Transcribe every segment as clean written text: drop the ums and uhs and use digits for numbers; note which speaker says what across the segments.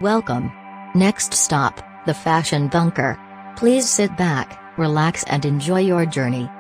Speaker 1: Welcome. Next stop, the Fashion Bunker. Please sit back, relax and enjoy your journey.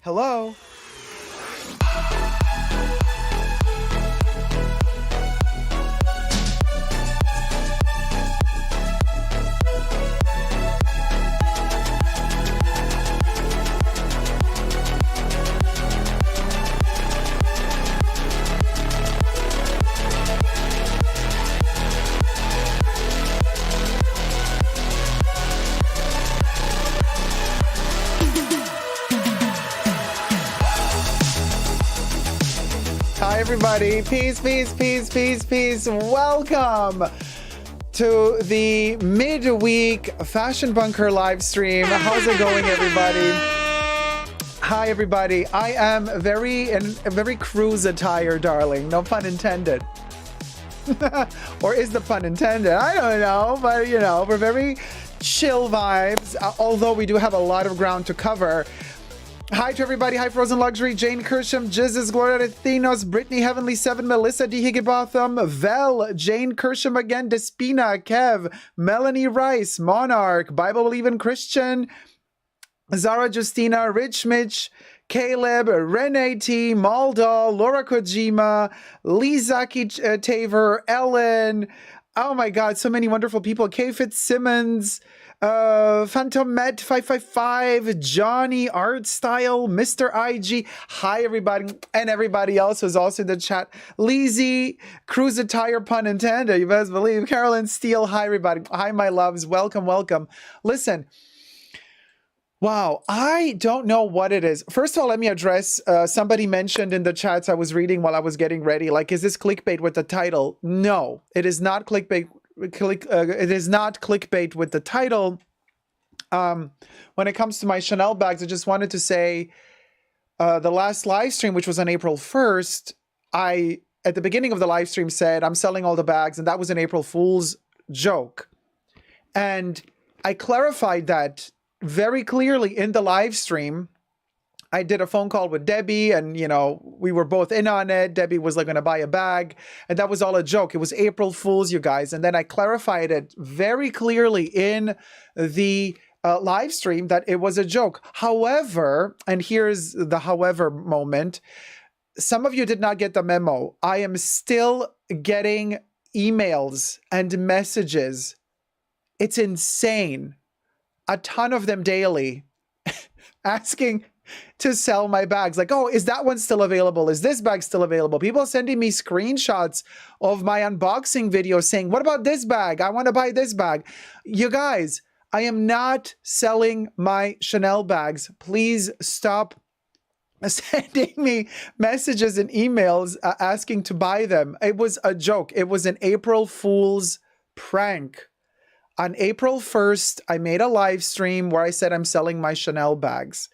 Speaker 2: Hello? Hi, everybody. Peace, peace, peace, peace, peace. Welcome to the midweek Fashion Bunker live stream. How's it going, everybody? Hi, everybody. I am very cruise attire, darling. No pun intended. Or is the pun intended? I don't know. But, you know, we're very chill vibes, although we do have a lot of ground to cover. Hi to everybody. Hi, Frozen Luxury, Jane Kersham, Jizzes, Gloria Thenos, Brittany Heavenly 7, Melissa D. Higginbotham, Vel, Jane Kersham again, Despina, Kev, Melanie Rice, Monarch, Bible Believing Christian, Zara Justina, Rich Mitch, Caleb, Renee T, Maldal, Laura Kojima, Lizaki Taver, Ellen. Oh my God, so many wonderful people. K. Fitzsimmons, Phantom Met 555, Johnny Art Style, Mr. IG. Hi, everybody, and everybody else who's also in the chat. Leezy, Cruise Attire, pun intended, you best believe. Carolyn Steele, hi, everybody. Hi, my loves. Welcome, welcome. Listen. Wow, I don't know what it is. First of all, let me address, somebody mentioned in the chats I was reading while I was getting ready, like, is this clickbait with the title? No, it is not clickbait. It is not clickbait with the title. When it comes to my Chanel bags, I just wanted to say, the last live stream, which was on April 1st, I, at the beginning of the live stream, said, I'm selling all the bags, and that was an April Fool's joke. And I clarified that very clearly in the live stream. I did a phone call with Debbie, and, you know, we were both in on it. Debbie was like going to buy a bag, and that was all a joke. It was April Fool's, you guys. And then I clarified it very clearly in the live stream that it was a joke. However, and here's the however moment, some of you did not get the memo. I am still getting emails and messages. It's insane. A ton of them daily asking to sell my bags. Like, oh, is that one still available? Is this bag still available? People sending me screenshots of my unboxing video saying, what about this bag? I want to buy this bag. You guys, I am not selling my Chanel bags. Please stop sending me messages and emails asking to buy them. It was a joke. It was an April Fool's prank. On April 1st, I made a live stream where I said I'm selling my Chanel bags.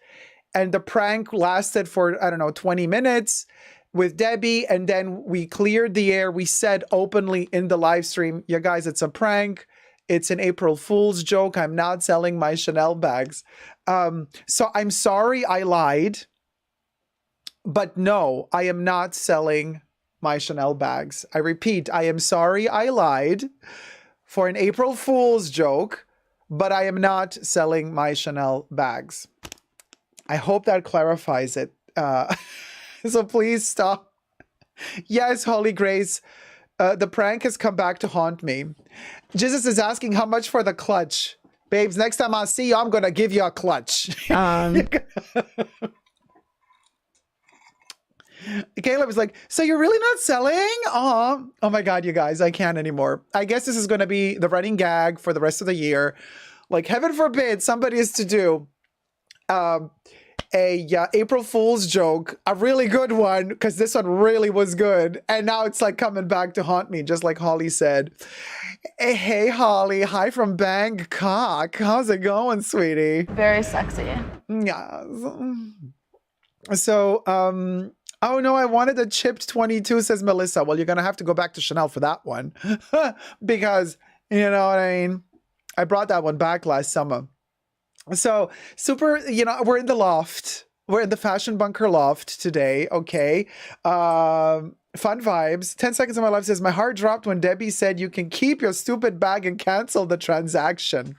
Speaker 2: And the prank lasted for, I don't know, 20 minutes with Debbie. And then we cleared the air. We said openly in the live stream, you guys, it's a prank. It's an April Fool's joke. I'm not selling my Chanel bags. So I'm sorry I lied. But no, I am not selling my Chanel bags. I repeat, I am sorry I lied for an April Fool's joke, but I am not selling my Chanel bags. I hope that clarifies it. So please stop. Yes, Holy Grace, the prank has come back to haunt me. Jesus is asking how much for the clutch. Babes, next time I see you, I'm going to give you a clutch. Caleb was like, so you're really not selling? Oh my God, you guys, I can't anymore. I guess this is going to be the running gag for the rest of the year. Like, heaven forbid somebody is to do a April Fool's joke, a really good one, because this one really was good. And now it's like coming back to haunt me, just like Holly said. Hey, Holly. Hi from Bangkok. How's it going, sweetie?
Speaker 3: Very sexy.
Speaker 2: Yes. So, oh no, I wanted a chipped 22, says Melissa. Well, you're going to have to go back to Chanel for that one. Because, you know what I mean? I brought that one back last summer. So, super, you know, we're in the loft. We're in the Fashion Bunker loft today, okay? Fun vibes. 10 Seconds of My Life says, my heart dropped when Debbie said you can keep your stupid bag and cancel the transaction.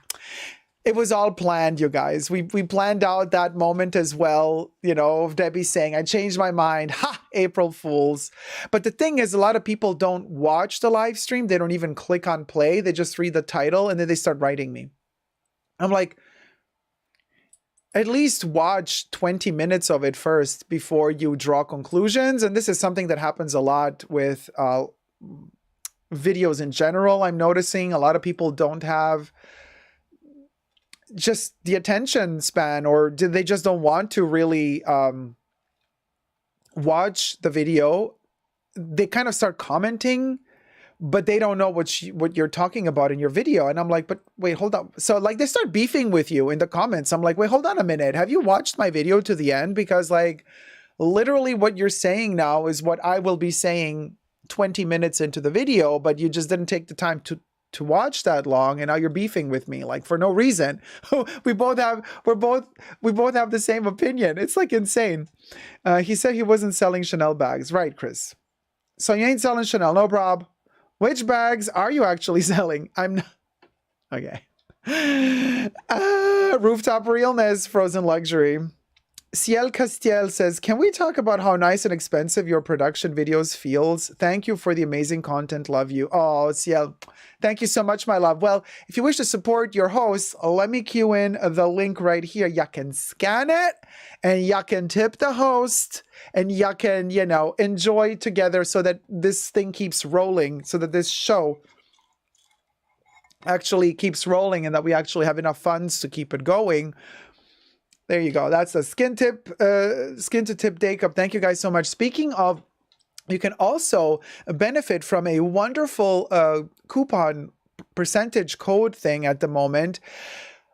Speaker 2: It was all planned, you guys. We planned out that moment as well, of Debbie saying, I changed my mind. Ha! April Fools. But the thing is, a lot of people don't watch the live stream. They don't even click on play. They just read the title and then they start writing me. I'm like, at least watch 20 minutes of it first before you draw conclusions. And this is something that happens a lot with videos in general. I'm noticing a lot of people don't have just the attention span, or they just don't want to really watch the video. They kind of start commenting, but they don't know what you're talking about in your video. And I'm like, but wait, hold on. So like they start beefing with you in the comments. I'm like, wait, hold on a minute. Have you watched my video to the end? Because like literally what you're saying now is what I will be saying 20 minutes into the video, but you just didn't take the time to watch that long, and now you're beefing with me like for no reason. we both have the same opinion. It's like insane. He said he wasn't selling Chanel bags, right, Chris? So you ain't selling Chanel, no prob. Which bags are you actually selling? I'm not. Okay. Rooftop realness, frozen luxury. Ciel Castiel says, can we talk about how nice and expensive your production videos feels? Thank you for the amazing content. Love you. Oh, Ciel, thank you so much, my love. Well, if you wish to support your hosts, let me cue in the link right here. You can scan it and you can tip the host and you can, enjoy together so that this thing keeps rolling, so that this show actually keeps rolling and that we actually have enough funds to keep it going. There you go. That's a skin to tip Dacob. Thank you guys so much. Speaking of, you can also benefit from a wonderful coupon percentage code thing at the moment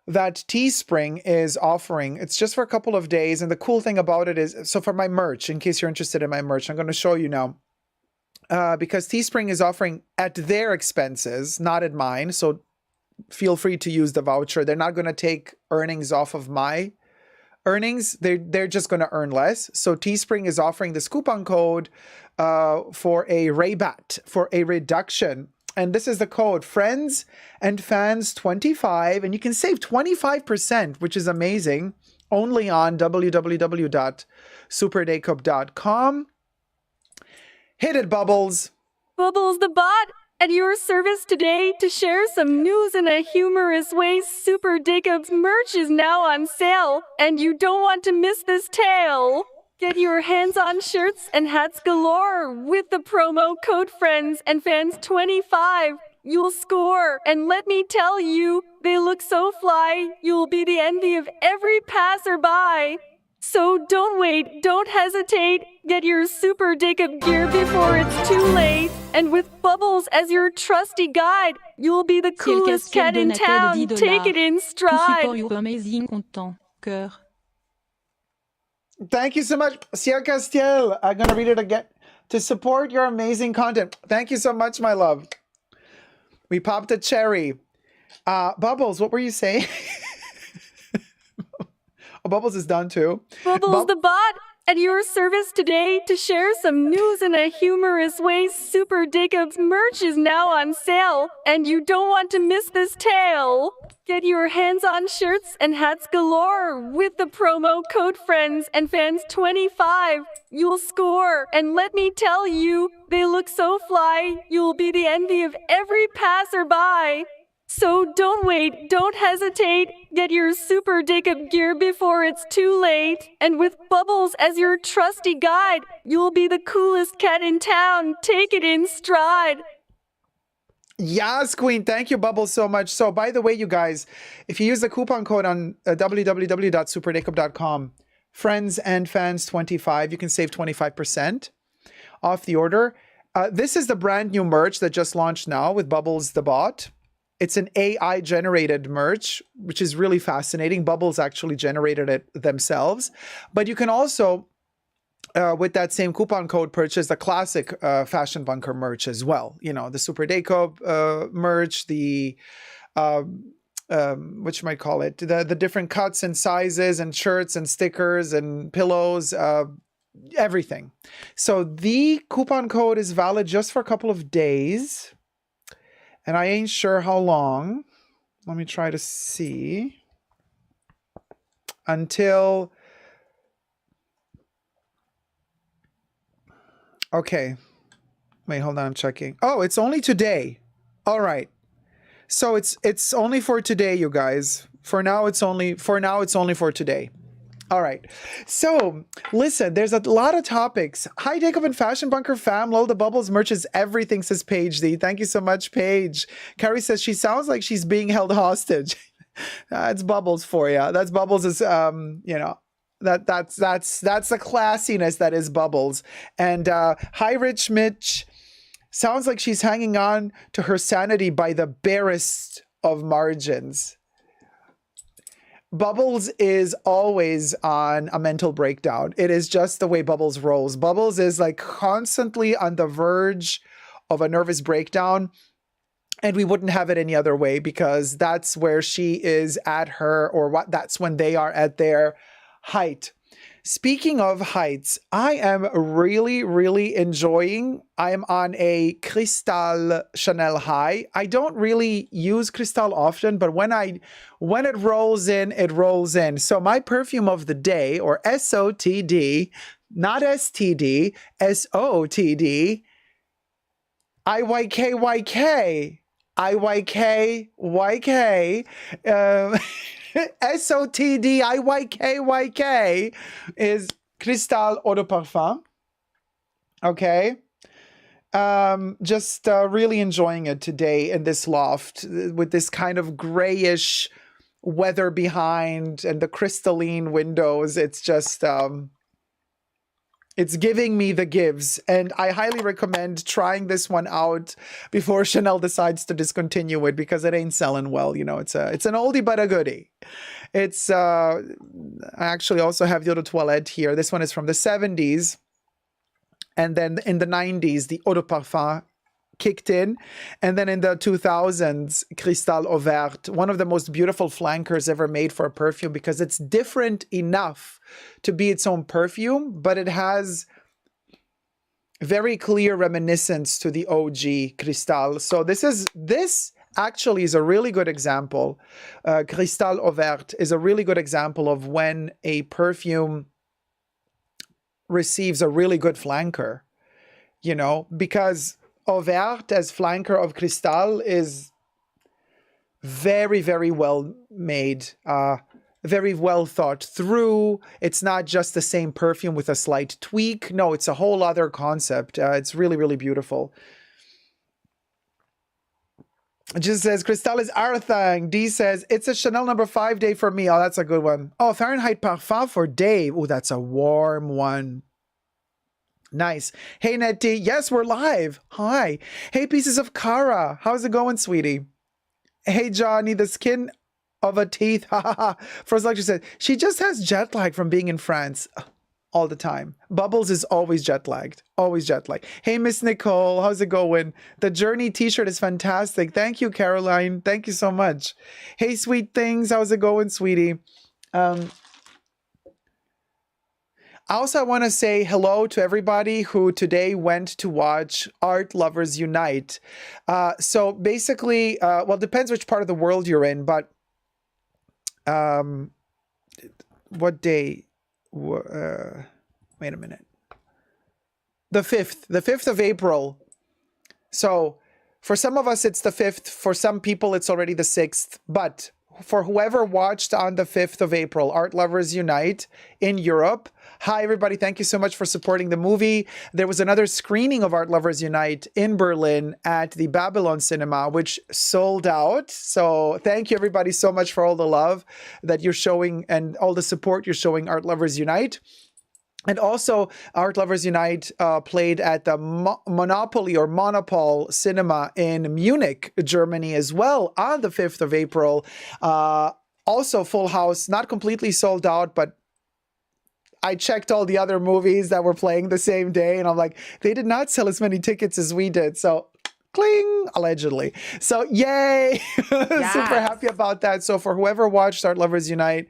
Speaker 2: that Teespring is offering. It's just for a couple of days. And the cool thing about it is, so for my merch, in case you're interested in my merch, I'm going to show you now. Because Teespring is offering at their expenses, not at mine. So feel free to use the voucher. They're not going to take earnings off of my earnings. They're just going to earn less. So Teespring is offering this coupon code for a rebate, for a reduction. And this is the code friends and fans 25, and you can save 25%, which is amazing, only on www.superdacob.com. Hit it, Bubbles.
Speaker 3: Bubbles the bot at your service today to share some news in a humorous way. Super Dacob's merch is now on sale, and you don't want to miss this tale. Get your hands on shirts and hats galore with the promo code friends and fans 25. You'll score, and let me tell you, they look so fly, you'll be the envy of every passerby. So don't wait, don't hesitate, get your Super Dacob gear before it's too late. And with Bubbles as your trusty guide, you'll be the coolest cat in town. Take it in stride.
Speaker 4: Amazing content. Cœur.
Speaker 2: Thank you so much, Ciel Castiel. I'm going to read it again. To support your amazing content. Thank you so much, my love. We popped a cherry. Bubbles, what were you saying? Oh, Bubbles is done too.
Speaker 3: Bubbles the bot at your service today to share some news in a humorous way. Super Dacob's merch is now on sale, and you don't want to miss this tale. Get your hands on shirts and hats galore with the promo code friends and fans 25. You'll score, and let me tell you, they look so fly, you'll be the envy of every passerby. So don't wait, don't hesitate, get your Super Dacob gear before it's too late. And with Bubbles as your trusty guide, you'll be the coolest cat in town. Take it in stride.
Speaker 2: Yes, Queen. Thank you, Bubbles, so much. So, by the way, you guys, if you use the coupon code on www.superdacob.com, friends and fans 25, you can save 25% off the order. This is the brand new merch that just launched now with Bubbles the bot. It's an AI generated merch, which is really fascinating. Bubbles actually generated it themselves. But you can also, with that same coupon code, purchase the classic Fashion Bunker merch as well. You know, the Super Dacob merch, the, what you might call it, the different cuts and sizes and shirts and stickers and pillows, everything. So the coupon code is valid just for a couple of days. And I ain't sure how long. Let me try to see. until... Okay. Wait, hold on, I'm checking. Oh, it's only today. All right. So it's only for today, you guys. For now it's only for today. All right. So, listen, there's a lot of topics. Hi, Dacob and Fashion Bunker fam. Lol, the Bubbles merch is everything, says Paige D. Thank you so much, Paige. Carrie says she sounds like she's being held hostage. That's Bubbles for you. That's Bubbles is, you know, that's the classiness that is Bubbles. And hi, Rich Mitch. Sounds like she's hanging on to her sanity by the barest of margins. Bubbles is always on a mental breakdown. It is just the way Bubbles rolls. Bubbles is like constantly on the verge of a nervous breakdown. And we wouldn't have it any other way, because that's where she is at her, or what, that's when they are at their height. Speaking of heights, I am really, really enjoying, I am on a Cristalle Chanel high. I don't really use Cristalle often, but when it rolls in, it rolls in. So my perfume of the day, or SOTD, not STD, SOTD, IYKYK, SOTDIYKYK is Cristalle Eau de Parfum. Okay. Just really enjoying it today in this loft with this kind of grayish weather behind and the crystalline windows. It's just, it's giving me the gives, and I highly recommend trying this one out before Chanel decides to discontinue it, because it ain't selling well. You know, it's an oldie but a goodie. It's I actually also have the Eau de Toilette here. This one is from the 70s, and then in the 90s the Eau de Parfum kicked in, and then in the 2000s Cristalle Eau Verte, one of the most beautiful flankers ever made for a perfume, because it's different enough to be its own perfume, but it has very clear reminiscence to the OG Cristalle. So this actually is a really good example. Cristalle Eau Verte is a really good example of when a perfume receives a really good flanker, you know, because Eau Verte as flanker of Cristalle is very, very well made, very well thought through. It's not just the same perfume with a slight tweak. No, it's a whole other concept. It's really, really beautiful. It just says, Cristalle is our thing. D says, it's a Chanel number 5 day for me. Oh, that's a good one. Oh, Fahrenheit Parfum for Dave. Oh, that's a warm one. Nice. Hey, Nettie. Yes, we're live. Hi. Hey, Pieces of Cara. How's it going, sweetie? Hey, Johnny, the skin of a teeth. First lecture said, she just has jet lag from being in France all the time. Bubbles is always jet lagged. Always jet lagged. Hey, Miss Nicole. How's it going? The Journey t-shirt is fantastic. Thank you, Caroline. Thank you so much. Hey, sweet things. How's it going, sweetie? Also, I want to say hello to everybody who today went to watch Art Lovers Unite. So basically, well, it depends which part of the world you're in, but what day? Wait a minute. The 5th of April. So for some of us, it's the 5th. For some people, it's already the 6th. But for whoever watched on the 5th of April, Art Lovers Unite in Europe. Hi, everybody. Thank you so much for supporting the movie. There was another screening of Art Lovers Unite in Berlin at the Babylon Cinema, which sold out. So thank you, everybody, so much for all the love that you're showing and all the support you're showing Art Lovers Unite. And also, Art Lovers Unite played at the Monopoly or Monopol Cinema in Munich, Germany as well on the 5th of April. Also full house, not completely sold out, but I checked all the other movies that were playing the same day, and I'm like, they did not sell as many tickets as we did. So, cling, allegedly. So, yay! Yes. Super happy about that. So, for whoever watched Art Lovers Unite,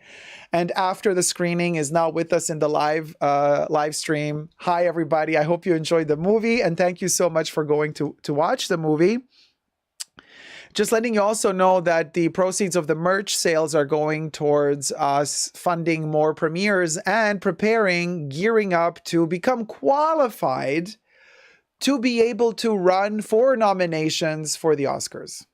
Speaker 2: and after the screening is now with us in the live stream. Hi, everybody. I hope you enjoyed the movie, and thank you so much for going to watch the movie. Just letting you also know that the proceeds of the merch sales are going towards us funding more premieres and gearing up to become qualified to be able to run for nominations for the Oscars.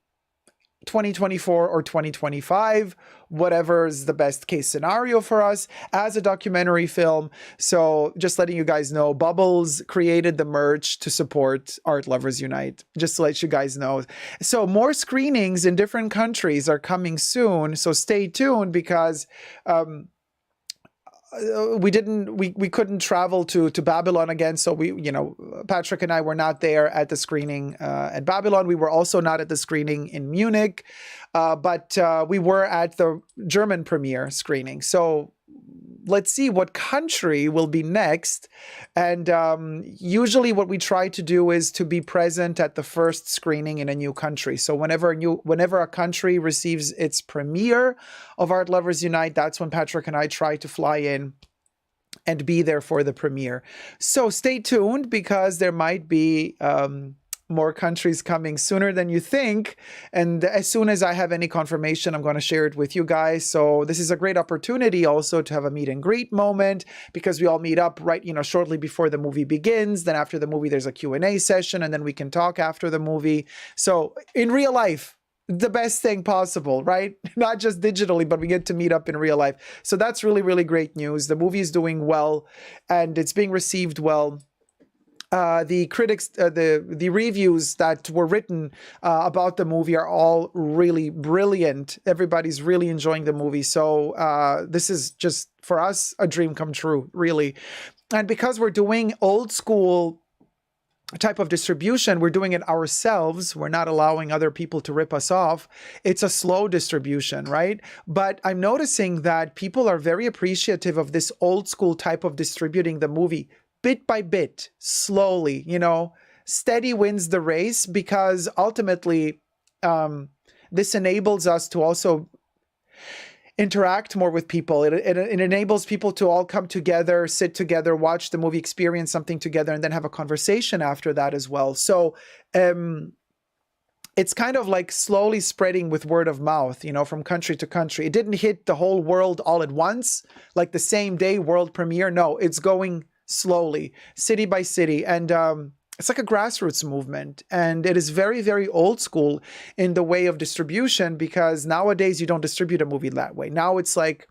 Speaker 2: 2024 or 2025, whatever is the best case scenario for us as a documentary film. So just letting you guys know, Bubbles created the merch to support Art Lovers Unite, just to let you guys know. So more screenings in different countries are coming soon. So stay tuned because we couldn't travel to Babylon again. So Patrick and I were not there at the screening at Babylon. We were also not at the screening in Munich, but we were at the German premiere screening. So let's see what country will be next. And usually what we try to do is to be present at the first screening in a new country. So whenever a country receives its premiere of Art Lovers Unite, that's when Patrick and I try to fly in and be there for the premiere. So stay tuned because there might be more countries coming sooner than you think. And as soon as I have any confirmation, I'm going to share it with you guys. So this is a great opportunity also to have a meet and greet moment because we all meet up shortly before the movie begins. Then after the movie, there's a Q&A session and then we can talk after the movie. So in real life, the best thing possible, right? Not just digitally, but we get to meet up in real life. So that's really, really great news. The movie is doing well and it's being received well. The critics, the reviews that were written about the movie are all really brilliant. Everybody's really enjoying the movie. So this is just, for us, a dream come true, really. And because we're doing old school type of distribution, we're doing it ourselves. We're not allowing other people to rip us off. It's a slow distribution, right? But I'm noticing that people are very appreciative of this old school type of distributing the movie. Bit by bit, slowly, steady wins the race because ultimately this enables us to also interact more with people. It enables people to all come together, sit together, watch the movie, experience something together, and then have a conversation after that as well. So it's kind of like slowly spreading with word of mouth, from country to country. It didn't hit the whole world all at once, like the same day world premiere. No, it's going slowly, city by city. And it's like a grassroots movement. And it is very, very old school in the way of distribution because nowadays you don't distribute a movie that way. Now it's like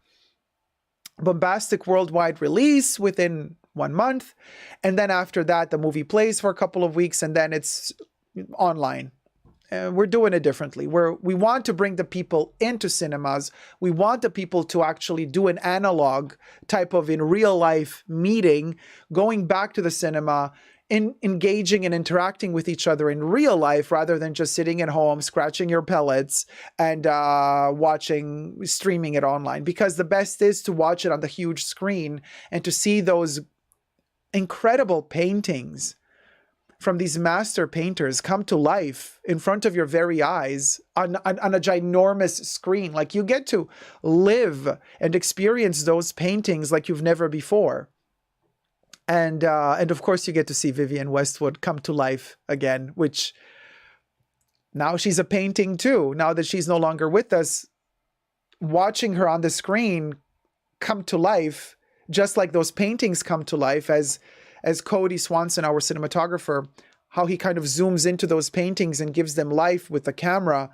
Speaker 2: bombastic worldwide release within 1 month. And then after that, the movie plays for a couple of weeks and then it's online. We're doing it differently. We want to bring the people into cinemas. We want the people to actually do an analog type of in real life meeting, going back to the cinema, engaging and interacting with each other in real life rather than just sitting at home, scratching your pellets and streaming it online. Because the best is to watch it on the huge screen and to see those incredible paintings from these master painters come to life in front of your very eyes on a ginormous screen. Like you get to live and experience those paintings like you've never before. And of course you get to see Vivienne Westwood come to life again, which now she's a painting too. Now that she's no longer with us, watching her on the screen come to life, just like those paintings come to life as Cody Swanson, our cinematographer, how he kind of zooms into those paintings and gives them life with the camera.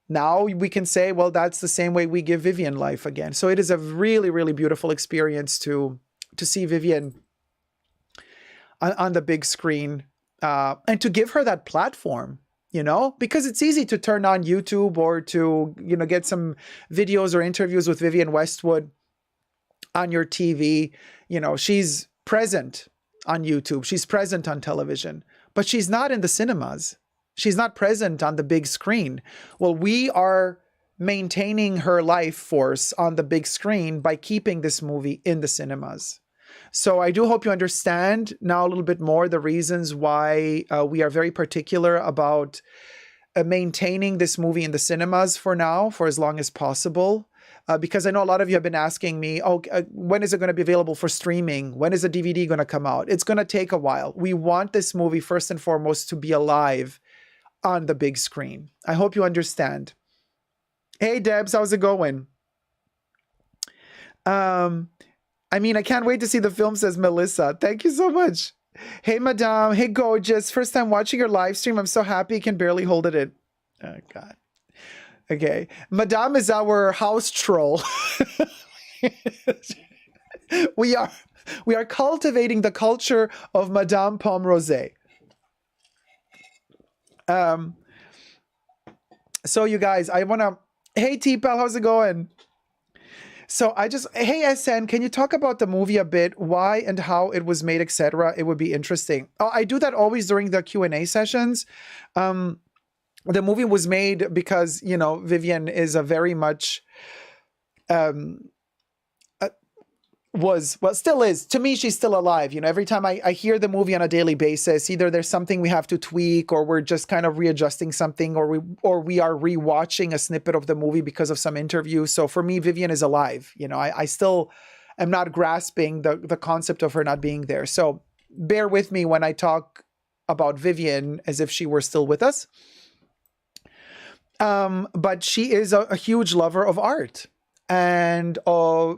Speaker 2: Now we can say, well, that's the same way we give Vivienne life again. So it is a really, really beautiful experience to see Vivienne on the big screen and to give her that platform, because it's easy to turn on YouTube or to, get some videos or interviews with Vivienne Westwood on your TV. She's present on YouTube. She's present on television, but she's not in the cinemas. She's not present on the big screen. Well, we are maintaining her life force on the big screen by keeping this movie in the cinemas. So I do hope you understand now a little bit more the reasons why we are very particular about maintaining this movie in the cinemas for now, for as long as possible. Because I know a lot of you have been asking me, when is it going to be available for streaming? When is the DVD going to come out? It's going to take a while. We want this movie, first and foremost, to be alive on the big screen. I hope you understand. Hey, Debs, how's it going? I mean, I can't wait to see the film, says Melissa. Thank you so much. Hey, Madame. Hey, gorgeous. First time watching your live stream. I'm so happy. Can barely hold it in. Oh, God. Okay. Madame is our house troll. We are cultivating the culture of Madame Pomme Rosé. So you guys, I want to... Hey, T-Pal, how's it going? So hey, SN, can you talk about the movie a bit? Why and how it was made, etc.? It would be interesting. Oh, I do that always during the Q&A sessions. The movie was made because, Vivian is a very much... still is. To me, she's still alive. Every time I hear the movie on a daily basis, either there's something we have to tweak, or we're just kind of readjusting something, or we are rewatching a snippet of the movie because of some interview. So for me, Vivian is alive. I still am not grasping the concept of her not being there. So bear with me when I talk about Vivian as if she were still with us. But she is a huge lover of art. And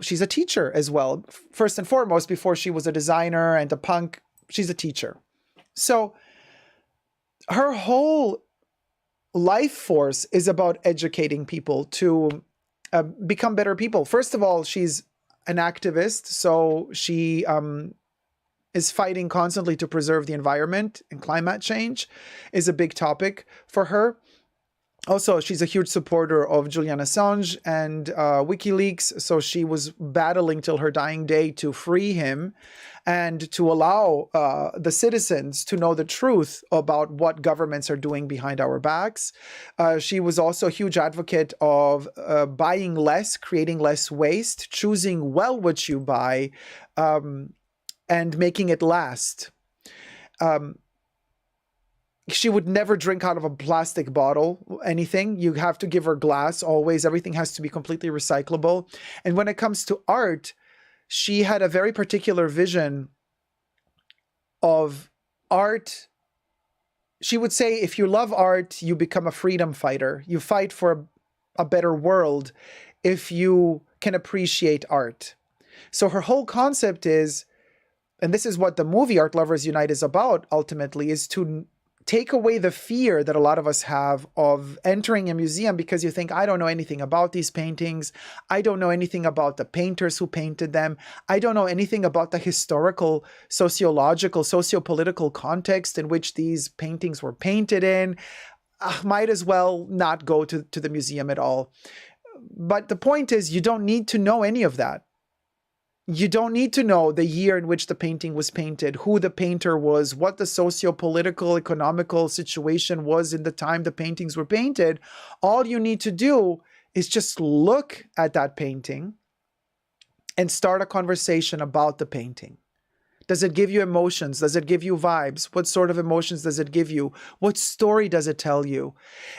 Speaker 2: she's a teacher as well. First and foremost, before she was a designer and a punk, she's a teacher. So her whole life force is about educating people to become better people. First of all, she's an activist. So she is fighting constantly to preserve the environment, and climate change is a big topic for her. Also, she's a huge supporter of Julian Assange and WikiLeaks, so she was battling till her dying day to free him and to allow the citizens to know the truth about what governments are doing behind our backs. She was also a huge advocate of buying less, creating less waste, choosing well what you buy, and making it last. She would never drink out of a plastic bottle, anything. You have to give her glass always. Everything has to be completely recyclable. And when it comes to art, she had a very particular vision of art. She would say, if you love art, you become a freedom fighter. You fight for a better world if you can appreciate art. So her whole concept is, and this is what the movie Art Lovers Unite is about ultimately, is to take away the fear that a lot of us have of entering a museum because you think, I don't know anything about these paintings. I don't know anything about the painters who painted them. I don't know anything about the historical, sociological, socio-political context in which these paintings were painted in. Might as well not go to the museum at all. But the point is, you don't need to know any of that. You don't need to know the year in which the painting was painted, who the painter was, what the socio-political, economical situation was in the time the paintings were painted. All you need to do is just look at that painting and start a conversation about the painting. Does it give you emotions? Does it give you vibes? What sort of emotions does it give you? What story does it tell you?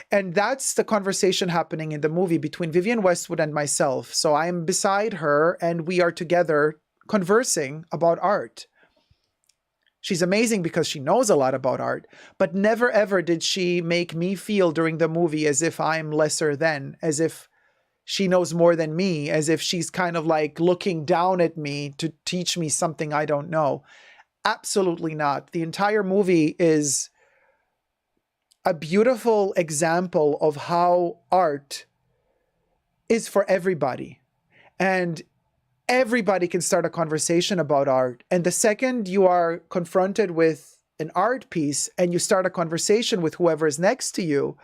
Speaker 2: And that's the conversation happening in the movie between Vivienne Westwood and myself. So I am beside her and we are together conversing about art. She's amazing because she knows a lot about art, but never ever did she make me feel during the movie as if I'm lesser than, as if she knows more than me, as if she's kind of like looking down at me to teach me something I don't know. Absolutely not. The entire movie is a beautiful example of how art is for everybody. And everybody can start a conversation about art. And the second you are confronted with an art piece and you start a conversation with whoever is next to you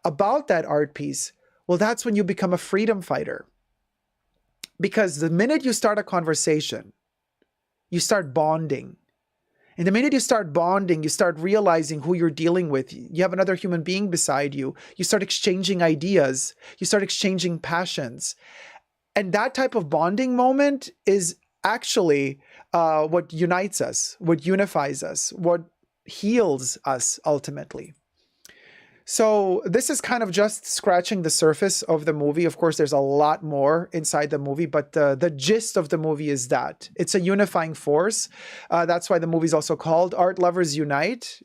Speaker 2: about that art piece, well, that's when you become a freedom fighter. Because the minute you start a conversation, you start bonding. And the minute you start bonding, you start realizing who you're dealing with. You have another human being beside you. You start exchanging ideas. You start exchanging passions. And that type of bonding moment is actually what unites us, what unifies us, what heals us ultimately. So this is kind of just scratching the surface of the movie. Of course, there's a lot more inside the movie, but the gist of the movie is that it's a unifying force. That's why the movie is also called Art Lovers Unite.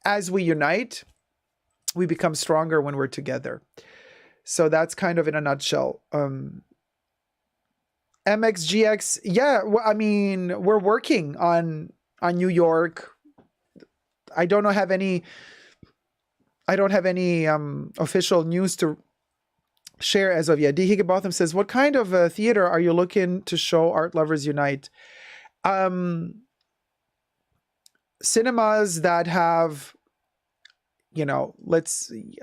Speaker 2: as we unite, we become stronger when we're together. So that's kind of in a nutshell. MXGX, yeah, I mean, we're working on New York. I don't have any official news to share as of yet. D. Higginbotham says, what kind of theater are you looking to show Art Lovers Unite? Cinemas that have, you know, let's see,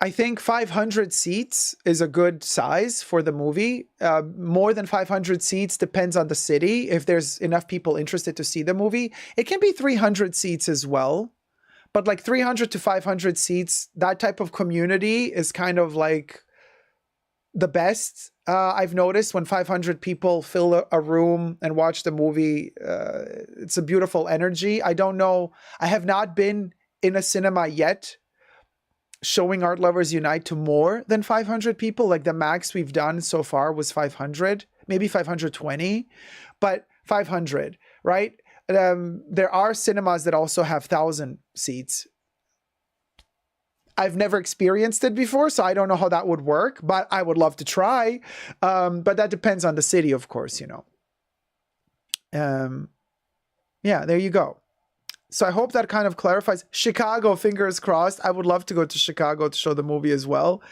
Speaker 2: I think 500 seats is a good size for the movie. More than 500 seats depends on the city. If there's enough people interested to see the movie, it can be 300 seats as well. But like 300 to 500 seats, that type of community is kind of like the best. I've noticed when 500 people fill a room and watch the movie, it's a beautiful energy. I don't know. I have not been in a cinema yet showing Art Lovers Unite to more than 500 people. Like the max we've done so far was 500, maybe 520, but 500, right? There are cinemas that also have 1,000 seats. I've never experienced it before, so I don't know how that would work, but I would love to try. But that depends on the city, of course, you know. Yeah, there you go. So I hope that kind of clarifies. Chicago, fingers crossed. I would love to go to Chicago to show the movie as well.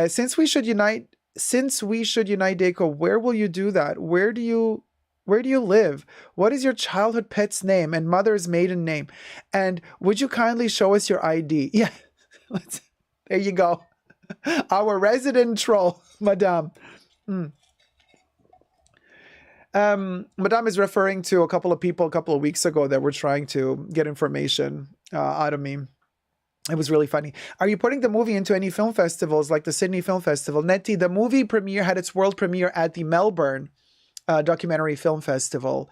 Speaker 2: Since we should unite, Dacob, where will you do that? Where do you live? What is your childhood pet's name and mother's maiden name? And would you kindly show us your ID? Yeah, there you go. Our resident troll, Madame. Madame is referring to a couple of people a couple of weeks ago that were trying to get information out of me. It was really funny. Are you putting the movie into any film festivals like the Sydney Film Festival? Nettie, the movie premiere had its world premiere at the Melbourne Documentary Film Festival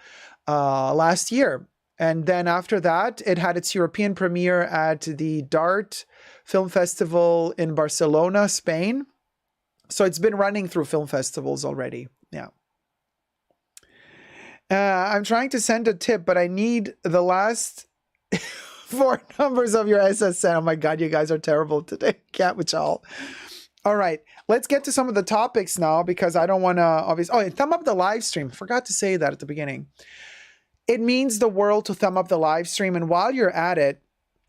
Speaker 2: last year. And then after that, it had its European premiere at the Dart Film Festival in Barcelona, Spain. So it's been running through film festivals already. Yeah. I'm trying to send a tip, but I need the last 4 numbers of your SSN. Oh my God, you guys are terrible today. Can't with y'all. All right, let's get to some of the topics now because I don't want to obviously. Oh, and thumb up the live stream. Forgot to say that at the beginning. It means the world to thumb up the live stream. And while you're at it,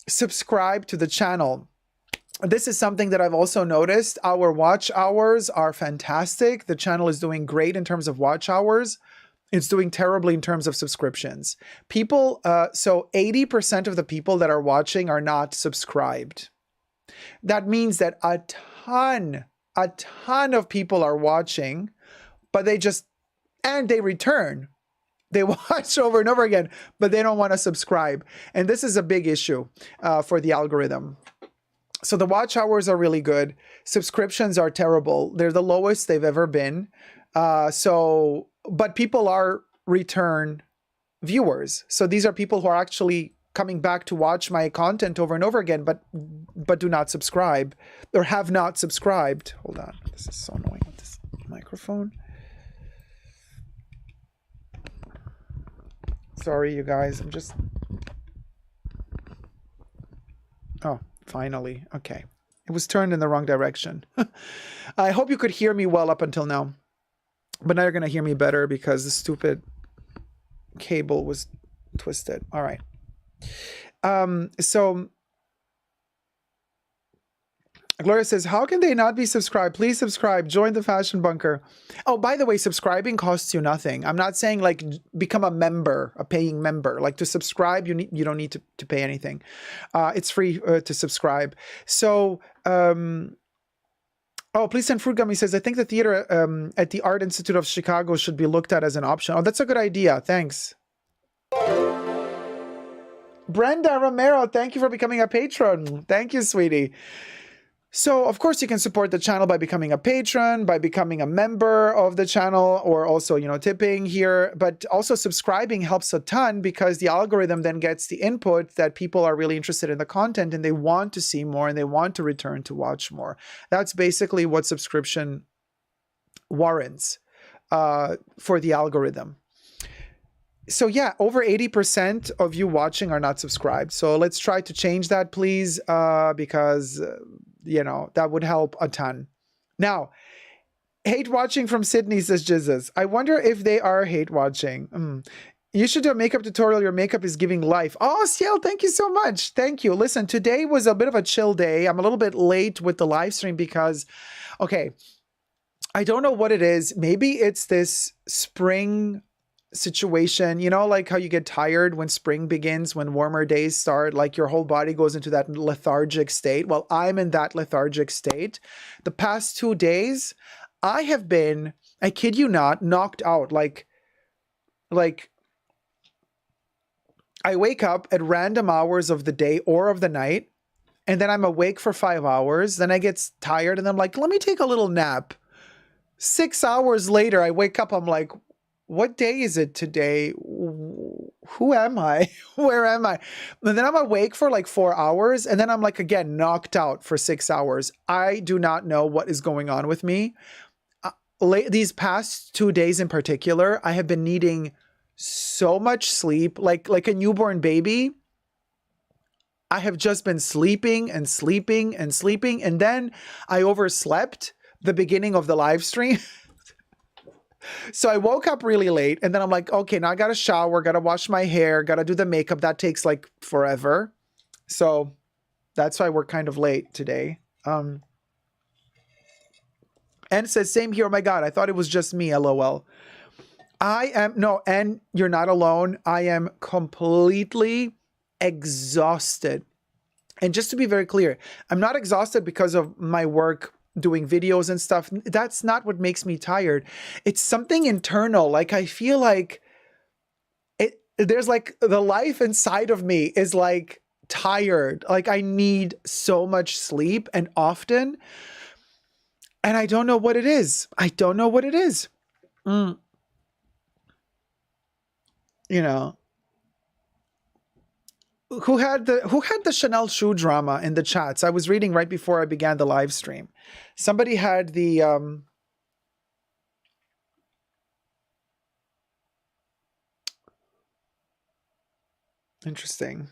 Speaker 2: subscribe to the channel. This is something that I've also noticed. Our watch hours are fantastic. The channel is doing great in terms of watch hours. It's doing terribly in terms of subscriptions. People, so 80% of the people that are watching are not subscribed. That means that a ton of people are watching, but they return. They watch over and over again, but they don't want to subscribe. And this is a big issue for the algorithm. So the watch hours are really good. Subscriptions are terrible. They're the lowest they've ever been. But people are return viewers. So these are people who are actually coming back to watch my content over and over again, but do not subscribe or have not subscribed. Hold on. This is so annoying with this microphone. Sorry, you guys. Oh, finally. Okay. It was turned in the wrong direction. I hope you could hear me well up until now. But now you're going to hear me better because the stupid cable was twisted. All right. So Gloria says, how can they not be subscribed? Please subscribe. Join the Fashion Bunker. Oh, by the way, subscribing costs you nothing. I'm not saying like become a member, a paying member. Like to subscribe, you don't need to pay anything. It's free to subscribe. So, please send fruit gummy says, I think the theater at the Art Institute of Chicago should be looked at as an option. Oh, that's a good idea. Thanks. Brenda Romero, thank you for becoming a patron. Thank you, sweetie. So, of course, you can support the channel by becoming a patron, by becoming a member of the channel, or also, tipping here. But also subscribing helps a ton because the algorithm then gets the input that people are really interested in the content and they want to see more and they want to return to watch more. That's basically what subscription warrants for the algorithm. So yeah, over 80% of you watching are not subscribed. So let's try to change that, please, because, that would help a ton. Now, hate watching from Sydney, says Jesus. I wonder if they are hate watching. You should do a makeup tutorial. Your makeup is giving life. Oh, Ciel, thank you so much. Thank you. Listen, today was a bit of a chill day. I'm a little bit late with the live stream because, okay, I don't know what it is. Maybe it's this spring situation, like how you get tired when spring begins, when warmer days start, like your whole body goes into that lethargic state. Well, I'm in that lethargic state. The past 2 days, I have been, I kid you not, knocked out. Like I wake up at random hours of the day or of the night, and then I'm awake for 5 hours. Then I get tired and I'm like, let me take a little nap. 6 hours later, I wake up, I'm like, what day is it today? Who am I? Where am I? And then I'm awake for like 4 hours, and then I'm like, again, knocked out for 6 hours. I do not know what is going on with me. These past 2 days in particular, I have been needing so much sleep, like a newborn baby. I have just been sleeping and sleeping and sleeping. And then I overslept the beginning of the live stream. So I woke up really late, and then I'm like, okay, now I got to shower, got to wash my hair, got to do the makeup. That takes like forever. So that's why we're kind of late today. And it says, same here. Oh my God, I thought it was just me. LOL. And you're not alone. I am completely exhausted. And just to be very clear, I'm not exhausted because of my work doing videos and stuff. That's not what makes me tired. It's something internal. Like I feel like there's like the life inside of me is like tired. Like I need so much sleep and often. And I don't know what it is. I don't know what it is. Who had the Chanel shoe drama in the chats? I was reading right before I began the live stream. Somebody had the interesting.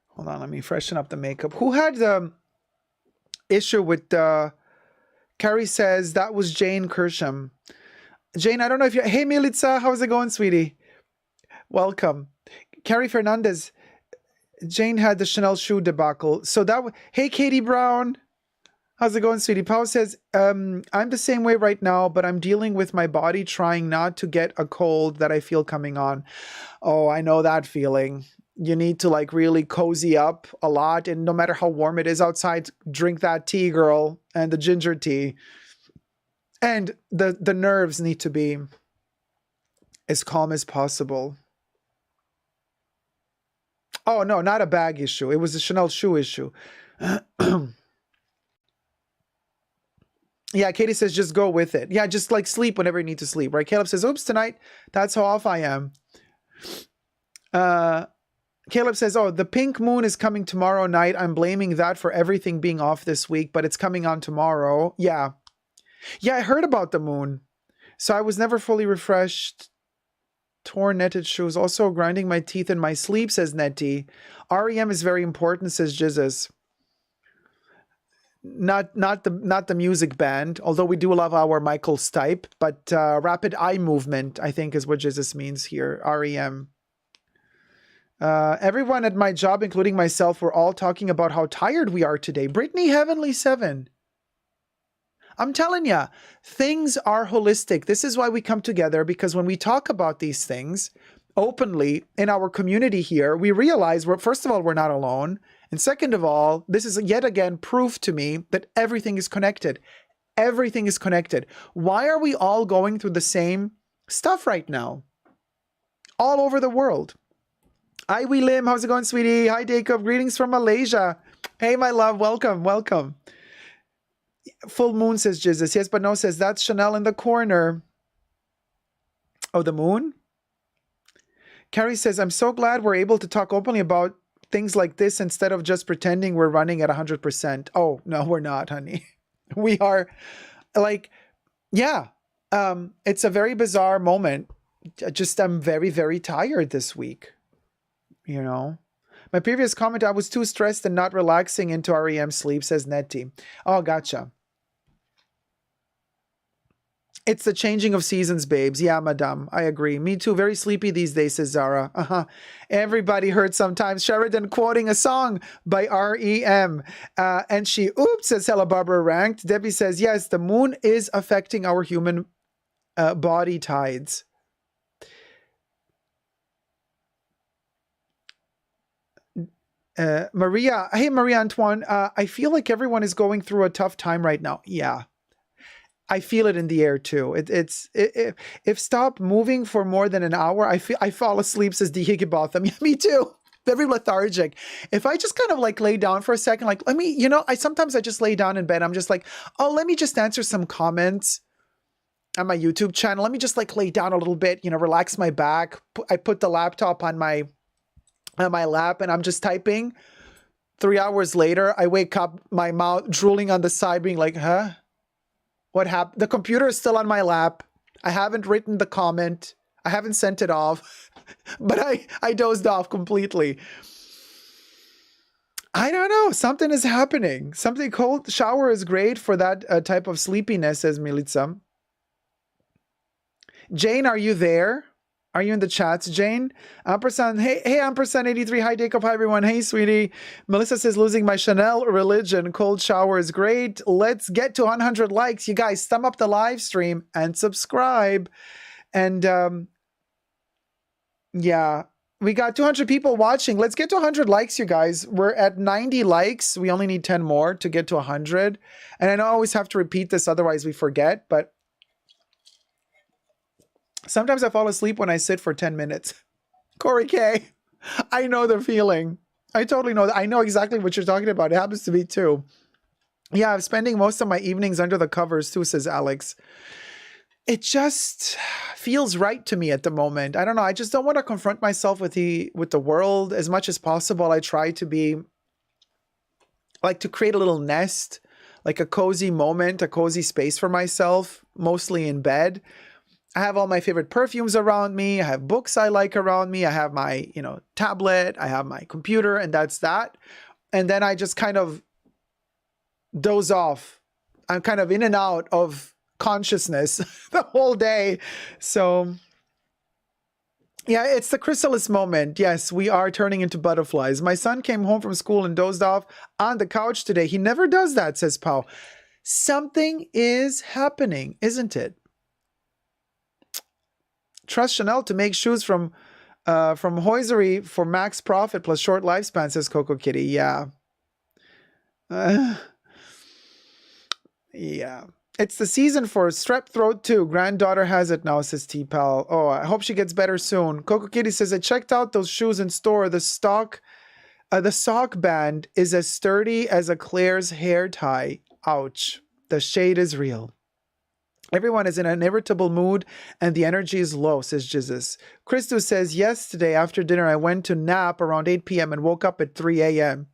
Speaker 2: Hold on, let me freshen up the makeup. Who had the issue with Carrie says that was Jane Kersham. Jane, I don't know if you're... Hey, Militza, how's it going, sweetie? Welcome. Carrie Fernandez. Jane had the Chanel shoe debacle. So hey, Katie Brown. How's it going, sweetie? Pao says, I'm the same way right now, but I'm dealing with my body trying not to get a cold that I feel coming on. Oh, I know that feeling. You need to like really cozy up a lot. And no matter how warm it is outside, drink that tea, girl, and the ginger tea. And the nerves need to be as calm as possible. Oh, no, not a bag issue. It was a Chanel shoe issue. Yeah, Katie says, just go with it. Yeah, just like sleep whenever you need to sleep, right? Caleb says, oops, tonight, that's how off I am. Caleb says, oh, the pink moon is coming tomorrow night. I'm blaming that for everything being off this week, but it's coming on tomorrow. Yeah. Yeah, I heard about the moon. So I was never fully refreshed. Torn netted shoes. Also grinding my teeth in my sleep, says Nettie. REM is very important, says Jesus. Not the music band, although we do love our Michael Stipe, but rapid eye movement, I think, is what Jesus means here. REM. Everyone at my job, including myself, we're all talking about how tired we are today. Brittany Heavenly 7. I'm telling you, things are holistic. This is why we come together, because when we talk about these things openly in our community here, we realize first of all, we're not alone. And second of all, this is yet again proof to me that everything is connected. Everything is connected. Why are we all going through the same stuff right now? All over the world. Hi, Wee Lim. How's it going, sweetie? Hi, Dacob. Greetings from Malaysia. Hey, my love. Welcome. Welcome. Full moon, says Jesus. Yes, but no, says that's Chanel in the corner. Oh, the moon? Carrie says, I'm so glad we're able to talk openly about things like this instead of just pretending we're running at 100%. Oh, no, we're not, honey. We are like, yeah, it's a very bizarre moment I'm very, very tired this week. You know, my previous comment, I was too stressed and not relaxing into REM sleep, says Nettie. Oh, gotcha. It's the changing of seasons, babes. Yeah, madame. I agree. Me too. Very sleepy these days, says Zara. Everybody heard sometimes Sheridan quoting a song by REM. And she, oops, says Hella Barbara ranked. Debbie says, yes, the moon is affecting our human body tides. Maria, hey, Maria Antoine. I feel like everyone is going through a tough time right now. Yeah. I feel it in the air too. If stop moving for more than an hour, I fall asleep, says D Higginbotham. Yeah, me too. Very lethargic. If I just kind of like lay down for a second, like let me, sometimes I just lay down in bed. I'm just like, oh, let me just answer some comments on my YouTube channel. Let me just like lay down a little bit, relax my back. I put the laptop on my lap and I'm just typing. 3 hours later, I wake up, my mouth drooling on the side, being like, huh? What happened? The computer is still on my lap. I haven't written the comment. I haven't sent it off, but I dozed off completely. I don't know. Something is happening. Something cold shower is great for that type of sleepiness, says Milica. Jane, are you there? Are you in the chats, Jane? Ampersand, hey, Ampersand 83. Hi, Dacob. Hi, everyone. Hey, sweetie. Melissa says, losing my Chanel religion. Cold shower is great. Let's get to 100 likes. You guys, thumb up the live stream and subscribe. And yeah, we got 200 people watching. Let's get to 100 likes, you guys. We're at 90 likes. We only need 10 more to get to 100. And I know I always have to repeat this, otherwise we forget, but sometimes I fall asleep when I sit for 10 minutes. Corey K, I know the feeling. I totally know that. I know exactly what you're talking about. It happens to me too. Yeah, I'm spending most of my evenings under the covers too, says Alex. It just feels right to me at the moment. I don't know. I just don't want to confront myself with the world as much as possible. I try to be like to create a little nest, like a cozy moment, a cozy space for myself, mostly in bed. I have all my favorite perfumes around me. I have books I like around me. I have my, tablet. I have my computer, and that's that. And then I just kind of doze off. I'm kind of in and out of consciousness the whole day. So yeah, it's the chrysalis moment. Yes, we are turning into butterflies. My son came home from school and dozed off on the couch today. He never does that, says Pau. Something is happening, isn't it? Trust Chanel to make shoes from hosiery for max profit plus short lifespan, says Coco Kitty. Yeah. Yeah. It's the season for strep throat too. Granddaughter has it now, says T-Pal. Oh, I hope she gets better soon. Coco Kitty says, I checked out those shoes in store. The sock band is as sturdy as a Claire's hair tie. Ouch. The shade is real. Everyone is in an irritable mood and the energy is low, says Jesus. Christus says, yesterday after dinner, I went to nap around 8 p.m. and woke up at 3 a.m.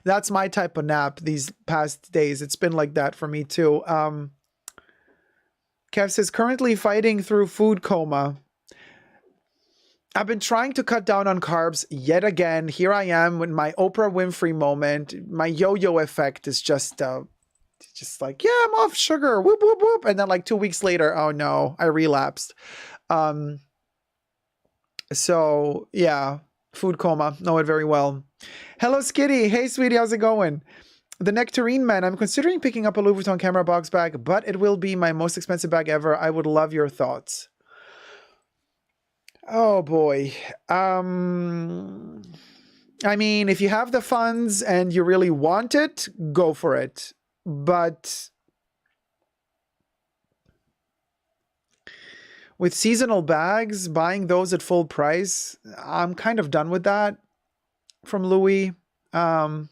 Speaker 2: That's my type of nap these past days. It's been like that for me too. Kev says, currently fighting through food coma. I've been trying to cut down on carbs yet again. Here I am with my Oprah Winfrey moment. My yo-yo effect is just like, yeah, I'm off sugar, whoop, whoop, whoop. And then like 2 weeks later, oh no, I relapsed. So yeah, food coma, know it very well. Hello, Skitty. Hey, sweetie, how's it going? The Nectarine Man, I'm considering picking up a Louis Vuitton camera box bag, but it will be my most expensive bag ever. I would love your thoughts. Oh boy. I mean, if you have the funds and you really want it, go for it. But with seasonal bags, buying those at full price, I'm kind of done with that from Louis. I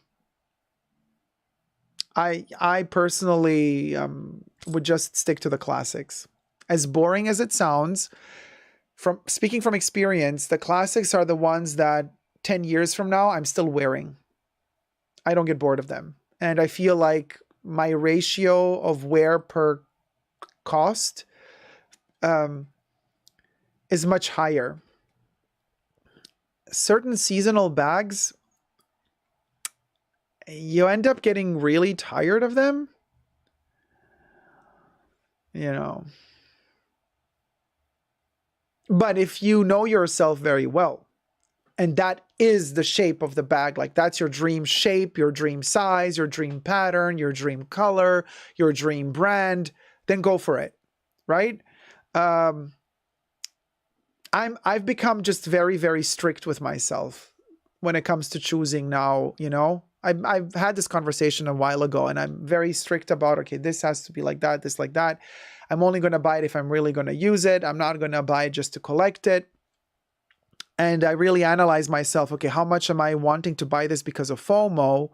Speaker 2: personally would just stick to the classics. As boring as it sounds, speaking from experience, the classics are the ones that 10 years from now I'm still wearing. I don't get bored of them. And I feel like my ratio of wear per cost is much higher. Certain seasonal bags, you end up getting really tired of them. You know. But if you know yourself very well, and that is the shape of the bag, like that's your dream shape, your dream size, your dream pattern, your dream color, your dream brand, then go for it, right? I've become just very, very strict with myself when it comes to choosing now, you know. I've had this conversation a while ago, and I'm very strict about, okay, this has to be like that, this like that. I'm only going to buy it if I'm really going to use it. I'm not going to buy it just to collect it. And I really analyze myself, okay, how much am I wanting to buy this because of FOMO?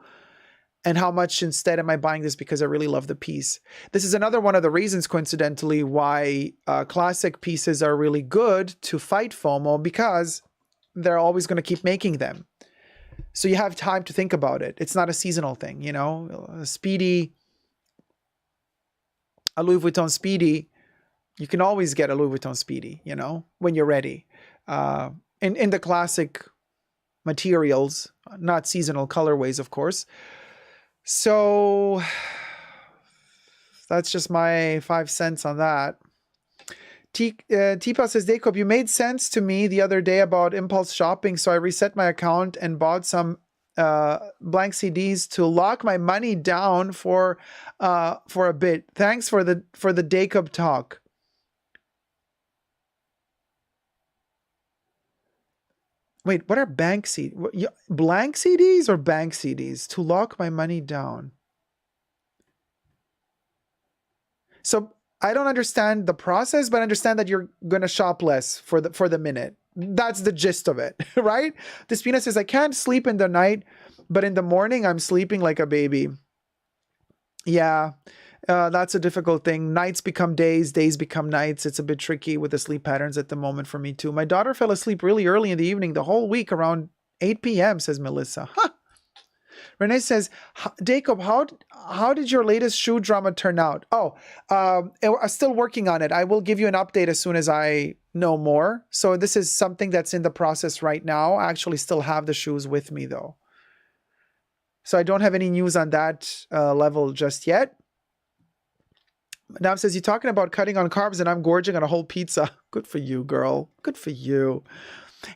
Speaker 2: And how much instead am I buying this because I really love the piece? This is another one of the reasons, coincidentally, why classic pieces are really good to fight FOMO, because they're always going to keep making them. So you have time to think about it. It's not a seasonal thing, you know. A Louis Vuitton Speedy, you can always get a Louis Vuitton Speedy, you know, when you're ready. In the classic materials, not seasonal colorways, of course. So that's just my 5 cents on that. Tipa says, Dacob, you made sense to me the other day about impulse shopping, so I reset my account and bought some blank CDs to lock my money down for a bit. Thanks for the Dacob talk. Wait, what are blank CDs? Blank CDs or bank CDs? To lock my money down. So I don't understand the process, but I understand that you're going to shop less for the minute. That's the gist of it, right? Despina says, I can't sleep in the night, but in the morning I'm sleeping like a baby. Yeah, that's a difficult thing. Nights become days, days become nights. It's a bit tricky with the sleep patterns at the moment for me too. My daughter fell asleep really early in the evening, the whole week around 8 p.m., says Melissa. Huh. Renee says, Dacob, how did your latest shoe drama turn out? Oh, I'm still working on it. I will give you an update as soon as I know more. So this is something that's in the process right now. I actually still have the shoes with me though. So I don't have any news on that level just yet. Madame says, you're talking about cutting on carbs and I'm gorging on a whole pizza. Good for you, girl. Good for you.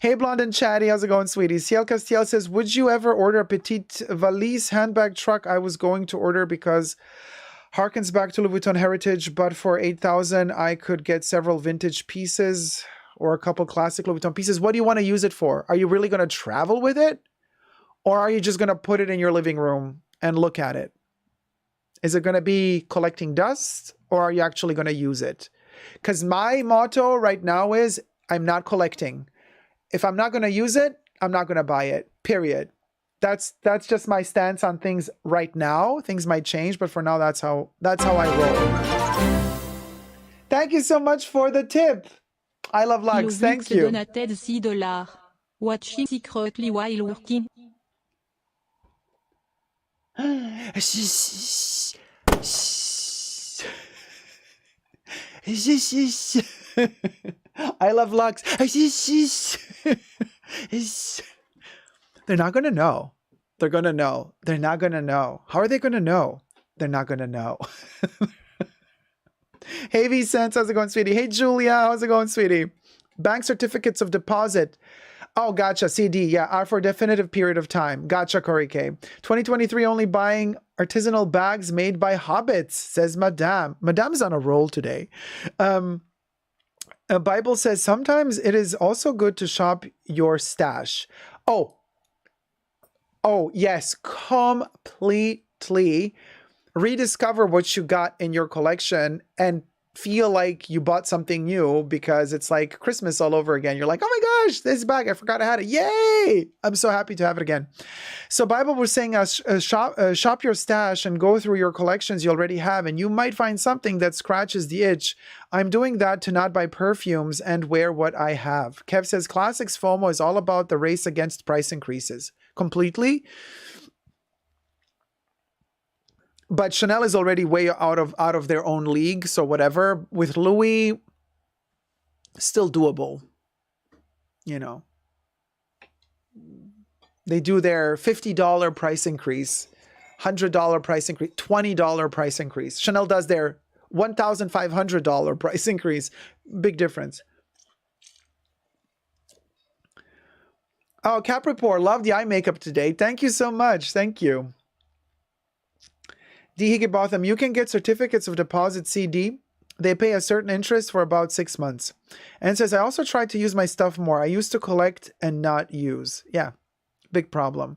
Speaker 2: Hey, Blonde and Chatty. How's it going, sweetie? Ciel Castiel says, would you ever order a petite valise handbag truck? I was going to order because harkens back to Louis Vuitton heritage, but for 8,000, I could get several vintage pieces or a couple classic Louis Vuitton pieces. What do you want to use it for? Are you really going to travel with it? Or are you just going to put it in your living room and look at it? Is it going to be collecting dust or are you actually going to use it? Because my motto right now is I'm not collecting. If I'm not going to use it, I'm not going to buy it, period. That's just my stance on things right now. Things might change, but for now, that's how I roll. Thank you so much for the tip. I love Lux. Thank you.
Speaker 4: Donated $6. Watching secretly while working.
Speaker 2: I love Lux. They're not going to know. They're going to know. They're not going to know. How are they going to know? They're not going to know. Hey, Vicente. How's it going, sweetie? Hey, Julia. How's it going, sweetie? Bank certificates of deposit. Oh, gotcha. CD. Yeah, are for a definitive period of time. Gotcha, Corey K. 2023 only buying artisanal bags made by hobbits, says Madame. Madame's on a roll today. A Bible says sometimes it is also good to shop your stash. Oh, yes, completely. Rediscover what you got in your collection and feel like you bought something new because it's like Christmas all over again. You're like, oh my gosh, this bag, I forgot I had it. Yay! I'm so happy to have it again. So Bible was saying shop your stash and go through your collections you already have, and you might find something that scratches the itch. I'm doing that to not buy perfumes and wear what I have. Kev says Classics FOMO is all about the race against price increases. Completely. But Chanel is already way out of their own league, so whatever. With Louis, still doable. You know, they do their $50 price increase, $100 price increase, $20 price increase. Chanel does their $1,500 price increase. Big difference. Oh, Cap Report, love the eye makeup today. Thank you so much. Thank you. D. Higginbotham, you can get certificates of deposit CD. They pay a certain interest for about 6 months. And it says, I also tried to use my stuff more. I used to collect and not use. Yeah, big problem.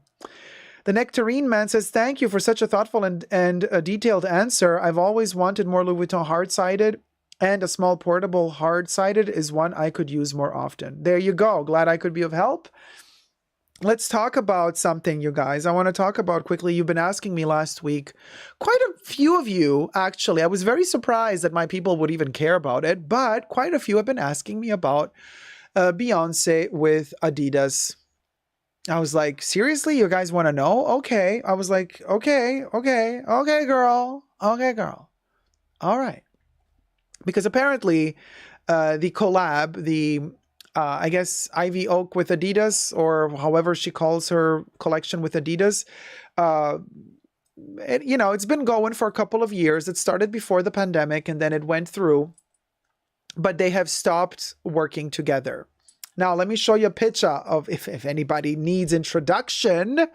Speaker 2: The Nectarine Man says, thank you for such a thoughtful and a detailed answer. I've always wanted more Louis Vuitton hard-sided, and a small portable hard-sided is one I could use more often. There you go. Glad I could be of help. Let's talk about something, you guys. I want to talk about quickly. You've been asking me last week. Quite a few of you, actually. I was very surprised that my people would even care about it, but quite a few have been asking me about Beyonce with Adidas. I was like, seriously? You guys want to know? Okay. I was like, okay, girl. Okay, girl. All right. Because apparently the collab, I guess Ivy Oak with Adidas, or however she calls her collection with Adidas. It's been going for a couple of years. It started before the pandemic and then it went through, but they have stopped working together. Now, let me show you a picture of, if anybody needs introduction,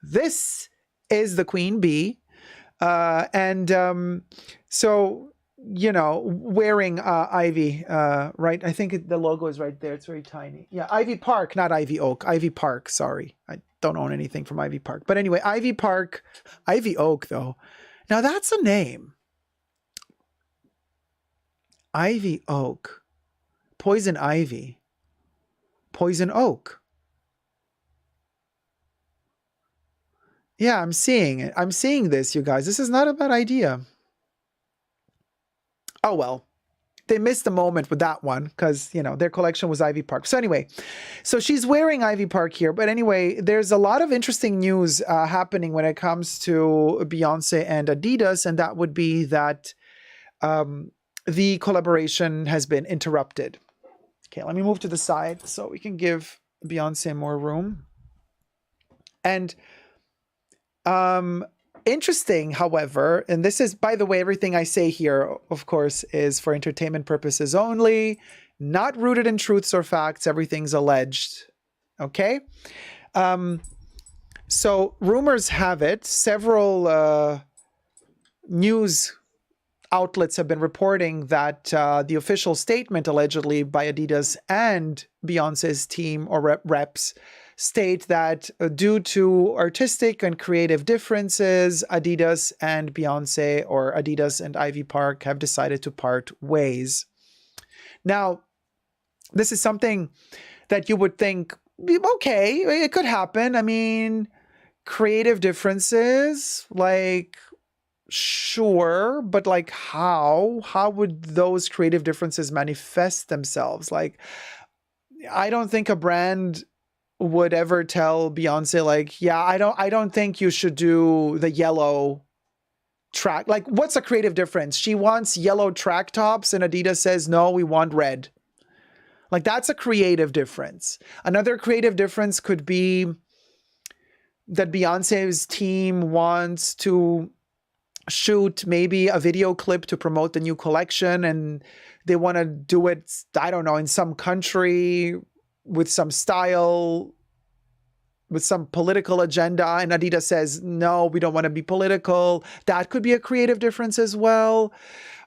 Speaker 2: this is the Queen Bee. Wearing Ivy, right? I think the logo is right there. It's very tiny. Yeah, Ivy Park, not Ivy Oak. Ivy Park, sorry. I don't own anything from Ivy Park. But anyway, Ivy Park, Ivy Oak, though. Now, that's a name. Ivy Oak. Poison Ivy. Poison Oak. Yeah, I'm seeing it. I'm seeing this, you guys. This is not a bad idea. Oh, well, they missed the moment with that one because, their collection was Ivy Park. So anyway, she's wearing Ivy Park here. But anyway, there's a lot of interesting news happening when it comes to Beyonce and Adidas. And that would be that the collaboration has been interrupted. Okay, let me move to the side so we can give Beyonce more room. And interesting, however, and this is, by the way, everything I say here, of course, is for entertainment purposes only, not rooted in truths or facts. Everything's alleged. Okay? So rumors have it, several news outlets have been reporting that the official statement allegedly by Adidas and Beyonce's team or reps state that due to artistic and creative differences, Adidas and Beyonce, or Adidas and Ivy Park, have decided to part ways. Now, this is something that you would think, okay, it could happen. I mean, creative differences, like, sure, but like how would those creative differences manifest themselves? Like, I don't think a brand would ever tell Beyonce, like, yeah, I don't think you should do the yellow track. Like, what's a creative difference? She wants yellow track tops and Adidas says, no, we want red. Like, that's a creative difference. Another creative difference could be that Beyonce's team wants to shoot maybe a video clip to promote the new collection and they want to do it, I don't know, in some country with some style, with some political agenda, and Adidas says, no, we don't want to be political. That could be a creative difference as well.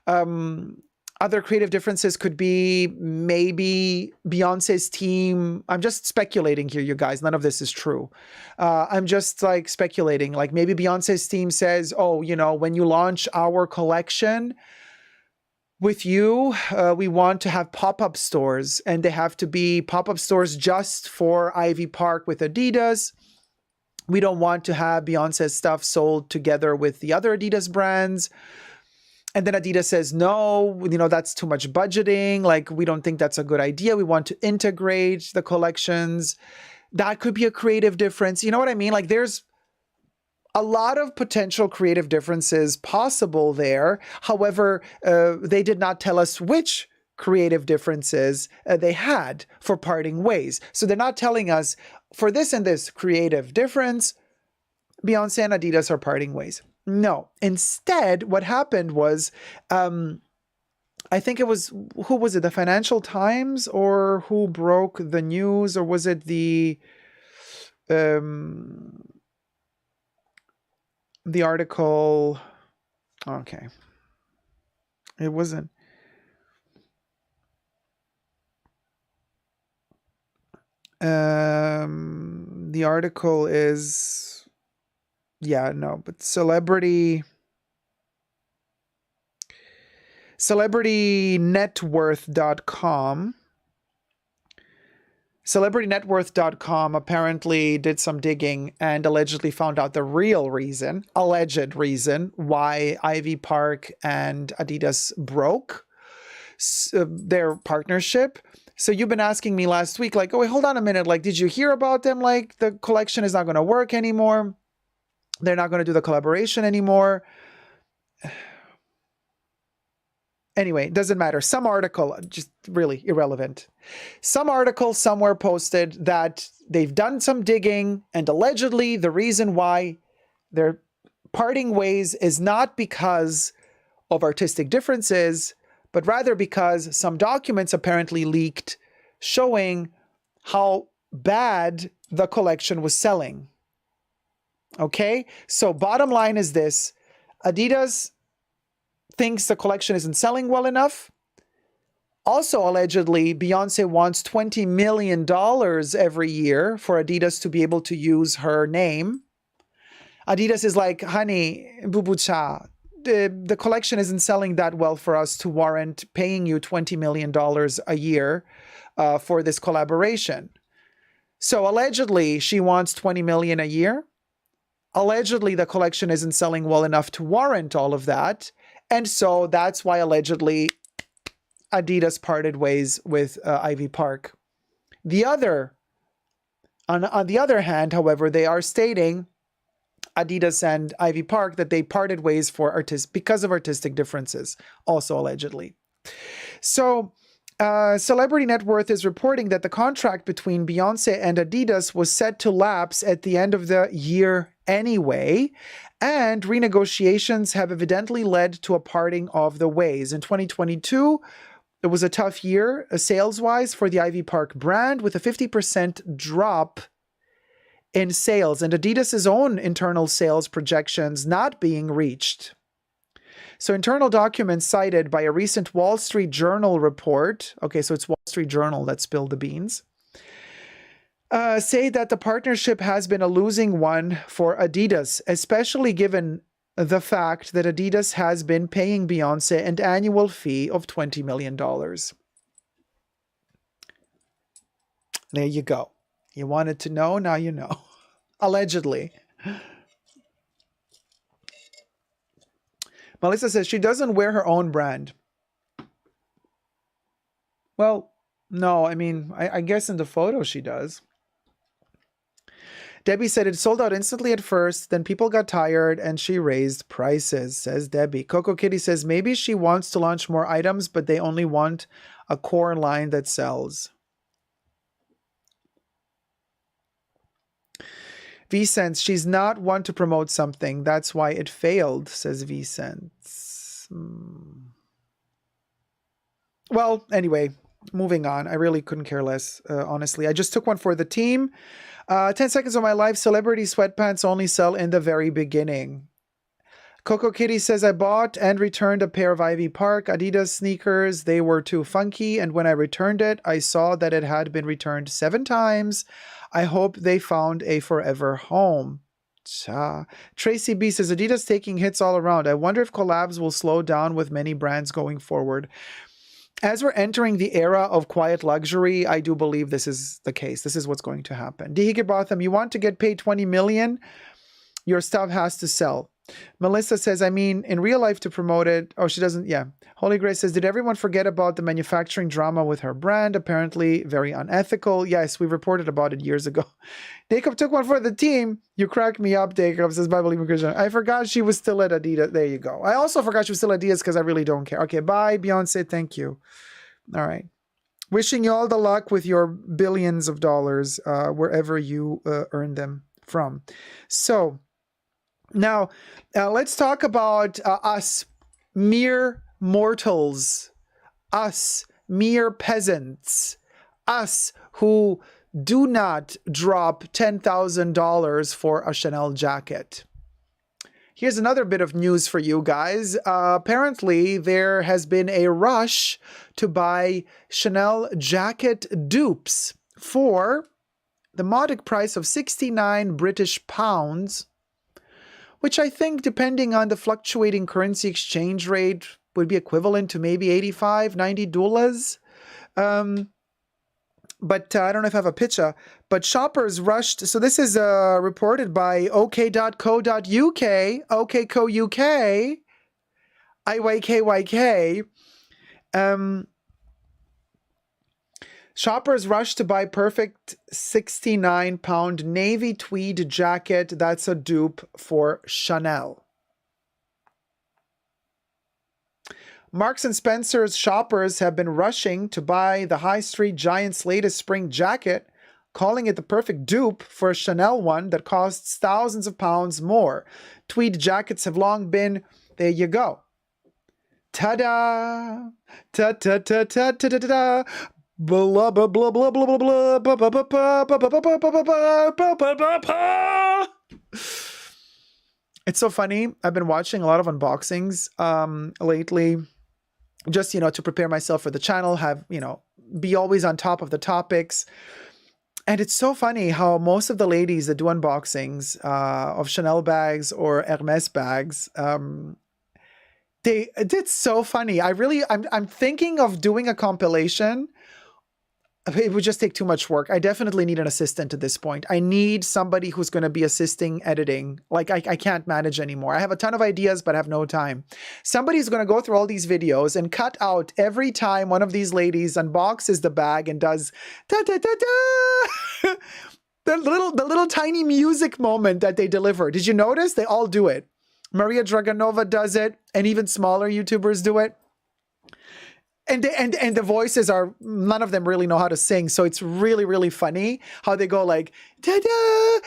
Speaker 2: Other creative differences could be maybe Beyonce's team. I'm just speculating here, you guys. None of this is true. I'm just like speculating. Like maybe Beyonce's team says, oh, when you launch our collection with you, we want to have pop-up stores, and they have to be pop-up stores just for Ivy Park with Adidas. We don't want to have Beyonce's stuff sold together with the other Adidas brands. And then Adidas says, no, that's too much budgeting. Like, we don't think that's a good idea. We want to integrate the collections. That could be a creative difference. You know what I mean? Like, there's a lot of potential creative differences possible there. However, they did not tell us which creative differences they had for parting ways. So they're not telling us for this and this creative difference, Beyonce and Adidas are parting ways. No. Instead, what happened was, I think it was, who was it? The Financial Times, or who broke the news, or was it the article? Okay. It wasn't. The article is, but celebritynetworth.com. Celebritynetworth.com apparently did some digging and allegedly found out the alleged reason why Ivy Park and Adidas broke their partnership. So you've been asking me last week, like, oh, wait, hold on a minute. Like, did you hear about them? Like, the collection is not going to work anymore. They're not going to do the collaboration anymore. Anyway, doesn't matter. Some article, just really irrelevant. Some article somewhere posted that they've done some digging, and allegedly the reason why they're parting ways is not because of artistic differences, but rather because some documents apparently leaked showing how bad the collection was selling. Okay? So bottom line is this. Adidas thinks the collection isn't selling well enough. Also, allegedly, Beyonce wants $20 million every year for Adidas to be able to use her name. Adidas is like, honey, boo-boo-cha, the collection isn't selling that well for us to warrant paying you $20 million a year for this collaboration. So allegedly, she wants $20 million a year. Allegedly, the collection isn't selling well enough to warrant all of that. And so that's why allegedly Adidas parted ways with Ivy Park. On the other hand, however, they are stating, Adidas and Ivy Park, that they parted ways because of artistic differences, also allegedly. So Celebrity Net Worth is reporting that the contract between Beyonce and Adidas was set to lapse at the end of the year anyway, and renegotiations have evidently led to a parting of the ways. In 2022, it was a tough year sales-wise for the Ivy Park brand, with a 50% drop in sales and Adidas's own internal sales projections not being reached. So internal documents cited by a recent Wall Street Journal report, okay, so it's Wall Street Journal that spilled the beans, say that the partnership has been a losing one for Adidas, especially given the fact that Adidas has been paying Beyonce an annual fee of $20 million. There you go. You wanted to know, now you know. Allegedly. Melissa says she doesn't wear her own brand. Well, no, I mean, I guess in the photo she does. Debbie said it sold out instantly at first, then people got tired and she raised prices, says Debbie. Coco Kitty says maybe she wants to launch more items, but they only want a core line that sells. Vicente, she's not one to promote something. That's why it failed, says Vicente. Well, anyway, moving on. I really couldn't care less, honestly. I just took one for the team. 10 seconds of my life. Celebrity sweatpants only sell in the very beginning. Coco Kitty says, I bought and returned a pair of Ivy Park Adidas sneakers. They were too funky, and when I returned it, I saw that it had been returned 7 times. I hope they found a forever home. Cha. Tracy B says, Adidas taking hits all around. I wonder if collabs will slow down with many brands going forward. As we're entering the era of quiet luxury, I do believe this is the case. This is what's going to happen. Dihige Botham, you want to get paid $20 million? Your stuff has to sell. Melissa says, I mean, in real life to promote it. Oh, she doesn't. Yeah. Holy Grace says, did everyone forget about the manufacturing drama with her brand? Apparently very unethical. Yes, we reported about it years ago. Dacob took one for the team. You cracked me up, Dacob, says Bible Believing Christian. I forgot she was still at Adidas. There you go. I also forgot she was still at Adidas because I really don't care. Okay, bye, Beyonce. Thank you. All right. Wishing you all the luck with your billions of dollars wherever you earn them from. So now let's talk about us mere mortals, us mere peasants, us who do not drop $10,000 for a Chanel jacket. Here's another bit of news for you guys. Apparently, there has been a rush to buy Chanel jacket dupes for the modic price of 69 British pounds, which I think, depending on the fluctuating currency exchange rate, would be equivalent to maybe 85, 90 dollars. But I don't know if I have a picture. But shoppers rushed. So this is reported by OK.co.uk, OKCO UK, IYKYK. Shoppers rushed to buy perfect 69-pound navy tweed jacket. That's a dupe for Chanel. Marks & Spencer's shoppers have been rushing to buy the high street giant's latest spring jacket, calling it the perfect dupe for a Chanel one that costs thousands of pounds more. Tweed jackets have long been, there you go. Ta-da! Ta-ta-ta-ta-ta-ta-ta! Blah, blah, blah, blah, blah, blah, blah, blah, blah, blah, blah, blah, blah, blah, blah, blah, blah. It's so funny. I've been watching a lot of unboxings lately. Just, to prepare myself for the channel, have, be always on top of the topics. And it's so funny how most of the ladies that do unboxings of Chanel bags or Hermes bags, it's so funny. I'm thinking of doing a compilation. It would just take too much work. I definitely need an assistant at this point. I need somebody who's going to be assisting editing. Like, I can't manage anymore. I have a ton of ideas, but I have no time. Somebody's going to go through all these videos and cut out every time one of these ladies unboxes the bag and does da-da-da-da. the little tiny music moment that they deliver. Did you notice? They all do it. Maria Draganova does it, and even smaller YouTubers do it. And the voices are, none of them really know how to sing. So it's really, really funny how they go like, da-da,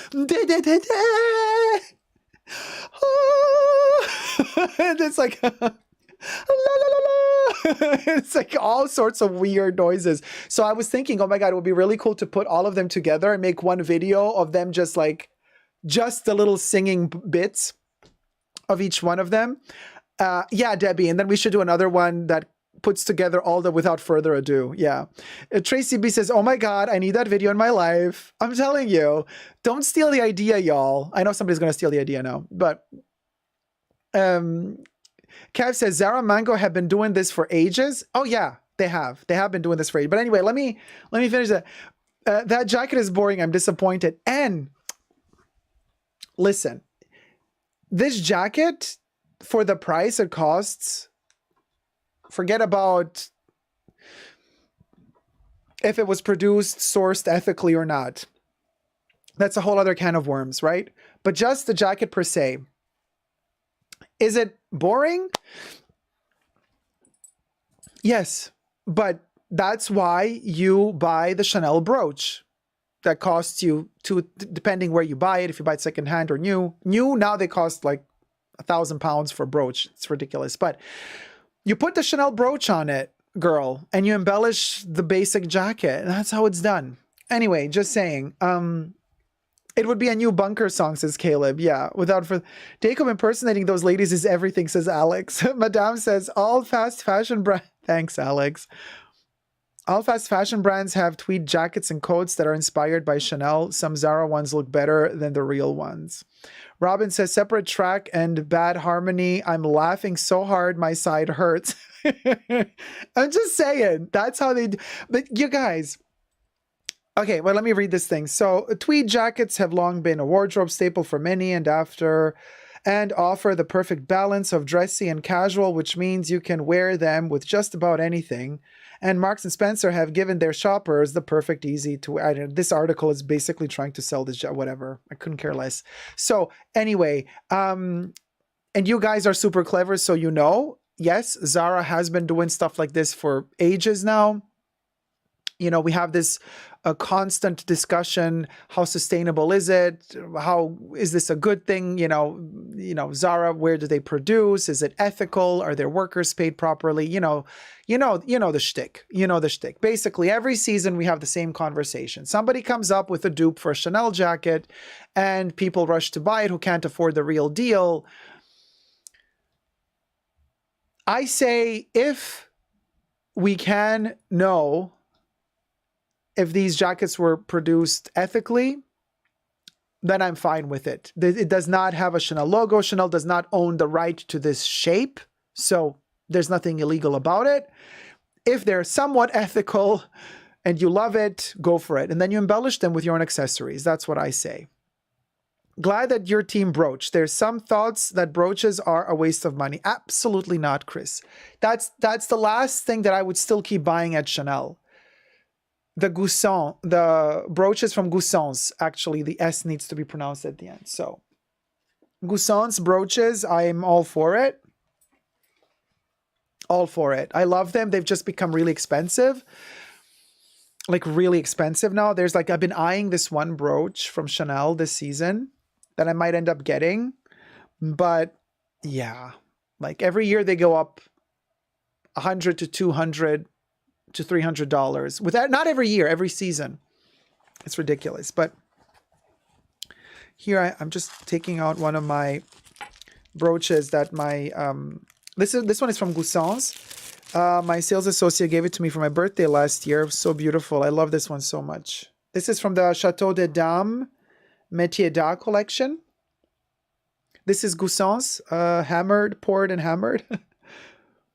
Speaker 2: da-da-da-da. And it's like, la, la, la, la. It's like all sorts of weird noises. So I was thinking, oh my God, it would be really cool to put all of them together and make one video of them just the little singing bits of each one of them. Yeah, Debbie. And then we should do another one that puts together all the without further ado. Yeah. Tracy B says, oh my God, I need that video in my life. I'm telling you, don't steal the idea, y'all. I know somebody's going to steal the idea now, but Kev says Zara Mango have been doing this for ages. Oh yeah, they have. They have been doing this for ages. But anyway, let me finish that. That jacket is boring. I'm disappointed. And listen, this jacket, for the price it costs, forget about if it was produced, sourced ethically or not. That's a whole other can of worms, right? But just the jacket per se. Is it boring? Yes, but that's why you buy the Chanel brooch. That costs you depending where you buy it. If you buy it secondhand or new now they cost like £1,000 for a brooch. It's ridiculous. But you put the Chanel brooch on it, girl, and you embellish the basic jacket. And that's how it's done. Anyway, just saying. It would be a new bunker song, says Caleb. Yeah, Dacob impersonating those ladies is everything, says Alex. Madame says all fast fashion brand. Thanks, Alex. All fast fashion brands have tweed jackets and coats that are inspired by Chanel. Some Zara ones look better than the real ones. Robin says, separate track and bad harmony. I'm laughing so hard my side hurts. I'm just saying, that's how they do. But you guys, okay, well, let me read this thing. So tweed jackets have long been a wardrobe staple for many and offer the perfect balance of dressy and casual, which means you can wear them with just about anything. And Marks & Spencer have given their shoppers the perfect easy to wear. This article is basically trying to sell this, whatever. I couldn't care less. So anyway, and you guys are super clever, so you know, yes, Zara has been doing stuff like this for ages now. You know, we have this constant discussion. How sustainable is it? How is this a good thing? You know, Zara, where do they produce? Is it ethical? Are their workers paid properly? You know the shtick. You know the shtick. Basically, every season we have the same conversation. Somebody comes up with a dupe for a Chanel jacket, and people rush to buy it who can't afford the real deal. I say, if we can know if these jackets were produced ethically, then I'm fine with it. It does not have a Chanel logo. Chanel does not own the right to this shape, so there's nothing illegal about it. If they're somewhat ethical and you love it, go for it. And then you embellish them with your own accessories. That's what I say. Glad that your team brooch. There's some thoughts that brooches are a waste of money. Absolutely not, Chris. That's the last thing that I would still keep buying at Chanel. The Gousson, the brooches from Goussons, actually, the S needs to be pronounced at the end. So, Goussons brooches, I'm all for it. All for it. I love them. They've just become really expensive. Like, really expensive now. There's like, I've been eyeing this one brooch from Chanel this season that I might end up getting. But, yeah. Like, every year they go up $100 to $200 to $300 with that. Not every year, every season. It's ridiculous. But here I'm just taking out one of my brooches that my this one is from Goussons. My sales associate gave it to me for my birthday last year. It was so beautiful. I love this one so much. This is from the Chateau des Dames Metiers collection. This is Goussons, hammered, poured and hammered.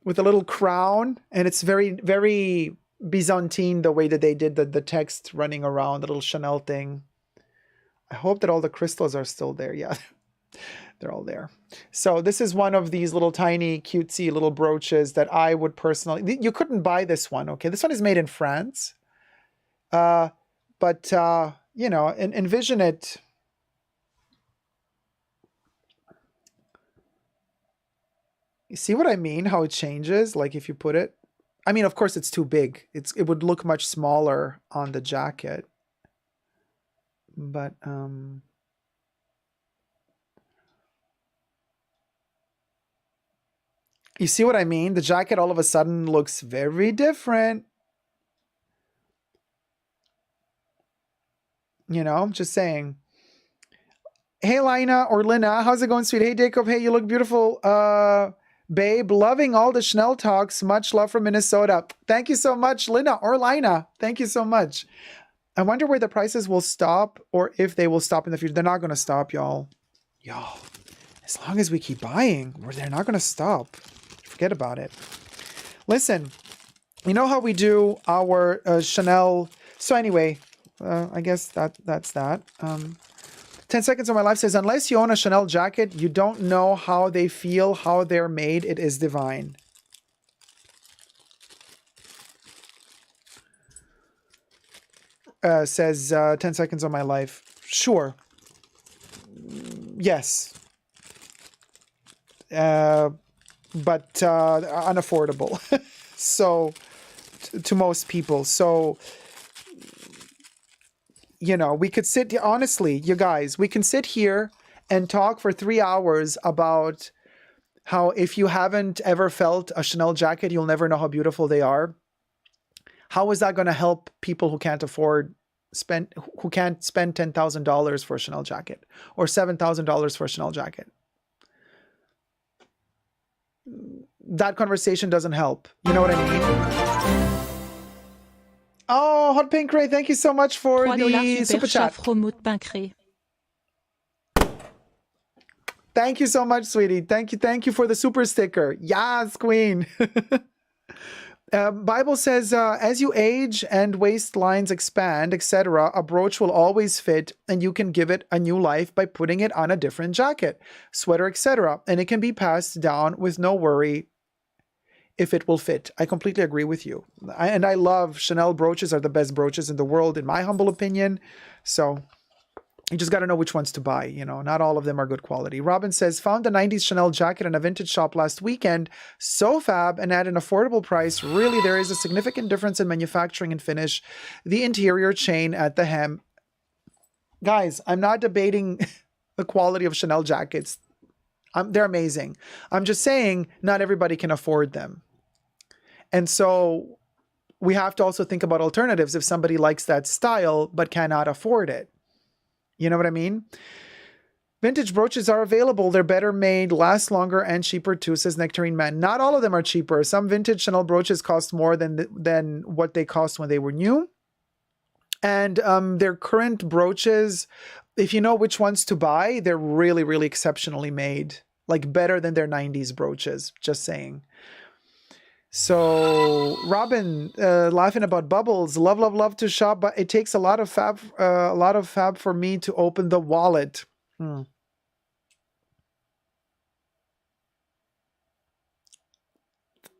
Speaker 2: With a little crown, and it's very, very Byzantine, the way that they did the text running around, the little Chanel thing. I hope that all the crystals are still there. Yeah, they're all there. So this is one of these little tiny, cutesy little brooches that I would personally... You couldn't buy this one, okay? This one is made in France. You know, envision it... You see what I mean? How it changes? Like if you put it... I mean, of course, it's too big. It would look much smaller on the jacket. But, you see what I mean? The jacket all of a sudden looks very different. You know, I'm just saying. Hey, Lina or Lina. How's it going, sweet? Hey, Dacob. Hey, you look beautiful. Babe, loving all the Chanel talks. Much love from Minnesota. Thank you so much, Lina or Lina. Thank you so much. I wonder where the prices will stop or if they will stop in the future. They're not going to stop, y'all. Y'all, as long as we keep buying, they're not going to stop. Forget about it. Listen, you know how we do our Chanel. So anyway, I guess that's that. 10 Seconds of My Life says, unless you own a Chanel jacket, you don't know how they feel, how they're made. It is divine. Says 10 Seconds of My Life. Sure. Yes. But unaffordable. So, to most people. So, you know, we could sit, honestly, you guys, we can sit here and talk for 3 hours about how if you haven't ever felt a Chanel jacket, you'll never know how beautiful they are. How is that going to help people who can't spend $10,000 for a Chanel jacket or $7,000 for a Chanel jacket? That conversation doesn't help. You know what I mean? Oh, Hot Pink Ray, thank you so much for the super chat. Thank you so much, sweetie. Thank you for the super sticker. Yes, queen. Bible says, as you age and waistlines expand, etc., a brooch will always fit, and you can give it a new life by putting it on a different jacket, sweater, etc., and it can be passed down with no worry if it will fit. I completely agree with you. I love Chanel brooches are the best brooches in the world, in my humble opinion. So You just got to know which ones to buy. You know, not all of them are good quality. Robin says, found a 90s Chanel jacket in a vintage shop last weekend. So fab and at an affordable price. Really, there is a significant difference in manufacturing and finish. The interior chain at the hem. Guys, I'm not debating the quality of Chanel jackets. They're amazing. I'm just saying not everybody can afford them. And so we have to also think about alternatives if somebody likes that style but cannot afford it. You know what I mean? Vintage brooches are available. They're better made, last longer, and cheaper too, says Nectarine Man. Not all of them are cheaper. Some vintage Chanel brooches cost more than what they cost when they were new. And their current brooches, if you know which ones to buy, they're really, really exceptionally made. Like better than their 90s brooches. Just saying. So Robin, laughing about bubbles, love to shop, but it takes a lot of fab for me to open the wallet.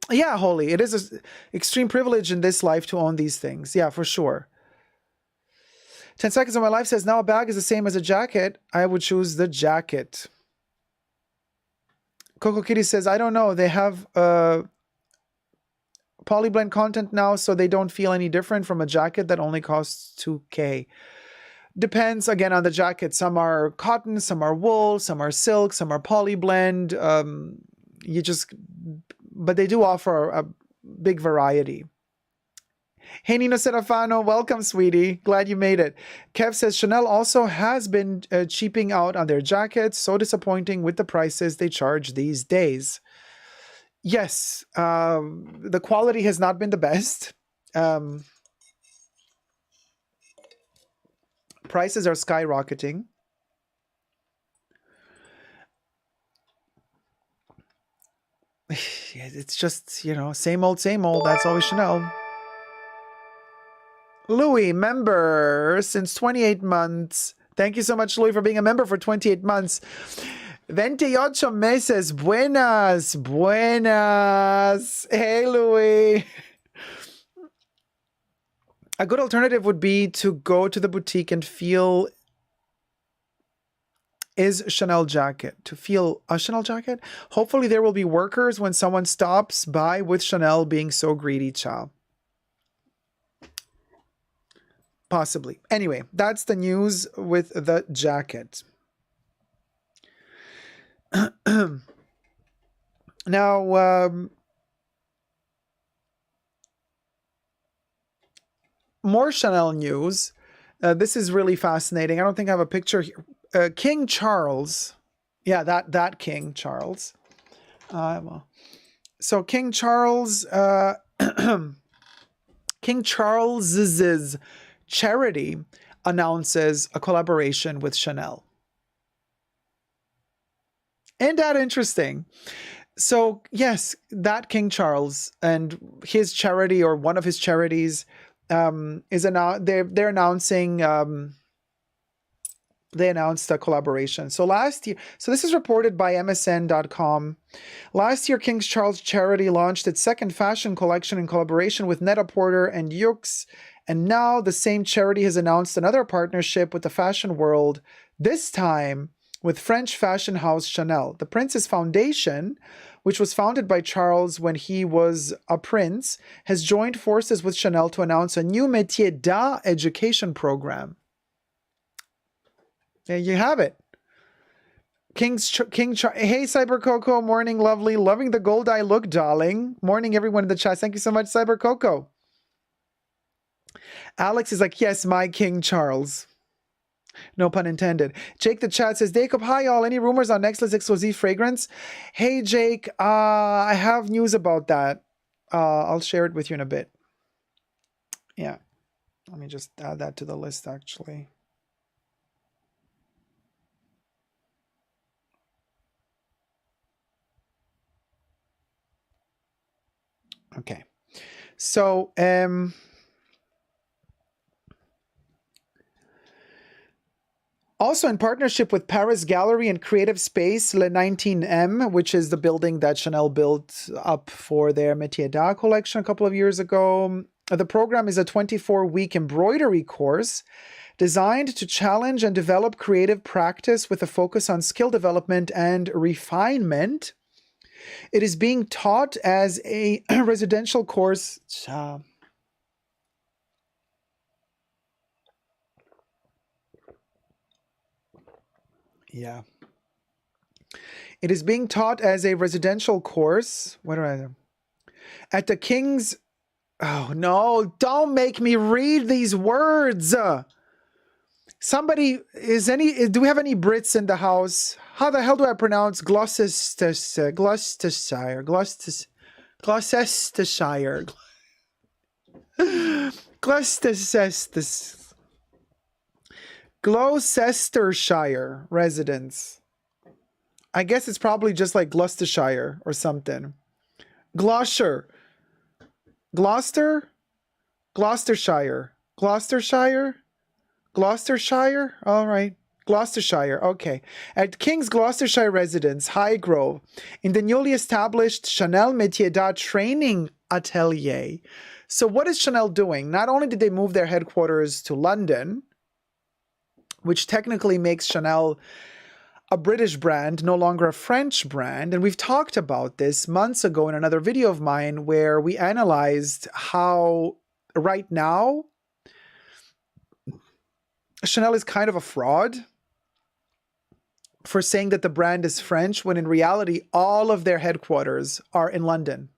Speaker 2: Yeah, Holly, it is an extreme privilege in this life to own these things. Yeah, for sure. 10 Seconds of My Life says, now a bag is the same as a jacket. I would choose the jacket. Coco Kitty says, I don't know. They have polyblend content now, so they don't feel any different from a jacket that only costs $2K. Depends again on the jacket. Some are cotton, some are wool, some are silk, some are polyblend. But they do offer a big variety. Hey Nino Serafano, welcome sweetie. Glad you made it. Kev says Chanel also has been cheaping out on their jackets. So disappointing with the prices they charge these days. Yes, the quality has not been the best. Prices are skyrocketing. It's just, you know, same old, same old. That's always Chanel. Louis, member since 28 months. Thank you so much, Louis, for being a member for 28 months. 28 meses. Buenas. Hey, Louis. A good alternative would be to go to the boutique and feel is Chanel jacket. To feel a Chanel jacket. Hopefully there will be workers when someone stops by with Chanel being so greedy, child. Possibly. Anyway, that's the news with the jacket. Now, more Chanel news. This is really fascinating. I don't think I have a picture here. King Charles. Yeah, that King Charles. So King Charles, King Charles's charity announces a collaboration with Chanel. Isn't that interesting? So yes, that King Charles and his charity, or one of his charities, they're announcing. They announced a collaboration. So last year, so this is reported by MSN.com. Last year, King Charles Charity launched its second fashion collection in collaboration with Net-a-Porter and Yux. And now the same charity has announced another partnership with the fashion world, this time with French fashion house Chanel. The Prince's Foundation, which was founded by Charles when he was a prince, has joined forces with Chanel to announce a new Metiers d'Art education program. There you have it. Hey, Cyber Coco, morning, lovely. Loving the gold eye look, darling. Morning, everyone in the chat. Thank you so much, Cyber Coco. Alex is like, yes, my King Charles. No pun intended. Jake the chat says, Dacob, hi all. Any rumors on Next's exclusive fragrance? Hey, Jake, I have news about that. I'll share it with you in a bit. Yeah. Let me just add that to the list, actually. Okay. So, also in partnership with Paris Gallery and Creative Space, Le 19M, which is the building that Chanel built up for their Metiers d'Art collection a couple of years ago. The program is a 24-week embroidery course designed to challenge and develop creative practice with a focus on skill development and refinement. It is being taught as a residential course. Yeah. It is being taught as a residential course. What are I? At the King's. Oh no! Don't make me read these words. Somebody do we have any Brits in the house? How the hell do I pronounce Gloucestershire? Gloucestershire. Gloucestershire residents. I guess it's probably just like Gloucestershire or something. Gloucestershire. Gloucestershire? All right. Gloucestershire. Okay. At King's Gloucestershire residence, Highgrove, in the newly established Chanel Metiers training atelier. So what is Chanel doing? Not only did they move their headquarters to London, which technically makes Chanel a British brand, no longer a French brand. And we've talked about this months ago in another video of mine where we analyzed how right now Chanel is kind of a fraud for saying that the brand is French when in reality all of their headquarters are in London.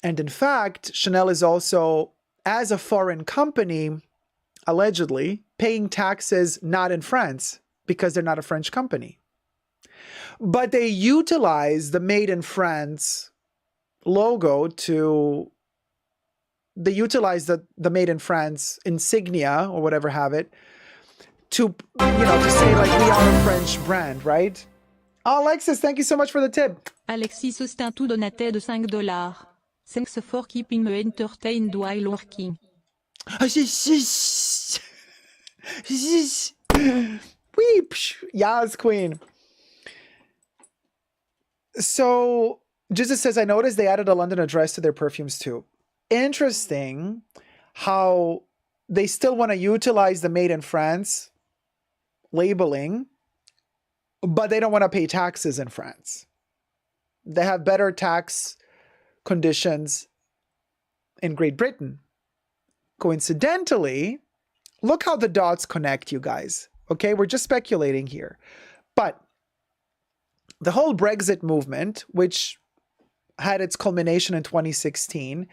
Speaker 2: And in fact, Chanel is also, as a foreign company, allegedly paying taxes not in France, because they're not a French company. But they utilize the Made in France logo they utilize the Made in France insignia or whatever have it to say like we are a French brand, right? Oh, Alexis, thank you so much for the tip.
Speaker 4: Alexis Ostintou donated de $5. Thanks for keeping me entertained while working.
Speaker 2: Weep. Yes, queen. So, Jesus says, I noticed they added a London address to their perfumes too. Interesting how they still want to utilize the Made in France labeling, but they don't want to pay taxes in France. They have better tax conditions in Great Britain. Coincidentally, look how the dots connect, you guys. Okay, we're just speculating here. But the whole Brexit movement, which had its culmination in 2016,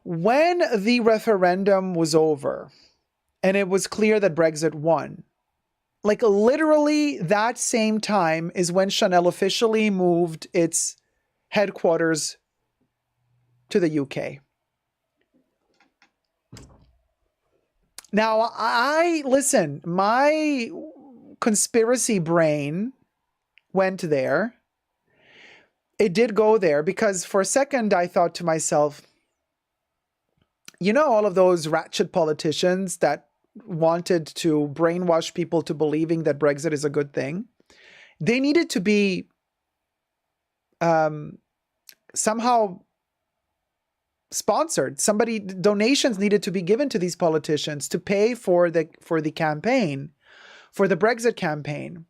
Speaker 2: when the referendum was over and it was clear that Brexit won, like literally that same time is when Chanel officially moved its headquarters to the UK. Now, listen, my conspiracy brain went there. It did go there because for a second I thought to myself, all of those ratchet politicians that wanted to brainwash people to believing that Brexit is a good thing, they needed to be somehow sponsored. Donations needed to be given to these politicians to pay for the campaign, for the Brexit campaign.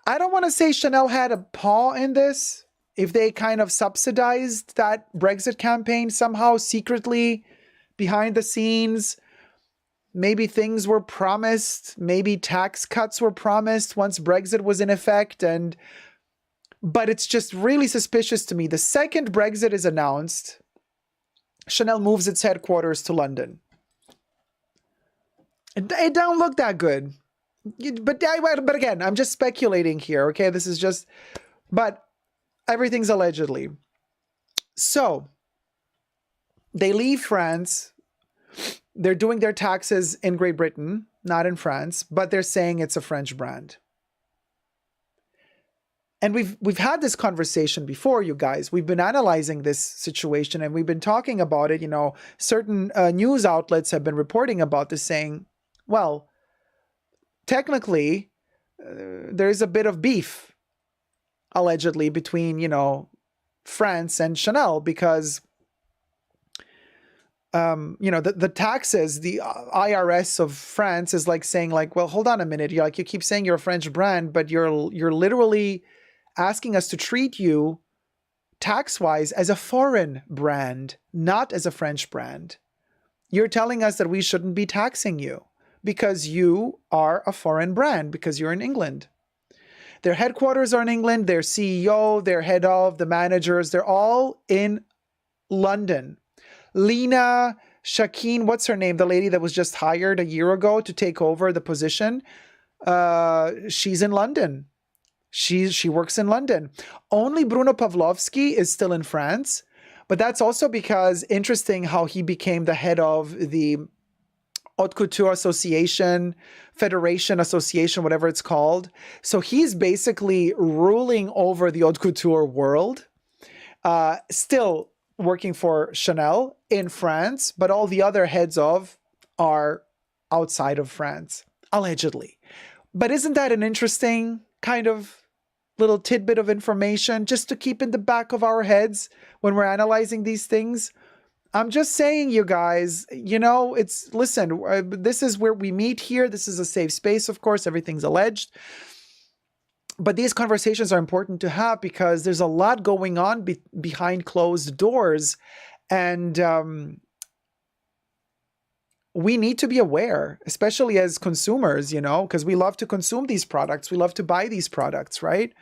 Speaker 2: I don't want to say Chanel had a paw in this, if they kind of subsidized that Brexit campaign somehow secretly behind the scenes. Maybe things were promised, maybe tax cuts were promised once Brexit was in effect, but it's just really suspicious to me. The second Brexit is announced, Chanel moves its headquarters to London. It don't look that good. But again, I'm just speculating here, okay? This is just... But everything's allegedly. So, they leave France. They're doing their taxes in Great Britain, not in France, but they're saying it's a French brand. And we've had this conversation before, you guys. We've been analyzing this situation and we've been talking about it. Certain news outlets have been reporting about this, saying, well, technically, there's a bit of beef, allegedly, between, France and Chanel because the taxes, the IRS of France is like saying like, well, hold on a minute. You keep saying you're a French brand, but you're literally asking us to treat you tax-wise as a foreign brand, not as a French brand. You're telling us that we shouldn't be taxing you because you are a foreign brand, because you're in England. Their headquarters are in England. Their CEO, their head of, the managers, they're all in London. Lena Shakeen, what's her name? The lady that was just hired a year ago to take over the position. She's in London. She works in London. Only Bruno Pavlovsky is still in France. But that's also because, interesting how he became the head of the Haute Couture Association, Federation Association, whatever it's called. So he's basically ruling over the Haute Couture world, still working for Chanel in France, but all the other heads of are outside of France, allegedly. But isn't that an interesting kind of little tidbit of information just to keep in the back of our heads when we're analyzing these things? I'm just saying, you guys, listen, this is where we meet here. This is a safe space, of course. Everything's alleged. But these conversations are important to have because there's a lot going on behind closed doors. And we need to be aware, especially as consumers, because we love to consume these products. We love to buy these products, right?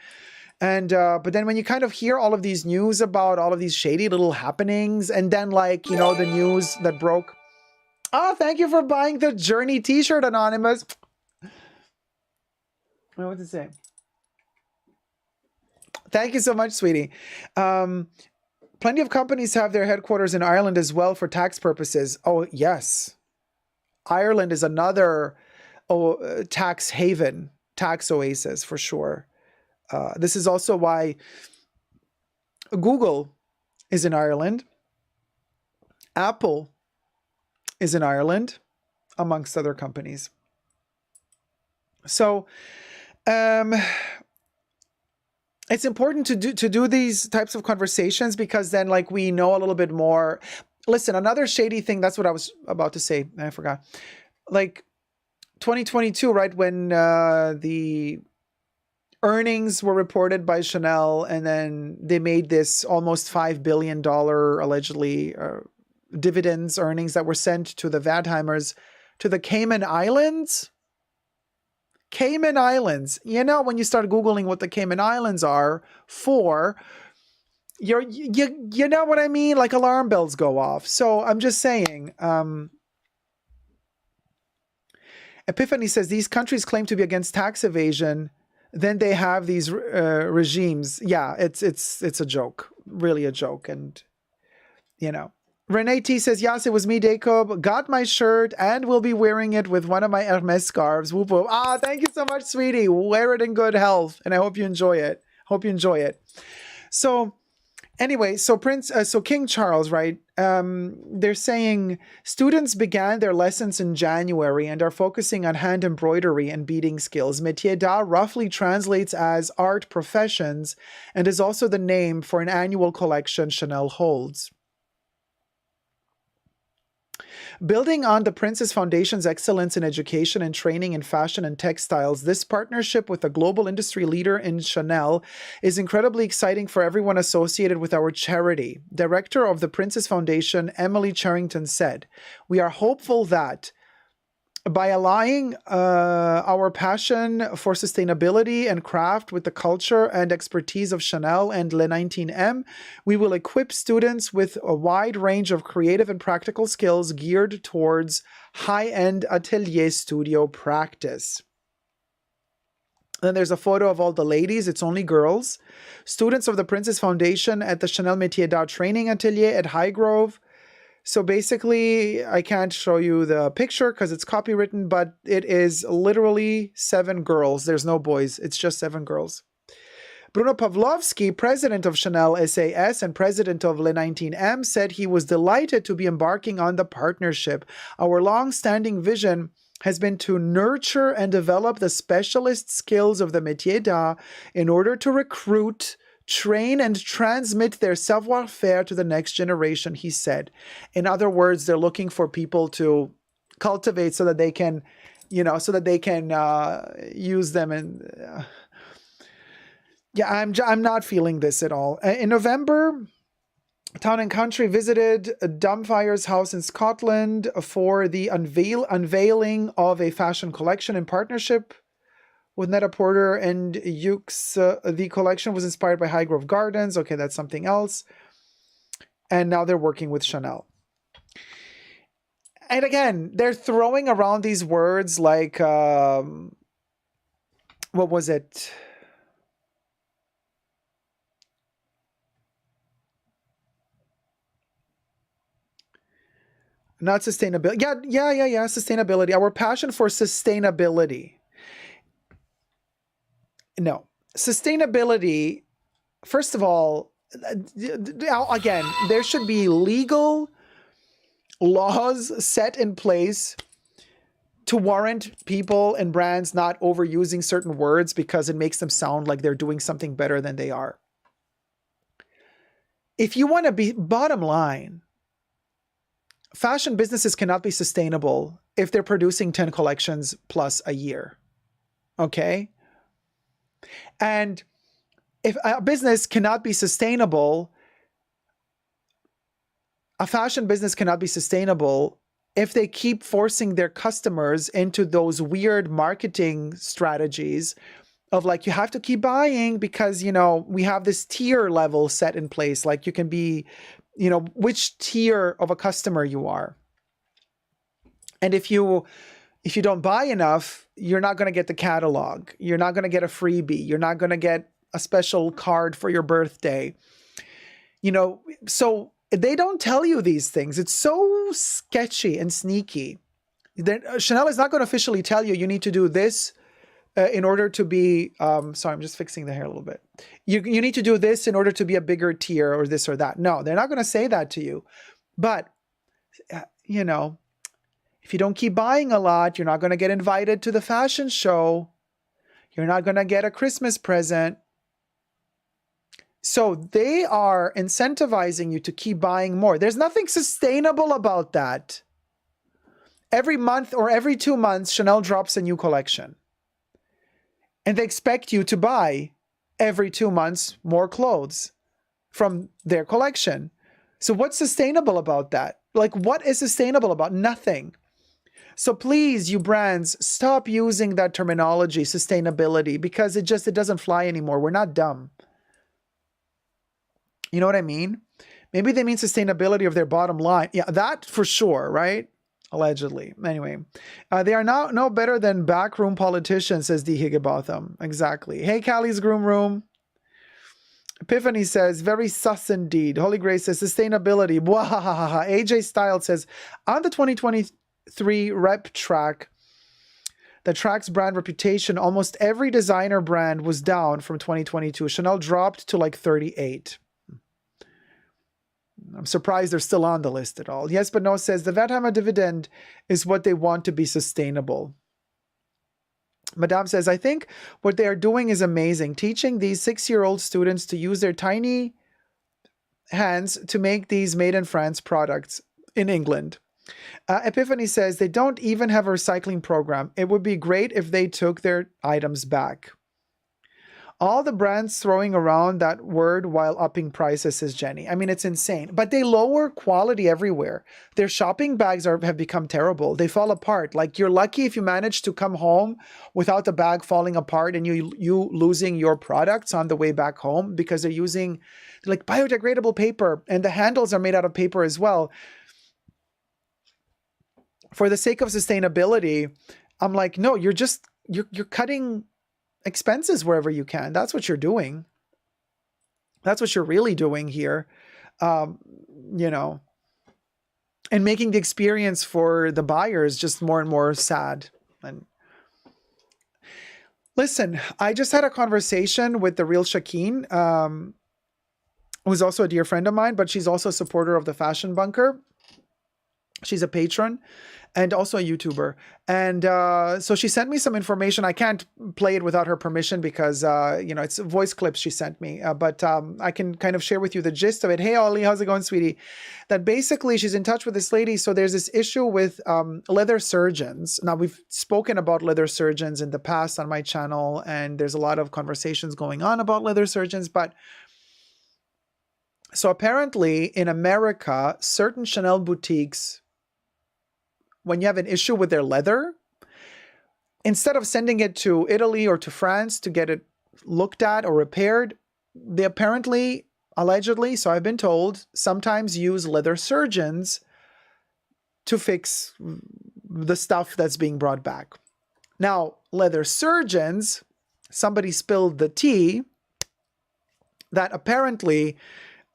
Speaker 2: And but then when you kind of hear all of these news about all of these shady little happenings, and then the news that broke. Oh, thank you for buying the Journey t-shirt, Anonymous. What's it say? Thank you so much, sweetie. Plenty of companies have their headquarters in Ireland as well for tax purposes. Oh, yes. Ireland is another tax haven, tax oasis for sure. This is also why Google is in Ireland. Apple is in Ireland, amongst other companies. So it's important to do these types of conversations because then we know a little bit more. Listen, another shady thing, that's what I was about to say. I forgot. 2022, right, when the earnings were reported by Chanel, and then they made this almost $5 billion allegedly dividends earnings that were sent to the Vadheimers to the Cayman Islands. Cayman Islands. When you start Googling what the Cayman Islands are for, you know what I mean? Alarm bells go off. So I'm just saying. Epiphany says these countries claim to be against tax evasion. Then they have these regimes. Yeah, it's a joke, really a joke. And, Renee T says, yes, it was me, Dacob. Got my shirt and will be wearing it with one of my Hermes scarves. Whoop, whoop. Thank you so much, sweetie. Wear it in good health. And I hope you enjoy it. So anyway, so King Charles, right? They're saying students began their lessons in January and are focusing on hand embroidery and beading skills. Métier d'art roughly translates as art professions and is also the name for an annual collection Chanel holds. Building on the Prince's Foundation's excellence in education and training in fashion and textiles, this partnership with a global industry leader in Chanel is incredibly exciting for everyone associated with our charity. Director of the Prince's Foundation, Emily Charrington, said, "We are hopeful that by aligning our passion for sustainability and craft with the culture and expertise of Chanel and Le 19M, we will equip students with a wide range of creative and practical skills geared towards high-end atelier studio practice." Then there's a photo of all the ladies. It's only girls. Students of the Prince's Foundation at the Chanel Métier d'Art Training Atelier at Highgrove. So basically, I can't show you the picture because it's copywritten, but it is literally 7 girls. There's no boys. It's just 7 girls. Bruno Pavlovsky, president of Chanel SAS and president of Le 19M, said he was delighted to be embarking on the partnership. Our long-standing vision has been to nurture and develop the specialist skills of the métier d'art in order to recruit train and transmit their savoir-faire to the next generation, he said. In other words, they're looking for people to cultivate so that they can, use them. And I'm not feeling this at all. In November, Town and Country visited Dumbfire's house in Scotland for the unveiling of a fashion collection in partnership with Net-a-Porter and Ukes. The collection was inspired by Highgrove Gardens. Okay, that's something else. And now they're working with Chanel. And again, they're throwing around these words like, what was it? Not sustainability. Yeah. Sustainability. Our passion for sustainability. No. Sustainability, first of all, again, there should be legal laws set in place to warrant people and brands not overusing certain words because it makes them sound like they're doing something better than they are. If you want to be, bottom line, fashion businesses cannot be sustainable if they're producing 10 collections plus a year. Okay? And if a business cannot be sustainable, a fashion business cannot be sustainable if they keep forcing their customers into those weird marketing strategies of like, you have to keep buying because, we have this tier level set in place. Like you can be, which tier of a customer you are. And if you don't buy enough, you're not going to get the catalog. You're not going to get a freebie. You're not going to get a special card for your birthday. So they don't tell you these things. It's so sketchy and sneaky. Chanel is not going to officially tell you, you need to do this in order to be, sorry, I'm just fixing the hair a little bit. You need to do this in order to be a bigger tier or this or that. No, they're not going to say that to you. But, if you don't keep buying a lot, you're not going to get invited to the fashion show. You're not going to get a Christmas present. So they are incentivizing you to keep buying more. There's nothing sustainable about that. Every month or every 2 months, Chanel drops a new collection. And they expect you to buy every 2 months more clothes from their collection. So what's sustainable about that? Like, what is sustainable about? Nothing. So please, you brands, stop using that terminology, sustainability, because it doesn't fly anymore. We're not dumb. You know what I mean? Maybe they mean sustainability of their bottom line. Yeah, that for sure, right? Allegedly. Anyway, they are now no better than backroom politicians, says D. Higginbotham. Exactly. Hey, Callie's Groom Room. Epiphany says, very sus indeed. Holy Grace says, sustainability. Bwahahaha. AJ Style says, on the 2023 rep track that tracks brand reputation, almost every designer brand was down from 2022. Chanel dropped to like 38. I'm surprised they're still on the list at all. Yes, but no says the Wertheimer dividend is what they want to be sustainable. Madame says, I think what they are doing is amazing. Teaching these 6-year-old students to use their tiny hands to make these made in France products in England. Epiphany says they don't even have a recycling program. It would be great if they took their items back. All the brands throwing around that word while upping prices, says Jenny. I mean, it's insane. But they lower quality everywhere. Their shopping bags have become terrible. They fall apart. Like, you're lucky if you manage to come home without the bag falling apart and you losing your products on the way back home, because they're using like biodegradable paper, and the handles are made out of paper as well. For the sake of sustainability, I'm like, no, you're cutting expenses wherever you can. That's what you're doing. That's what you're really doing here. And making the experience for the buyers just more and more sad. And listen, I just had a conversation with the real Shakeen, who's also a dear friend of mine, but she's also a supporter of the Fashion Bunker. She's a patron and also a YouTuber. And so she sent me some information. I can't play it without her permission because, it's voice clips she sent me. But I can kind of share with you the gist of it. Hey, Ollie, how's it going, sweetie? That basically she's in touch with this lady. So there's this issue with leather surgeons. Now, we've spoken about leather surgeons in the past on my channel, and there's a lot of conversations going on about leather surgeons. But so apparently in America, certain Chanel boutiques, when you have an issue with their leather, instead of sending it to Italy or to France to get it looked at or repaired, they apparently, allegedly, so I've been told, sometimes use leather surgeons to fix the stuff that's being brought back. Now, leather surgeons, somebody spilled the tea that apparently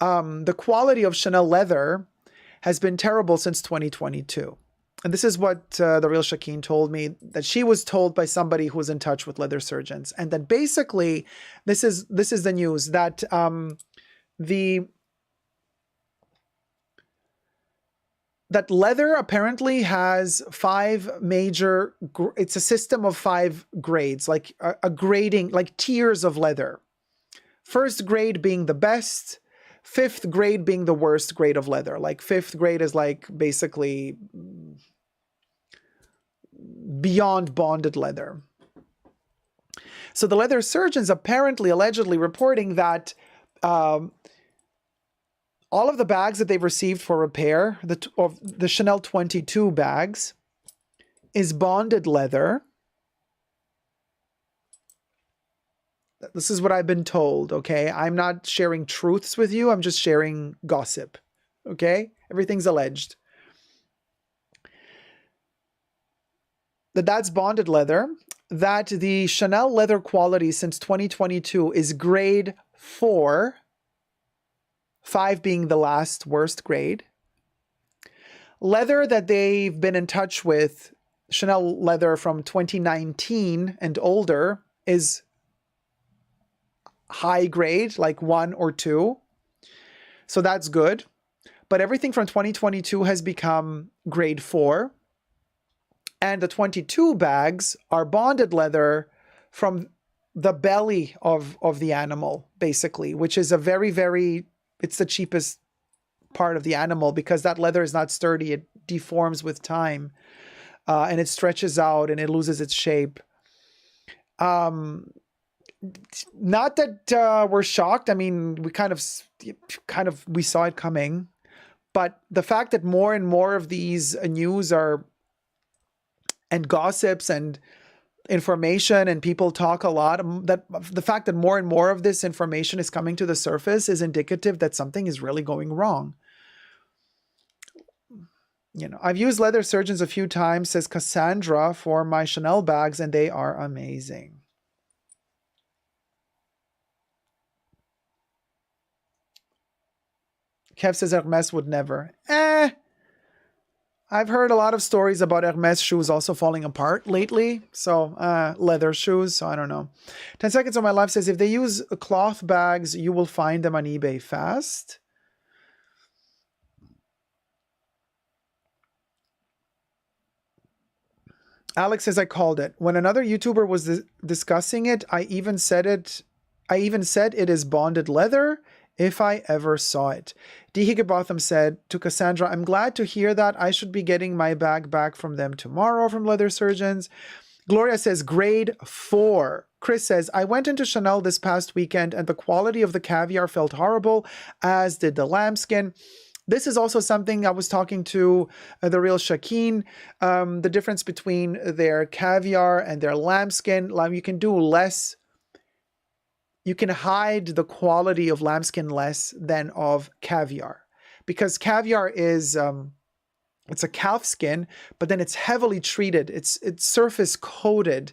Speaker 2: the quality of Chanel leather has been terrible since 2022. And this is what the real Shakeen told me, that she was told by somebody who was in touch with leather surgeons. And that basically, this is the news, that that leather apparently has 5 major, it's a system of 5 grades, like a grading, like tiers of leather. First grade being the best, 5th grade being the worst grade of leather. Like 5th grade is like basically beyond bonded leather. So the leather surgeons apparently, allegedly reporting that all of the bags that they've received for repair, of the Chanel 22 bags, is bonded leather. This is what I've been told, okay? I'm not sharing truths with you. I'm just sharing gossip, okay? Everything's alleged. That's bonded leather. That the Chanel leather quality since 2022 is grade 4, 5 being the last worst grade. Leather that they've been in touch with, Chanel leather from 2019 and older, is high grade, like 1 or 2. So that's good. But everything from 2022 has become grade 4. And the 22 bags are bonded leather from the belly of the animal, basically, which is a very, very, it's the cheapest part of the animal because that leather is not sturdy. It deforms with time and it stretches out and it loses its shape. Not that we're shocked. I mean, we kind of we saw it coming, but the fact that more and more of these news are, and gossips and information, and people talk a lot, that the fact that more and more of this information is coming to the surface is indicative that something is really going wrong. I've used leather surgeons a few times, says Cassandra, for my Chanel bags, and they are amazing. Kev says Hermes would never. I've heard a lot of stories about Hermes shoes also falling apart lately. So leather shoes, so I don't know. 10 Seconds of My Life says, if they use cloth bags, you will find them on eBay fast. Alex says, I called it. When another YouTuber was discussing it, I even said it is bonded leather if I ever saw it. D. Higginbotham said to Cassandra, I'm glad to hear that. I should be getting my bag back from them tomorrow from leather surgeons. Gloria says, grade 4. Chris says, I went into Chanel this past weekend and the quality of the Caviar felt horrible, as did the lambskin. This is also something I was talking to the real Shakeen, the difference between their Caviar and their lambskin. You can do less. You can hide the quality of lambskin less than of Caviar, because Caviar is it's a calf skin, but then it's heavily treated. It's surface coated,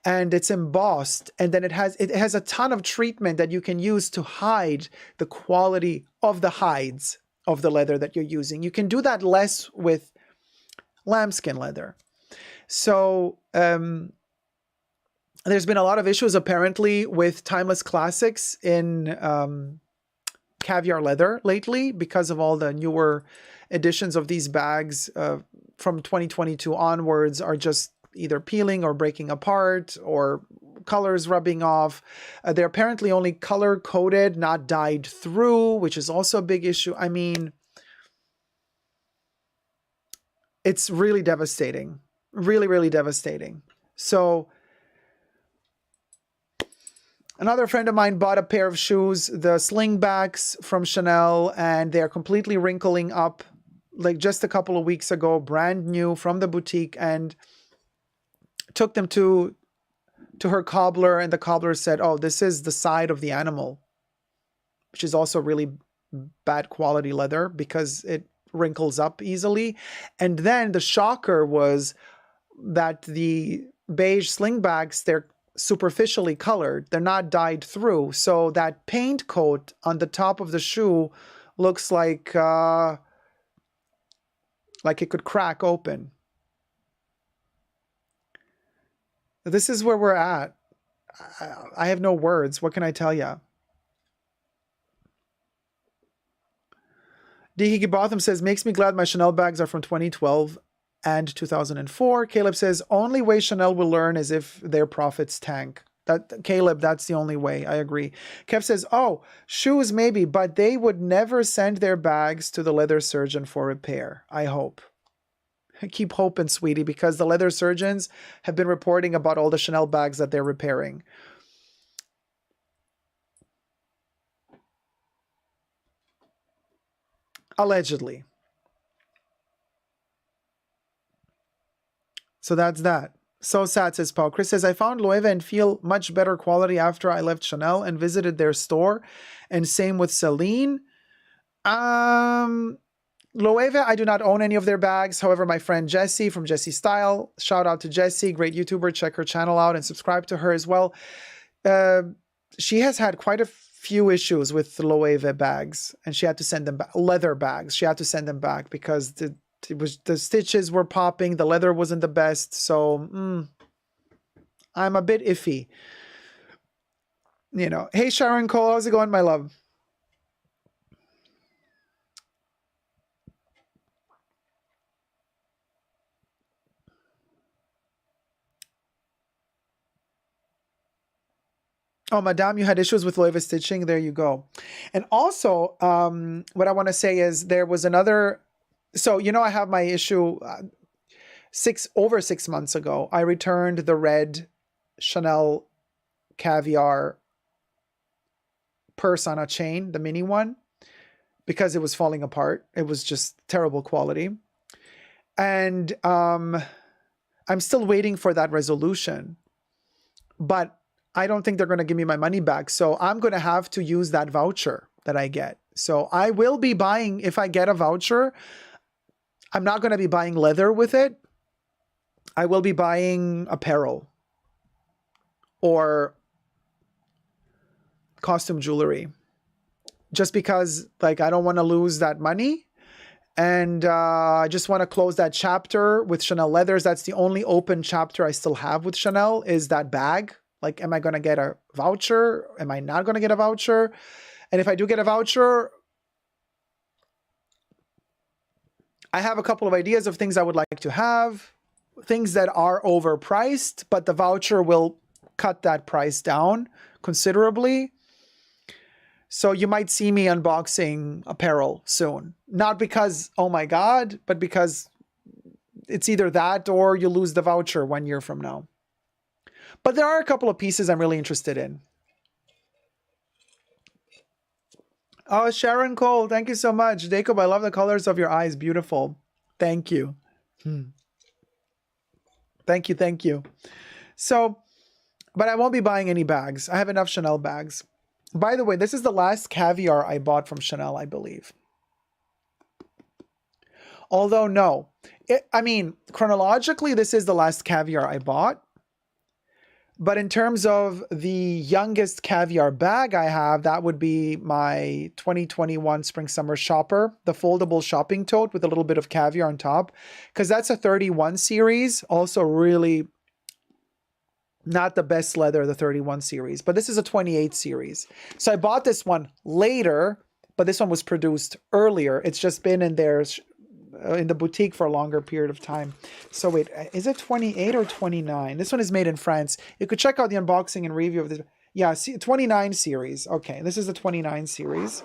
Speaker 2: and it's embossed, and then it has a ton of treatment that you can use to hide the quality of the hides of the leather that you're using. You can do that less with lambskin leather. So there's been a lot of issues apparently with Timeless Classics in Caviar leather lately because of all the newer editions of these bags from 2022 onwards are just either peeling or breaking apart or colors rubbing off. They're apparently only color coded, not dyed through, which is also a big issue. I mean, it's really devastating. Really, really devastating. So another friend of mine bought a pair of shoes, the slingbacks from Chanel, and they're completely wrinkling up like just a couple of weeks ago, brand new from the boutique, and took them to her cobbler, and the cobbler said, oh, this is the side of the animal, which is also really bad quality leather because it wrinkles up easily. And then the shocker was that the beige slingbacks, they're superficially colored. They're not dyed through. So that paint coat on the top of the shoe looks like it could crack open. This is where we're at. I have no words. What can I tell you? D. Botham says, makes me glad my Chanel bags are from 2012 and 2004. Caleb says, only way Chanel will learn is if their profits tank. Caleb, that's the only way. I agree. Kev says, oh, shoes maybe, but they would never send their bags to the leather surgeon for repair. I hope. Keep hoping, sweetie, because the leather surgeons have been reporting about all the Chanel bags that they're repairing. Allegedly. So that's that. So sad, says Paul. Chris says, I found Loewe and feel much better quality after I left Chanel and visited their store. And same with Celine. Loewe, I do not own any of their bags. However, my friend Jessie from Jessie Style, shout out to Jessie, great YouTuber. Check her channel out and subscribe to her as well. She has had quite a few issues with the Loewe bags, and she had to send them back. Leather bags, she had to send them back because the stitches were popping, the leather wasn't the best. So I'm a bit iffy. You know, hey Sharon Cole, how's it going, my love? Oh, Madame, you had issues with Loewe stitching. There you go. And also, what I want to say is there was another. So, you know, I have my issue over 6 months ago. I returned the red Chanel Caviar purse on a chain, the mini one, because it was falling apart. It was just terrible quality. And I'm still waiting for that resolution. But I don't think they're going to give me my money back. So I'm going to have to use that voucher that I get. So I will be buying, if I get a voucher, I'm not going to be buying leather with it. I will be buying apparel or costume jewelry. Just because, like, I don't want to lose that money. And I just want to close that chapter with Chanel leathers. That's the only open chapter I still have with Chanel, is that bag. Like, am I going to get a voucher? Am I not going to get a voucher? And if I do get a voucher, I have a couple of ideas of things I would like to have, things that are overpriced, but the voucher will cut that price down considerably. So you might see me unboxing apparel soon. Not because, oh my God, but because it's either that or you lose the voucher 1 year from now. But there are a couple of pieces I'm really interested in. Oh, Sharon Cole, thank you so much. Dacob, I love the colors of your eyes. Beautiful. Thank you. Thank you, thank you. So, but I won't be buying any bags. I have enough Chanel bags. By the way, this is the last Caviar I bought from Chanel, I believe. Although, no. I mean, chronologically, this is the last Caviar I bought. But in terms of the youngest Caviar bag I have, that would be my 2021 Spring Summer Shopper, the foldable shopping tote with a little bit of caviar on top. Because that's a 31 series, also really not the best leather, the 31 series. But this is a 28 series. So I bought this one later but this one was produced earlier. It's just been in there in the boutique for a longer period of time. So wait, is it 28 or 29? This one is made in France. You could check out the unboxing and review of this. Yeah, 29 series. Okay, this is the 29 series.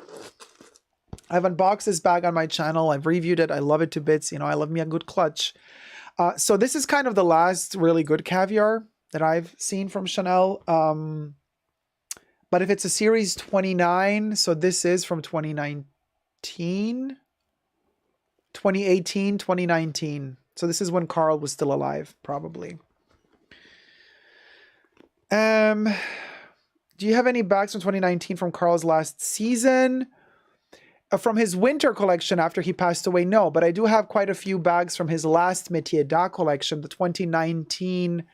Speaker 2: I've unboxed this bag on my channel. I've reviewed it. I love it to bits. You know, I love me a good clutch. So this is kind of the last really good Caviar that I've seen from Chanel. But if it's a series 29, so this is from 2019, 2018, 2019. So this is when Carl was still alive, probably. Do you have any bags from 2019 from Carl's last season? From his winter collection after he passed away, no. But I do have quite a few bags from his last Metiers collection, the 2019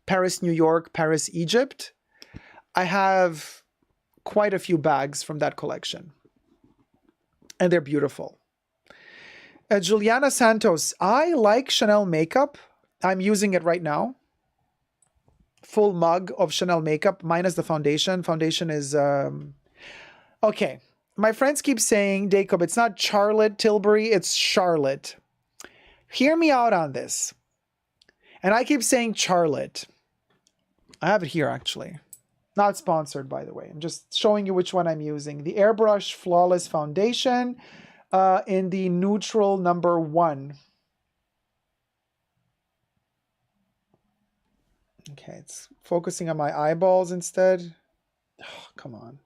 Speaker 2: Paris, New York, Paris, Egypt. I have quite a few bags from that collection. And they're beautiful. Juliana Santos, I like Chanel makeup. I'm using it right now. Full mug of Chanel makeup, minus the foundation. Foundation is... Okay. My friends keep saying, Dacob, it's not Charlotte Tilbury, it's Charlotte. Hear me out on this. And I keep saying Charlotte. I have it here, actually. Not sponsored, by the way. I'm just showing you which one I'm using. The Airbrush Flawless Foundation in the neutral number 1. Okay, it's focusing on my eyeballs instead. Oh, come on.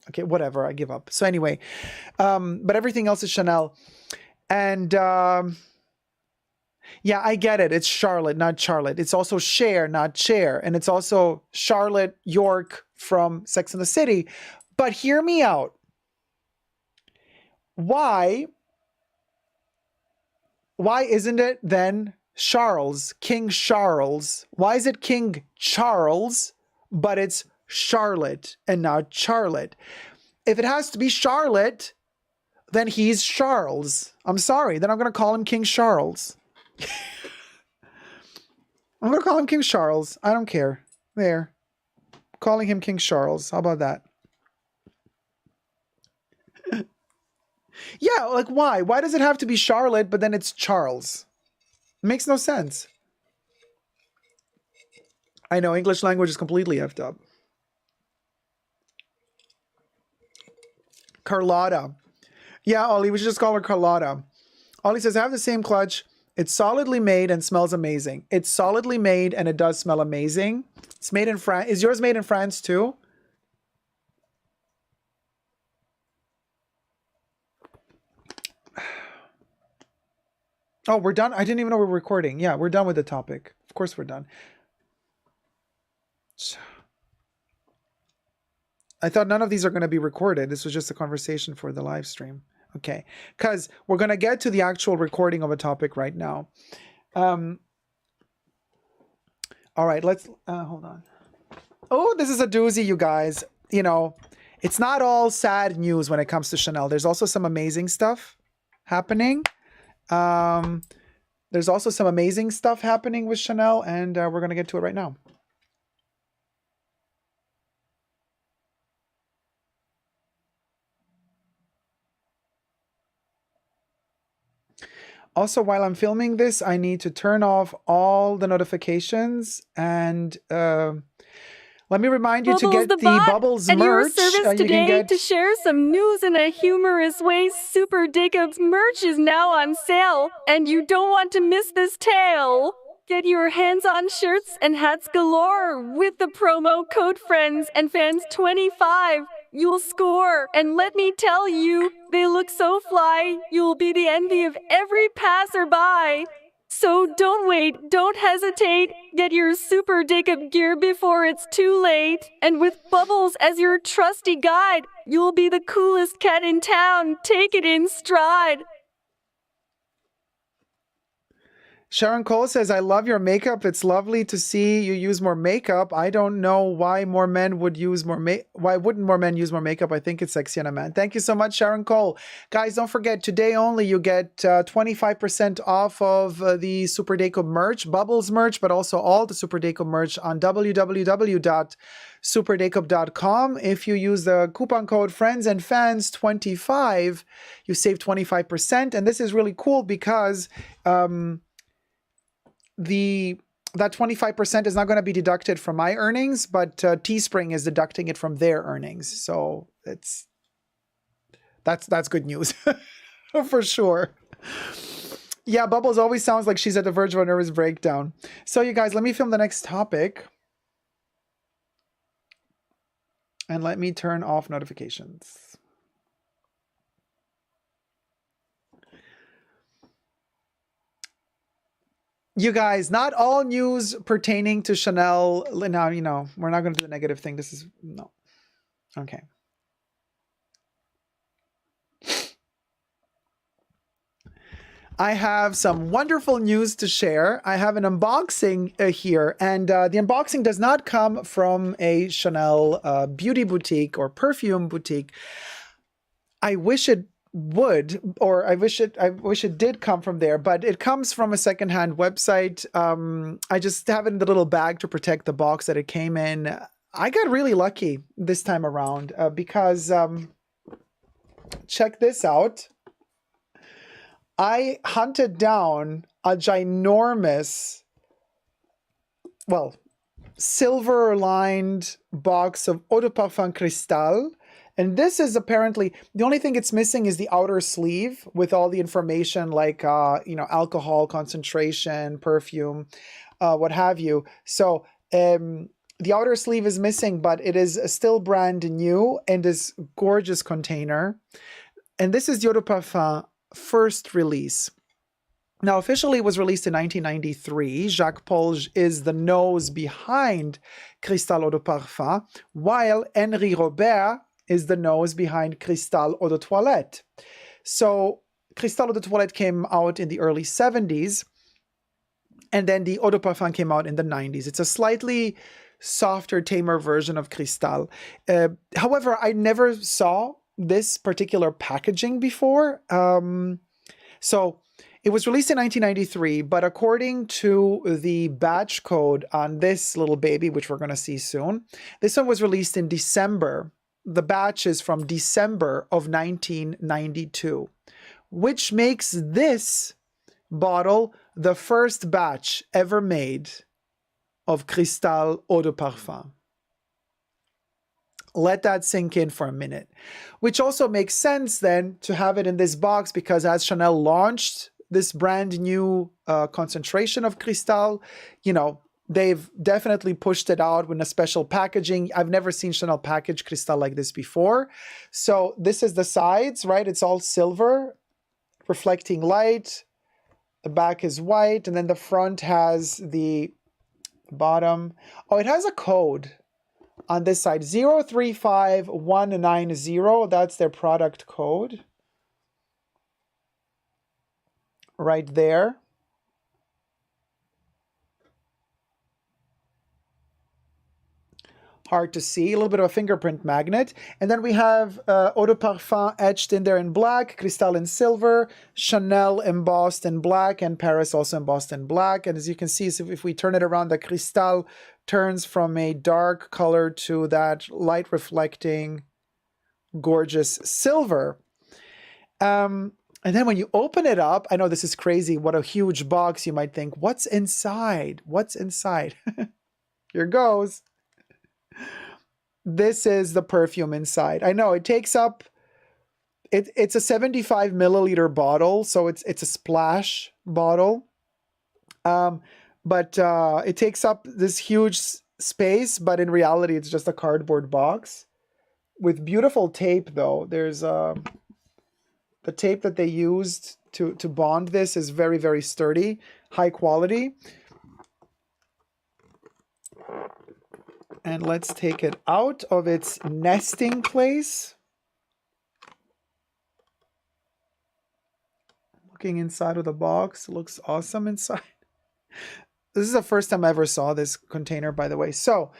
Speaker 2: Okay, whatever, I give up. So anyway, but everything else is Chanel. And yeah, I get it. It's Charlotte, not Charlotte. It's also Cher, not Cher. And it's also Charlotte York from Sex and the City. But hear me out. Why isn't it then Charles, King Charles? Why is it King Charles, but it's Charlotte and not Charlotte? If it has to be Charlotte, then he's Charles. I'm sorry. Then I'm going to call him King Charles. I'm going to call him King Charles. I don't care. There. Calling him King Charles. How about that? Yeah, like why? Why does it have to be Charlotte, but then it's Charles? It makes no sense. I know, English language is completely effed up. Carlotta. Yeah, Ollie, we should just call her Carlotta. Ollie says, I have the same clutch. It's solidly made and smells amazing. It's solidly made and it does smell amazing. It's made in France. Is yours made in France too? Oh, we're done? I didn't even know we were recording. Yeah, we're done with the topic. Of course we're done. I thought none of these are going to be recorded. This was just a conversation for the live stream. Okay, because we're going to get to the actual recording of a topic right now. All right, let's... hold on. Oh, this is a doozy, you guys. You know, it's not all sad news when it comes to Chanel. There's also some amazing stuff happening. There's also some amazing stuff happening with Chanel, and we're going to get to it right now. Also, while I'm filming this, I need to turn off all the notifications and let me remind you to get the Bubbles
Speaker 3: and
Speaker 2: merch.
Speaker 3: Your service today to share some news in a humorous way. Super Dacob's merch is now on sale, and you don't want to miss this tale. Get your hands on shirts and hats galore with the promo code FRIENDS and FANS25. You'll score, and let me tell you, they look so fly, you'll be the envy of every passerby. So don't wait, don't hesitate, get your Super Dacob gear before it's too late. And with Bubbles as your trusty guide, you'll be the coolest cat in town, take it in stride.
Speaker 2: Sharon Cole says, I love your makeup. It's lovely to see you use more makeup. I don't know why more men would use more why wouldn't more men use more makeup? I think it's sexy on a man. Thank you so much, Sharon Cole. Guys, don't forget, today only you get 25% off of the Super Dacob merch, Bubbles merch, but also all the Super Dacob merch on www.superdacob.com. If you use the coupon code Friends and Fans 25, you save 25%. And this is really cool because that 25% is not going to be deducted from my earnings, but Teespring is deducting it from their earnings. So that's good news for sure. Yeah, Bubbles always sounds like she's at the verge of a nervous breakdown. So you guys, let me film the next topic. And let me turn off notifications. You guys, not all news pertaining to Chanel. Now, you know, we're not going to do the negative thing. This is, no. Okay. I have some wonderful news to share. I have an unboxing here, and the unboxing does not come from a Chanel beauty boutique or perfume boutique. I wish it would, or I wish it did come from there, but it comes from a secondhand website. I just have it in the little bag to protect the box that it came in. I got really lucky this time around because check this out. I hunted down a ginormous, well, silver-lined box of Eau de Parfum Cristalle. And this is apparently, the only thing it's missing is the outer sleeve with all the information like, you know, alcohol concentration, perfume, what have you. So the outer sleeve is missing, but it is still brand new in this gorgeous container. And this is the Eau de Parfum first release. Now, officially it was released in 1993. Jacques Polge is the nose behind Cristalle Eau de Parfum, while Henri Robert is the nose behind Cristalle Eau de Toilette. So Cristalle Eau de Toilette came out in the early 70s, and then the Eau de Parfum came out in the 90s. It's a slightly softer, tamer version of Cristalle. However, I never saw this particular packaging before. So it was released in 1993, but according to the batch code on this little baby, which we're going to see soon, this one was released in December. The batch is from December of 1992, which makes this bottle the first batch ever made of Cristalle Eau de Parfum. Let that sink in for a minute, which also makes sense then to have it in this box, because as Chanel launched this brand new concentration of Cristalle, you know, they've definitely pushed it out with a special packaging. I've never seen Chanel package Cristalle like this before. So this is the sides, right? It's all silver, reflecting light. The back is white, and then the front has the bottom. Oh, it has a code on this side, 035190. That's their product code. Right there. Hard to see, a little bit of a fingerprint magnet. And then we have Eau de Parfum etched in there in black, Cristalle in silver, Chanel embossed in black, and Paris also embossed in black. And as you can see, if we turn it around, the Cristalle turns from a dark color to that light reflecting, gorgeous silver. And then when you open it up, I know this is crazy, what a huge box. You might think, what's inside? What's inside? Here goes. This is the perfume inside. I know it takes up, it's a 75 milliliter bottle, so it's a splash bottle. But it takes up this huge space, but in reality, it's just a cardboard box with beautiful tape though. There's the tape that they used to bond this is very, very sturdy, high quality. And let's take it out of its nesting place. Looking inside of the box, looks awesome inside. This is the first time I ever saw this container, by the way. So,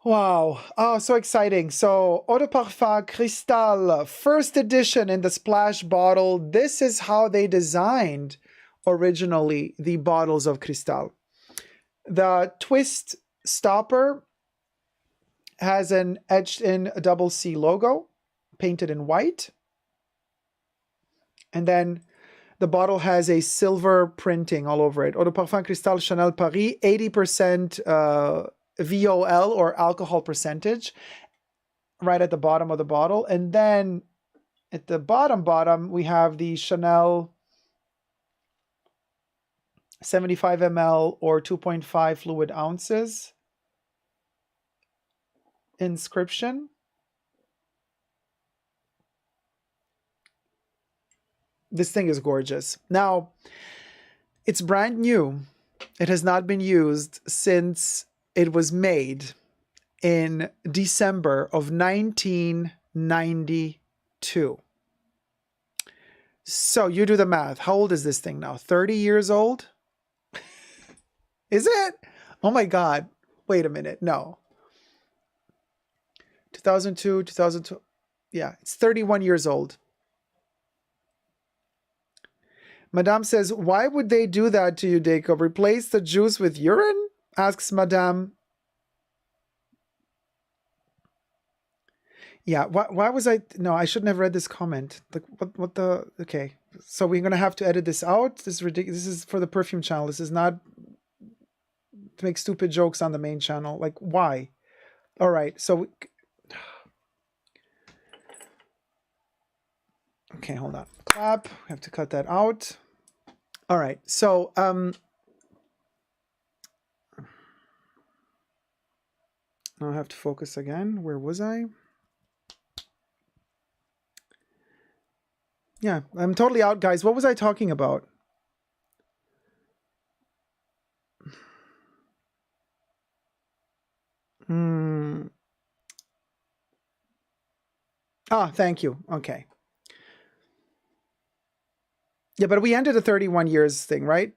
Speaker 2: wow. Oh, so exciting. So, Eau de Parfum Cristalle, first edition in the splash bottle. This is how they designed originally the bottles of Cristalle. The twist stopper has an etched-in double C logo, painted in white. And then the bottle has a silver printing all over it. Eau de Parfum Cristalle Chanel Paris, 80% VOL or alcohol percentage, right at the bottom of the bottle. And then at the bottom, we have the Chanel 75 ml or 2.5 fluid ounces inscription. This thing is gorgeous. Now, it's brand new. It has not been used since it was made in December of 1992. So you do the math. How old is this thing now? 30 years old? Is it? Oh my God. Wait a minute. No. 2002. Yeah, it's 31 years old. Madame says, why would they do that to you, Dacob? Replace the juice with urine? Asks Madame. Yeah, why was I... No, I shouldn't have read this comment. Like, what the... Okay, so we're going to have to edit this out. This is ridiculous. This is for the Perfume channel. This is not to make stupid jokes on the main channel. Like, why? All right, so... Okay, hold on. Clap. We have to cut that out. All right, so now I have to focus again. Where was I? Yeah, I'm totally out, guys. What was I talking about? Ah, thank you. Okay. Yeah, but we ended a 31 years thing, right?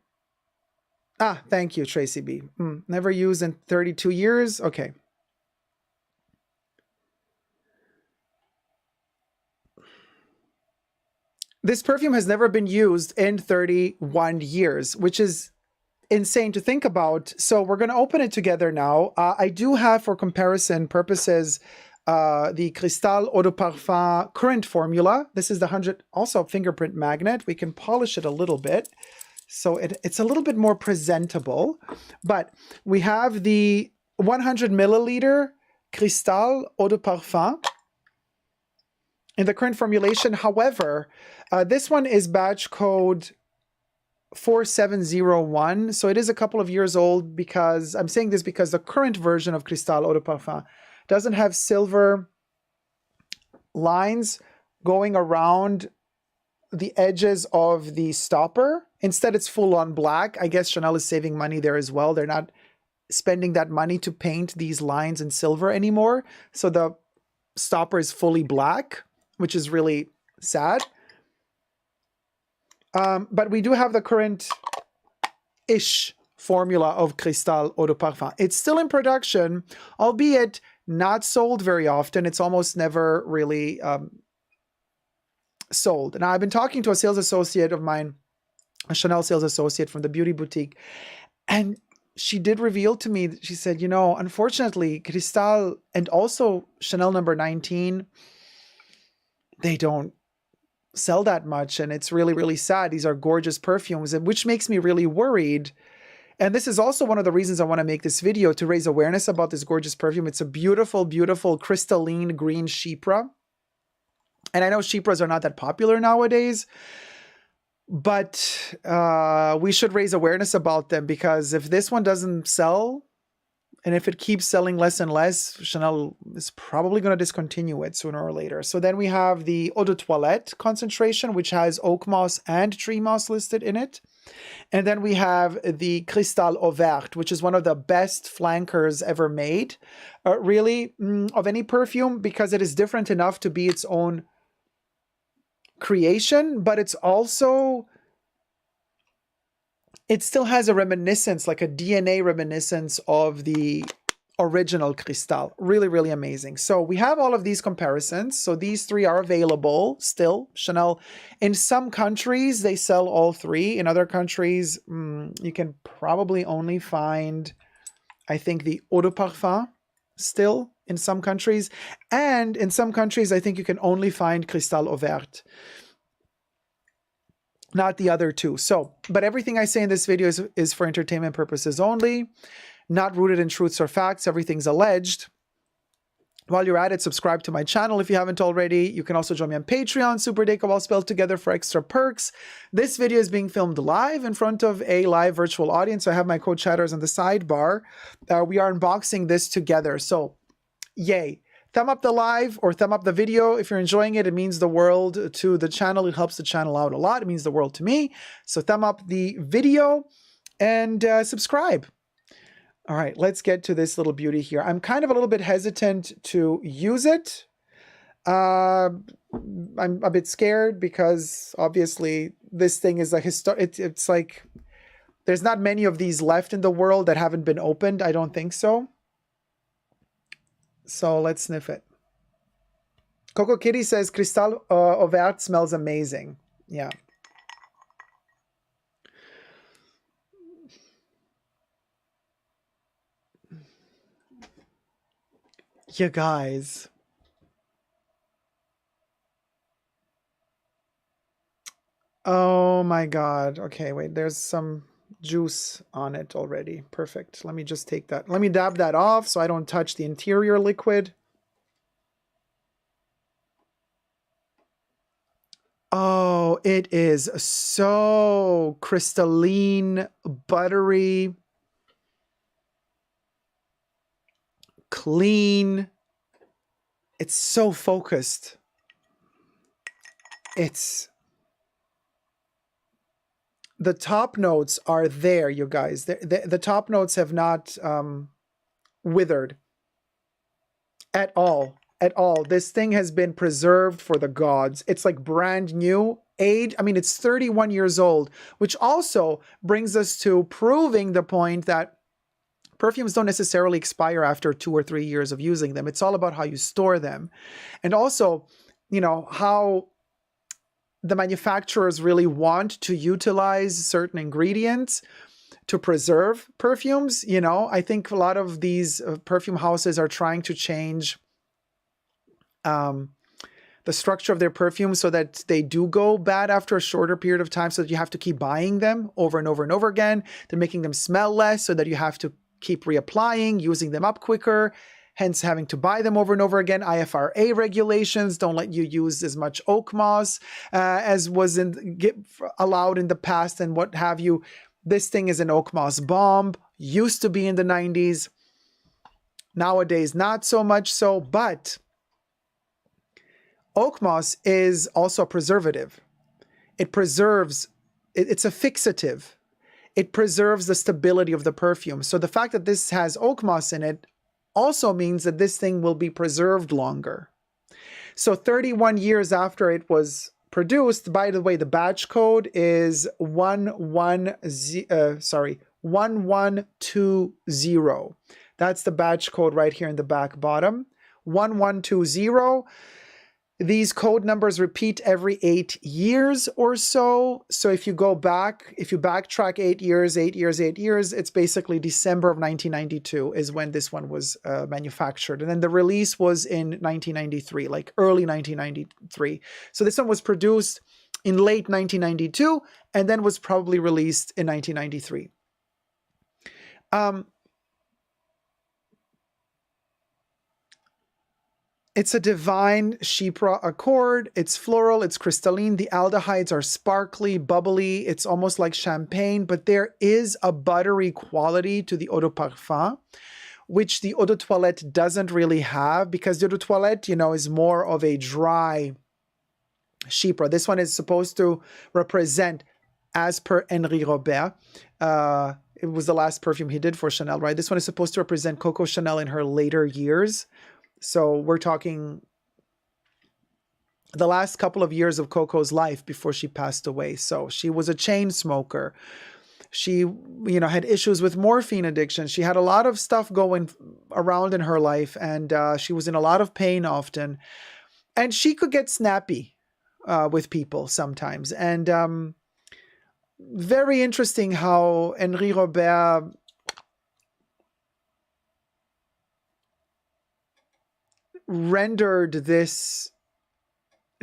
Speaker 2: Ah, thank you, Tracy B. Never used in 32 years. Okay. This perfume has never been used in 31 years, which is insane to think about. So we're going to open it together now. I do have, for comparison purposes, the Cristalle Eau de Parfum current formula. This is the 100, also fingerprint magnet. We can polish it a little bit, so it's a little bit more presentable. But we have the 100 milliliter Cristalle Eau de Parfum in the current formulation. However, this one is batch code 4701. So it is a couple of years old, because I'm saying this because the current version of Cristalle Eau de Parfum doesn't have silver lines going around the edges of the stopper. Instead, it's full on black. I guess Chanel is saving money there as well. They're not spending that money to paint these lines in silver anymore. So the stopper is fully black, which is really sad. But we do have the current-ish formula of Cristalle Eau de Parfum. It's still in production, albeit not sold very often. It's almost never really sold. Now, I've been talking to a sales associate of mine, a Chanel sales associate from the beauty boutique, and she did reveal to me, she said, you know, unfortunately, Cristalle and also Chanel number 19, they don't sell that much, and it's really, really sad. These are gorgeous perfumes, and which makes me really worried. And this is also one of the reasons I want to make this video, to raise awareness about this gorgeous perfume. It's a beautiful, beautiful crystalline green chypre. And I know chypres are not that popular nowadays, but we should raise awareness about them, because if this one doesn't sell, and if it keeps selling less and less, Chanel is probably going to discontinue it sooner or later. So then we have the Eau de Toilette concentration, which has oak moss and tree moss listed in it. And then we have the Cristalle Eau Verte, which is one of the best flankers ever made, really, of any perfume, because it is different enough to be its own creation, but it's also it still has a reminiscence, like a DNA reminiscence of the original Cristalle. Really, really amazing. So we have all of these comparisons. So these three are available still. Chanel, in some countries, they sell all three. In other countries, you can probably only find, I think, the Eau de Parfum still in some countries. And in some countries, I think you can only find Cristalle Eau Verte, not the other two. So, but everything I say in this video is for entertainment purposes only, not rooted in truths or facts. Everything's alleged. While you're at it, subscribe to my channel if you haven't already. You can also join me on Patreon, Super Dacob, all spelled together, for extra perks. This video is being filmed live in front of a live virtual audience. I have my co-chatters on the sidebar. We are unboxing this together. So, yay. Thumb up the live or thumb up the video. If you're enjoying it, it means the world to the channel. It helps the channel out a lot. It means the world to me. So thumb up the video and subscribe. All right, let's get to this little beauty here. I'm kind of a little bit hesitant to use it. I'm a bit scared because obviously this thing is a it's like there's not many of these left in the world that haven't been opened. I don't think so. So let's sniff it. Coco Kitty says Cristalle Eau Verte smells amazing. Yeah. You guys. Oh my God. Okay, wait, there's some juice on it already. Perfect. Let me just take that. Let me dab that off so I don't touch the interior liquid. Oh, it is so crystalline, buttery, clean. It's so focused. The top notes are there, you guys. The top notes have not withered at all. At all. This thing has been preserved for the gods. It's like brand new. Age, I mean, it's 31 years old, which also brings us to proving the point that perfumes don't necessarily expire after 2 or 3 years of using them. It's all about how you store them. And also, you know, how the manufacturers really want to utilize certain ingredients to preserve perfumes. You know, I think a lot of these perfume houses are trying to change the structure of their perfumes so that they do go bad after a shorter period of time, so that you have to keep buying them over and over and over again. They're making them smell less so that you have to keep reapplying, using them up quicker, hence having to buy them over and over again. IFRA regulations don't let you use as much oak moss as was allowed in the past and what have you. This thing is an oak moss bomb, used to be in the 90s. Nowadays, not so much so, but oak moss is also a preservative. It preserves, it's a fixative. It preserves the stability of the perfume. So the fact that this has oak moss in it also means that this thing will be preserved longer. So 31 years after it was produced, by the way, the batch code is 1120. That's the batch code right here in the back bottom. 1120. These code numbers repeat every 8 years or so. So if you go back, if you backtrack 8 years, it's basically December of 1992 is when this one was manufactured. And then the release was in 1993, like early 1993. So this one was produced in late 1992 and then was probably released in 1993. It's a divine Chypre accord. It's floral, it's crystalline. The aldehydes are sparkly, bubbly. It's almost like champagne, but there is a buttery quality to the eau de parfum, which the eau de toilette doesn't really have, because the eau de toilette, you know, is more of a dry Chypre. This one is supposed to represent, as per Henri Robert, it was the last perfume he did for Chanel, right? This one is supposed to represent Coco Chanel in her later years. So we're talking the last couple of years of Coco's life before she passed away. So she was a chain smoker. She, had issues with morphine addiction. She had a lot of stuff going around in her life, and she was in a lot of pain often. And she could get snappy with people sometimes. And very interesting how Henri Robert rendered this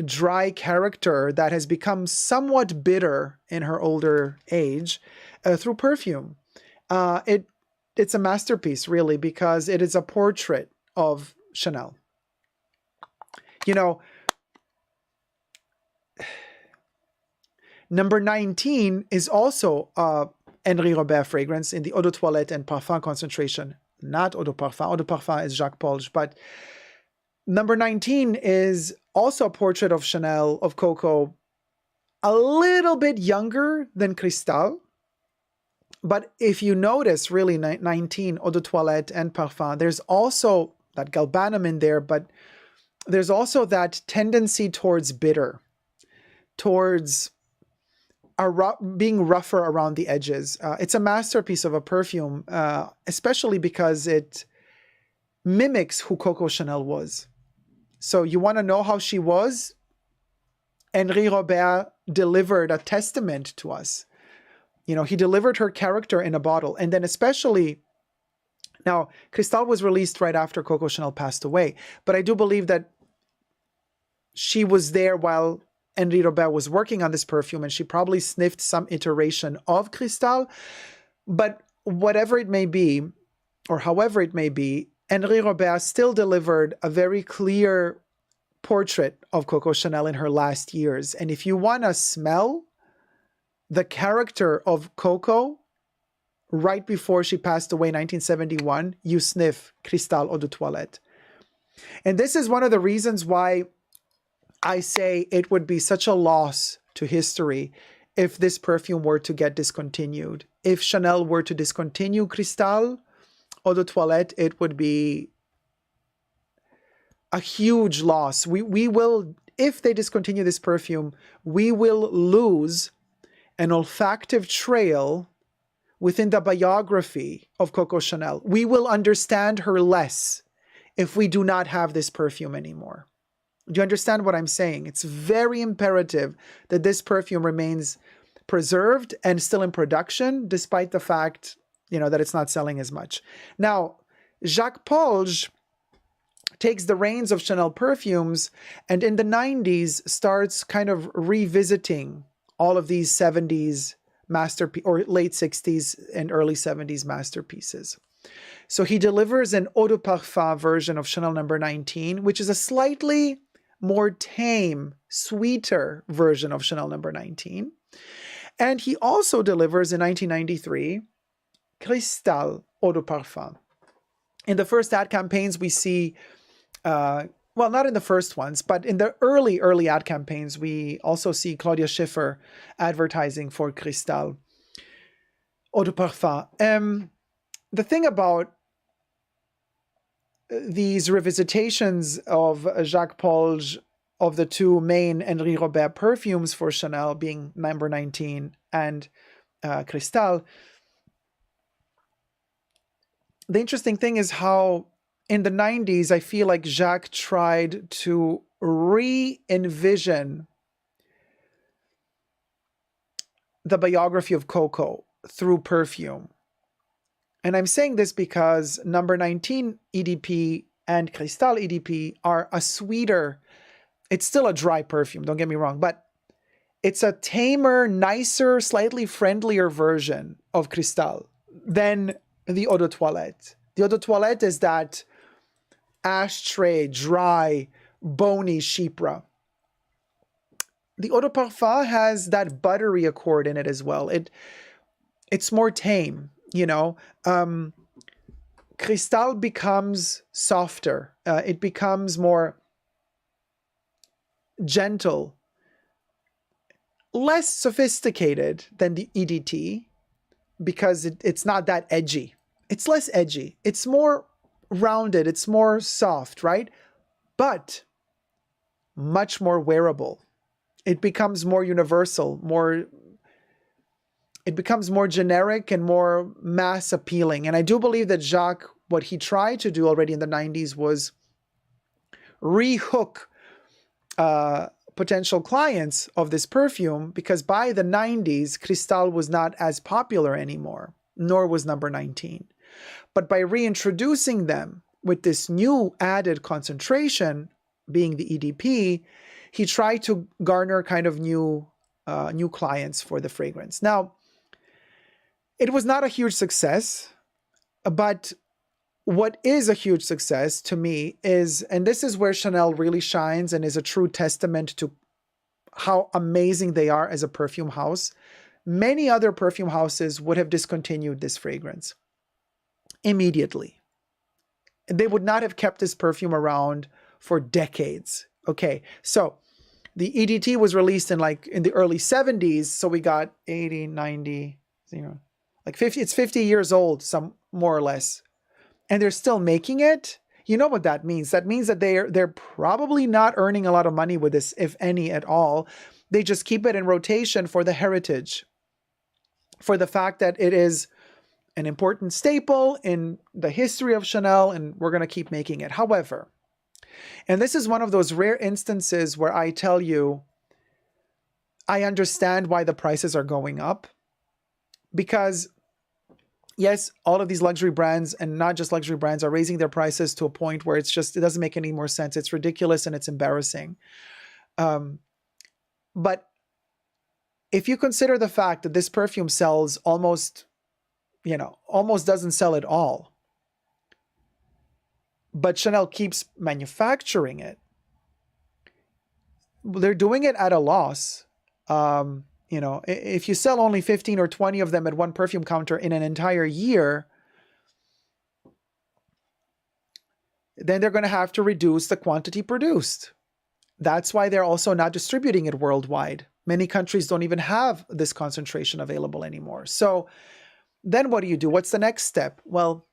Speaker 2: dry character that has become somewhat bitter in her older age through Perfume. It's a masterpiece, really, because it is a portrait of Chanel. Number 19 is also Henri Robert fragrance in the Eau de Toilette and Parfum concentration. Not Eau de Parfum. Eau de Parfum is Jacques Polge, but number 19 is also a portrait of Chanel, of Coco, a little bit younger than Cristalle. But if you notice, really, 19, Eau de Toilette and Parfum, there's also that galbanum in there, but there's also that tendency towards bitter, towards being rougher around the edges. It's a masterpiece of a perfume, especially because it mimics who Coco Chanel was. So you want to know how she was? Henri Robert delivered a testament to us. He delivered her character in a bottle. And then especially, now, Cristalle was released right after Coco Chanel passed away. But I do believe that she was there while Henri Robert was working on this perfume, and she probably sniffed some iteration of Cristalle. But whatever it may be, or however it may be, Henri Robert still delivered a very clear portrait of Coco Chanel in her last years. And if you want to smell the character of Coco right before she passed away in 1971, you sniff Cristalle Eau de Toilette. And this is one of the reasons why I say it would be such a loss to history if this perfume were to get discontinued. If Chanel were to discontinue Cristalle Eau de Toilette, it would be a huge loss. We will, if they discontinue this perfume, we will lose an olfactive trail within the biography of Coco Chanel. We will understand her less if we do not have this perfume anymore. Do you understand what I'm saying? It's very imperative that this perfume remains preserved and still in production, despite the fact, that it's not selling as much. Now, Jacques Polge takes the reins of Chanel perfumes, and in the 90s starts kind of revisiting all of these 70s masterpieces, or late 60s and early 70s masterpieces. So he delivers an Eau de Parfum version of Chanel number 19, which is a slightly more tame, sweeter version of Chanel number 19. And he also delivers in 1993 Cristalle Eau de Parfum. In the first ad campaigns, we see, well, not in the first ones, but in the early ad campaigns, we also see Claudia Schiffer advertising for Cristalle Eau de Parfum. The thing about these revisitations of Jacques Polge of the two main Henri Robert perfumes for Chanel, being number 19 and Cristalle, the interesting thing is how in the 90s, I feel like Jacques tried to re-envision the biography of Coco through perfume. And I'm saying this because number 19 EDP and Cristalle EDP are a sweeter, it's still a dry perfume, don't get me wrong, but it's a tamer, nicer, slightly friendlier version of Cristalle than the Eau de Toilette. The Eau de Toilette is that ashtray, dry, bony chypre. The Eau de Parfum has that buttery accord in it as well. It's more tame, Cristalle becomes softer. It becomes more gentle, less sophisticated than the EDT because it's not that edgy. It's less edgy. It's more rounded. It's more soft, right? But much more wearable. It becomes more universal, more it becomes more generic and more mass appealing. And I do believe that Jacques, what he tried to do already in the 90s was rehook potential clients of this perfume, because by the 90s, Cristalle was not as popular anymore, nor was number 19. But by reintroducing them with this new added concentration, being the EDP, he tried to garner kind of new clients for the fragrance. Now, it was not a huge success, but what is a huge success to me is, and this is where Chanel really shines and is a true testament to how amazing they are as a perfume house. Many other perfume houses would have discontinued this fragrance immediately. They would not have kept this perfume around for decades. Okay, so the EDT was released in the early 70s, so we got 80, 90, 50, it's 50 years old, some more or less. And they're still making it. You know what that means? That means that they're probably not earning a lot of money with this, if any at all. They just keep it in rotation for the heritage, for the fact that it is an important staple in the history of Chanel, and we're going to keep making it. However, and this is one of those rare instances where I tell you, I understand why the prices are going up, because yes, all of these luxury brands, and not just luxury brands, are raising their prices to a point where it doesn't make any more sense. It's ridiculous and it's embarrassing. But if you consider the fact that this perfume sells almost doesn't sell at all, but Chanel keeps manufacturing it, they're doing it at a loss. If you sell only 15 or 20 of them at one perfume counter in an entire year, then they're going to have to reduce the quantity produced. That's why they're also not distributing it worldwide. Many countries don't even have this concentration available anymore. So then what do you do? What's the next step? Well,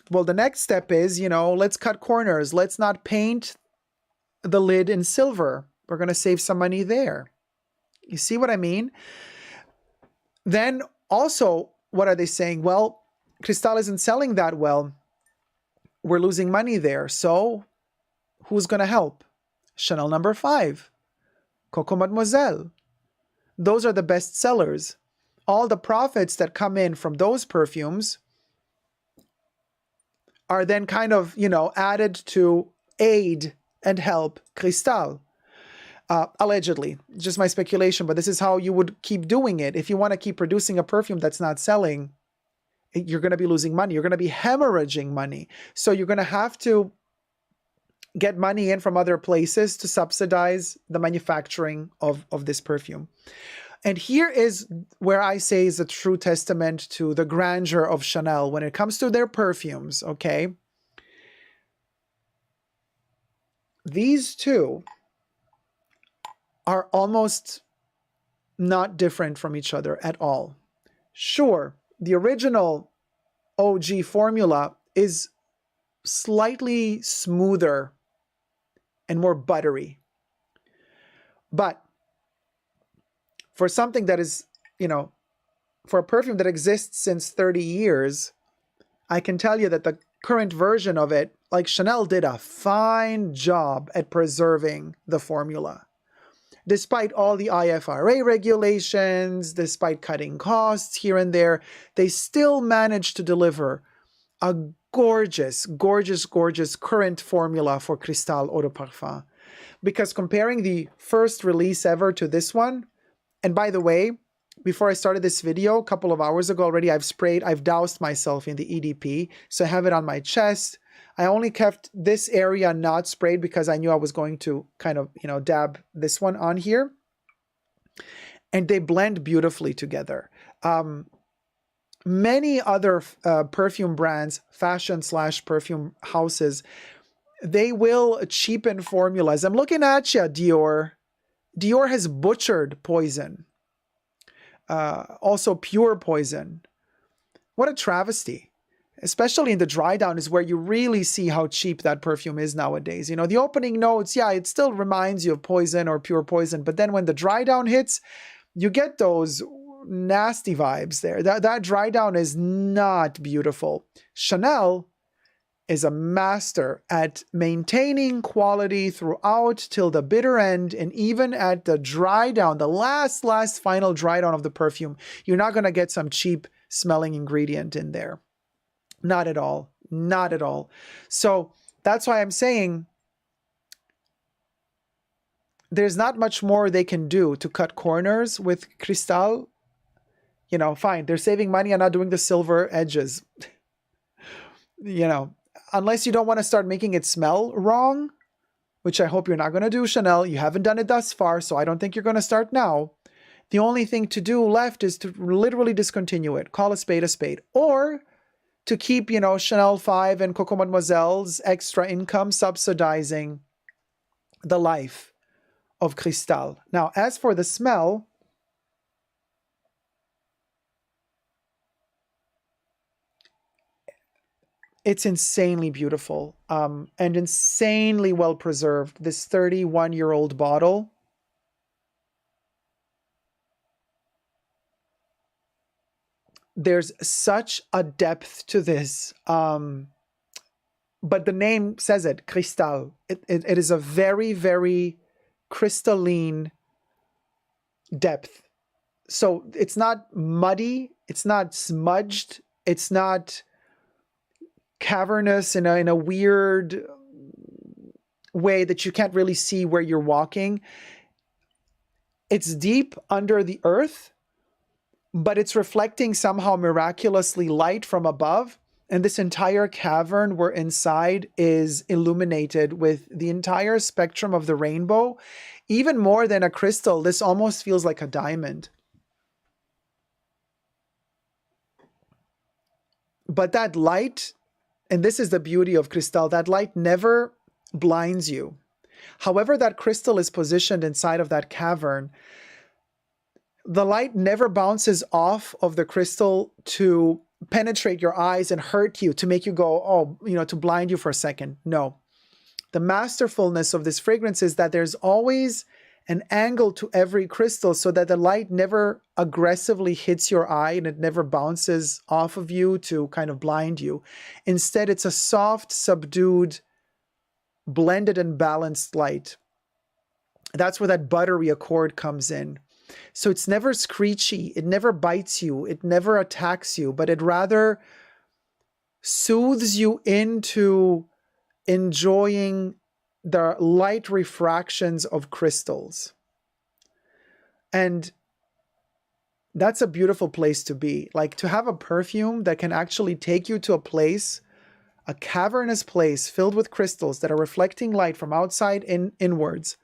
Speaker 2: the next step is, let's cut corners. Let's not paint the lid in silver. We're going to save some money there. You see what I mean? Then also, what are they saying? Well, Cristalle isn't selling that well. We're losing money there. So who's going to help? Chanel No. 5, Coco Mademoiselle. Those are the best sellers. All the profits that come in from those perfumes are then kind of, added to aid and help Cristalle. Allegedly, just my speculation, but this is how you would keep doing it. If you want to keep producing a perfume that's not selling, you're going to be losing money. You're going to be hemorrhaging money. So you're going to have to get money in from other places to subsidize the manufacturing of this perfume. And here is where I say is a true testament to the grandeur of Chanel when it comes to their perfumes, okay? These two are almost not different from each other at all. Sure, the original OG formula is slightly smoother and more buttery. But for something that is, for a perfume that exists since 30 years, I can tell you that the current version of it, like Chanel did a fine job at preserving the formula. Despite all the IFRA regulations, despite cutting costs here and there, they still managed to deliver a gorgeous, gorgeous, gorgeous current formula for Cristalle Eau de Parfum. Because comparing the first release ever to this one, and by the way, before I started this video, a couple of hours ago already, I've doused myself in the EDP, so I have it on my chest. I only kept this area not sprayed because I knew I was going to kind of, dab this one on here. And they blend beautifully together. Many other perfume brands, fashion/perfume houses, they will cheapen formulas. I'm looking at you, Dior. Dior has butchered Poison. Also Pure Poison. What a travesty. Especially in the dry down is where you really see how cheap that perfume is nowadays. The opening notes, yeah, it still reminds you of Poison or Pure Poison. But then when the dry down hits, you get those nasty vibes there. That dry down is not beautiful. Chanel is a master at maintaining quality throughout till the bitter end, and even at the dry down, the last final dry down of the perfume, you're not going to get some cheap smelling ingredient in there. Not at all. Not at all. So that's why I'm saying there's not much more they can do to cut corners with Cristalle. You know, fine, they're saving money on not doing the silver edges. You know, unless you don't want to start making it smell wrong, which I hope you're not going to do, Chanel. You haven't done it thus far, so I don't think you're going to start now. The only thing to do left is to literally discontinue it. Call a spade, or to keep, you know, Chanel 5 and Coco Mademoiselle's extra income subsidizing the life of Cristalle. Now, as for the smell, it's insanely beautiful and insanely well preserved. This 31-year-old bottle. There's such a depth to this. But the name says it, Cristalle. It is a very, very crystalline depth. So it's not muddy, it's not smudged, it's not cavernous in a weird way that you can't really see where you're walking. It's deep under the earth, but it's reflecting somehow miraculously light from above. And this entire cavern we're inside is illuminated with the entire spectrum of the rainbow. Even more than a crystal, this almost feels like a diamond. But that light, and this is the beauty of Cristalle, that light never blinds you. However that crystal is positioned inside of that cavern, the light never bounces off of the crystal to penetrate your eyes and hurt you, to make you go, oh, you know, to blind you for a second. No. The masterfulness of this fragrance is that there's always an angle to every crystal so that the light never aggressively hits your eye and it never bounces off of you to kind of blind you. Instead, it's a soft, subdued, blended and balanced light. That's where that buttery accord comes in. So it's never screechy, it never bites you, it never attacks you, but it rather soothes you into enjoying the light refractions of crystals. And that's a beautiful place to be. Like, to have a perfume that can actually take you to a place, a cavernous place filled with crystals that are reflecting light from outside inwards,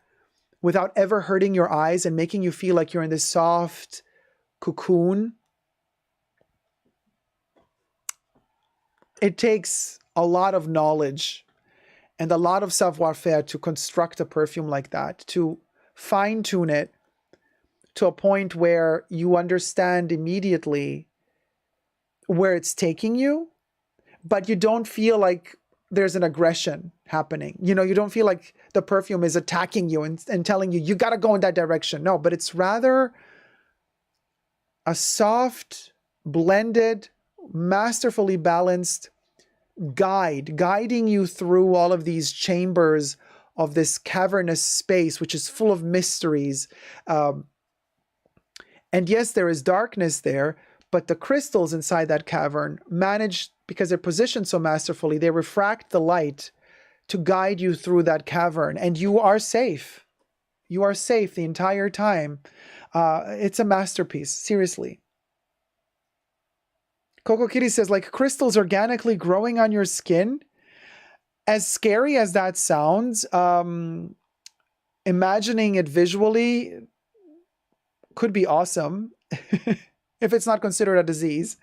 Speaker 2: without ever hurting your eyes and making you feel like you're in this soft cocoon. It takes a lot of knowledge and a lot of savoir-faire to construct a perfume like that, to fine-tune it to a point where you understand immediately where it's taking you, but you don't feel like there's an aggression happening. You know, you don't feel like the perfume is attacking you and telling you, you got to go in that direction. No, but it's rather a soft, blended, masterfully balanced guiding you through all of these chambers of this cavernous space, which is full of mysteries. And yes, there is darkness there, but the crystals inside that cavern manage, because they're positioned so masterfully, they refract the light to guide you through that cavern, and you are safe. You are safe the entire time. It's a masterpiece, seriously. Coco Kitty says, like crystals organically growing on your skin. As scary as that sounds, imagining it visually could be awesome if it's not considered a disease.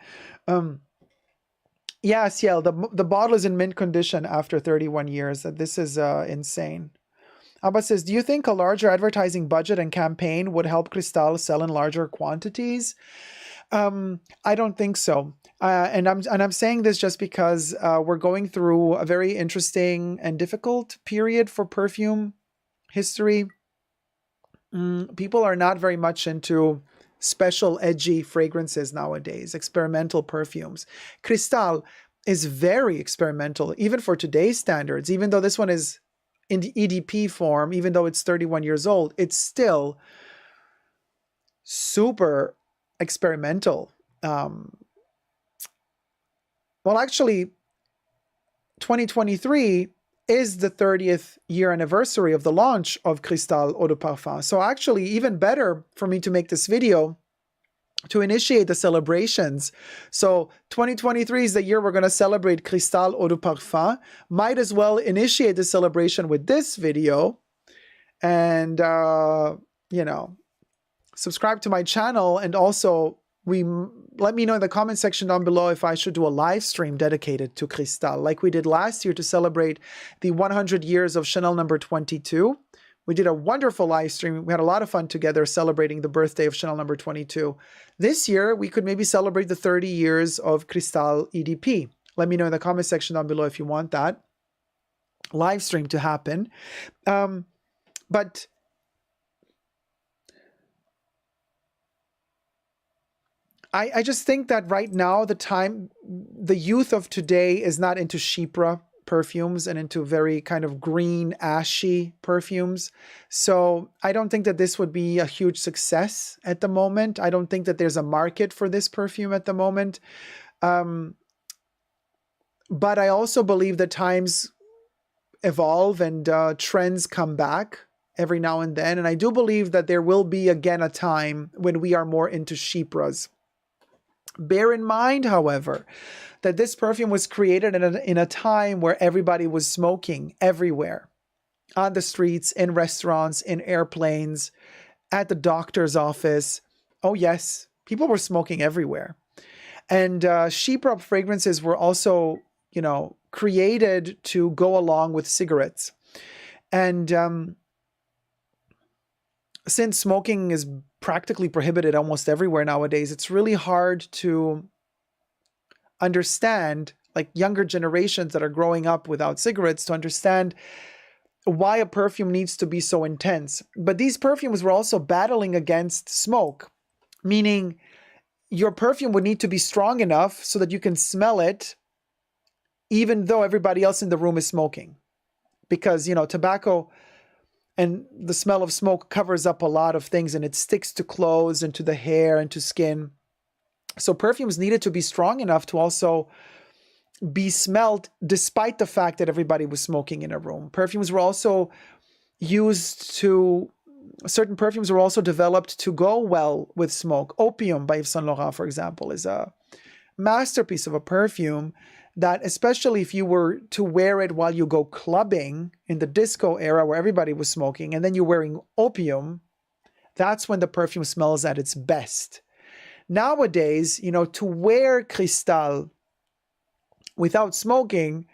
Speaker 2: Yeah, Ciel, the bottle is in mint condition after 31 years. This is insane. Abba says, do you think a larger advertising budget and campaign would help Cristalle sell in larger quantities? I don't think so. And I'm saying this just because we're going through a very interesting and difficult period for perfume history. People are not very much into special edgy fragrances nowadays, experimental perfumes. Cristalle is very experimental, even for today's standards. Even though this one is in the EDP form, even though it's 31 years old, it's still super experimental. Well, actually, 2023 is the 30th year anniversary of the launch of Cristalle Eau de Parfum. So actually, even better for me to make this video to initiate the celebrations. So 2023 is the year we're going to celebrate Cristalle Eau de Parfum. Might as well initiate the celebration with this video. And, you know, subscribe to my channel, and also let me know in the comment section down below if I should do a live stream dedicated to Cristalle, like we did last year to celebrate the 100 years of Chanel number 22. We did a wonderful live stream. We had a lot of fun together celebrating the birthday of Chanel number 22. This year, we could maybe celebrate the 30 years of Cristalle EDP. Let me know in the comment section down below if you want that live stream to happen. But I just think that right now, the youth of today is not into chypre perfumes and into very kind of green, ashy perfumes. So I don't think that this would be a huge success at the moment. I don't think that there's a market for this perfume at the moment. But I also believe that times evolve and trends come back every now and then. And I do believe that there will be again a time when we are more into chypres. Bear in mind, however, that this perfume was created in a time where everybody was smoking everywhere. On the streets, in restaurants, in airplanes, at the doctor's office. Oh yes, people were smoking everywhere. And chypre fragrances were also, you know, created to go along with cigarettes. And since smoking is practically prohibited almost everywhere nowadays, it's really hard to understand, like younger generations that are growing up without cigarettes, to understand why a perfume needs to be so intense. But these perfumes were also battling against smoke, meaning your perfume would need to be strong enough so that you can smell it even though everybody else in the room is smoking. Because, you know, tobacco and the smell of smoke covers up a lot of things, and it sticks to clothes and to the hair and to skin. So perfumes needed to be strong enough to also be smelled despite the fact that everybody was smoking in a room. Perfumes were also certain perfumes were also developed to go well with smoke. Opium by Yves Saint Laurent, for example, is a masterpiece of a perfume that, especially if you were to wear it while you go clubbing in the disco era where everybody was smoking, and then you're wearing opium, that's when the perfume smells at its best. Nowadays, you know, to wear Cristalle without smoking,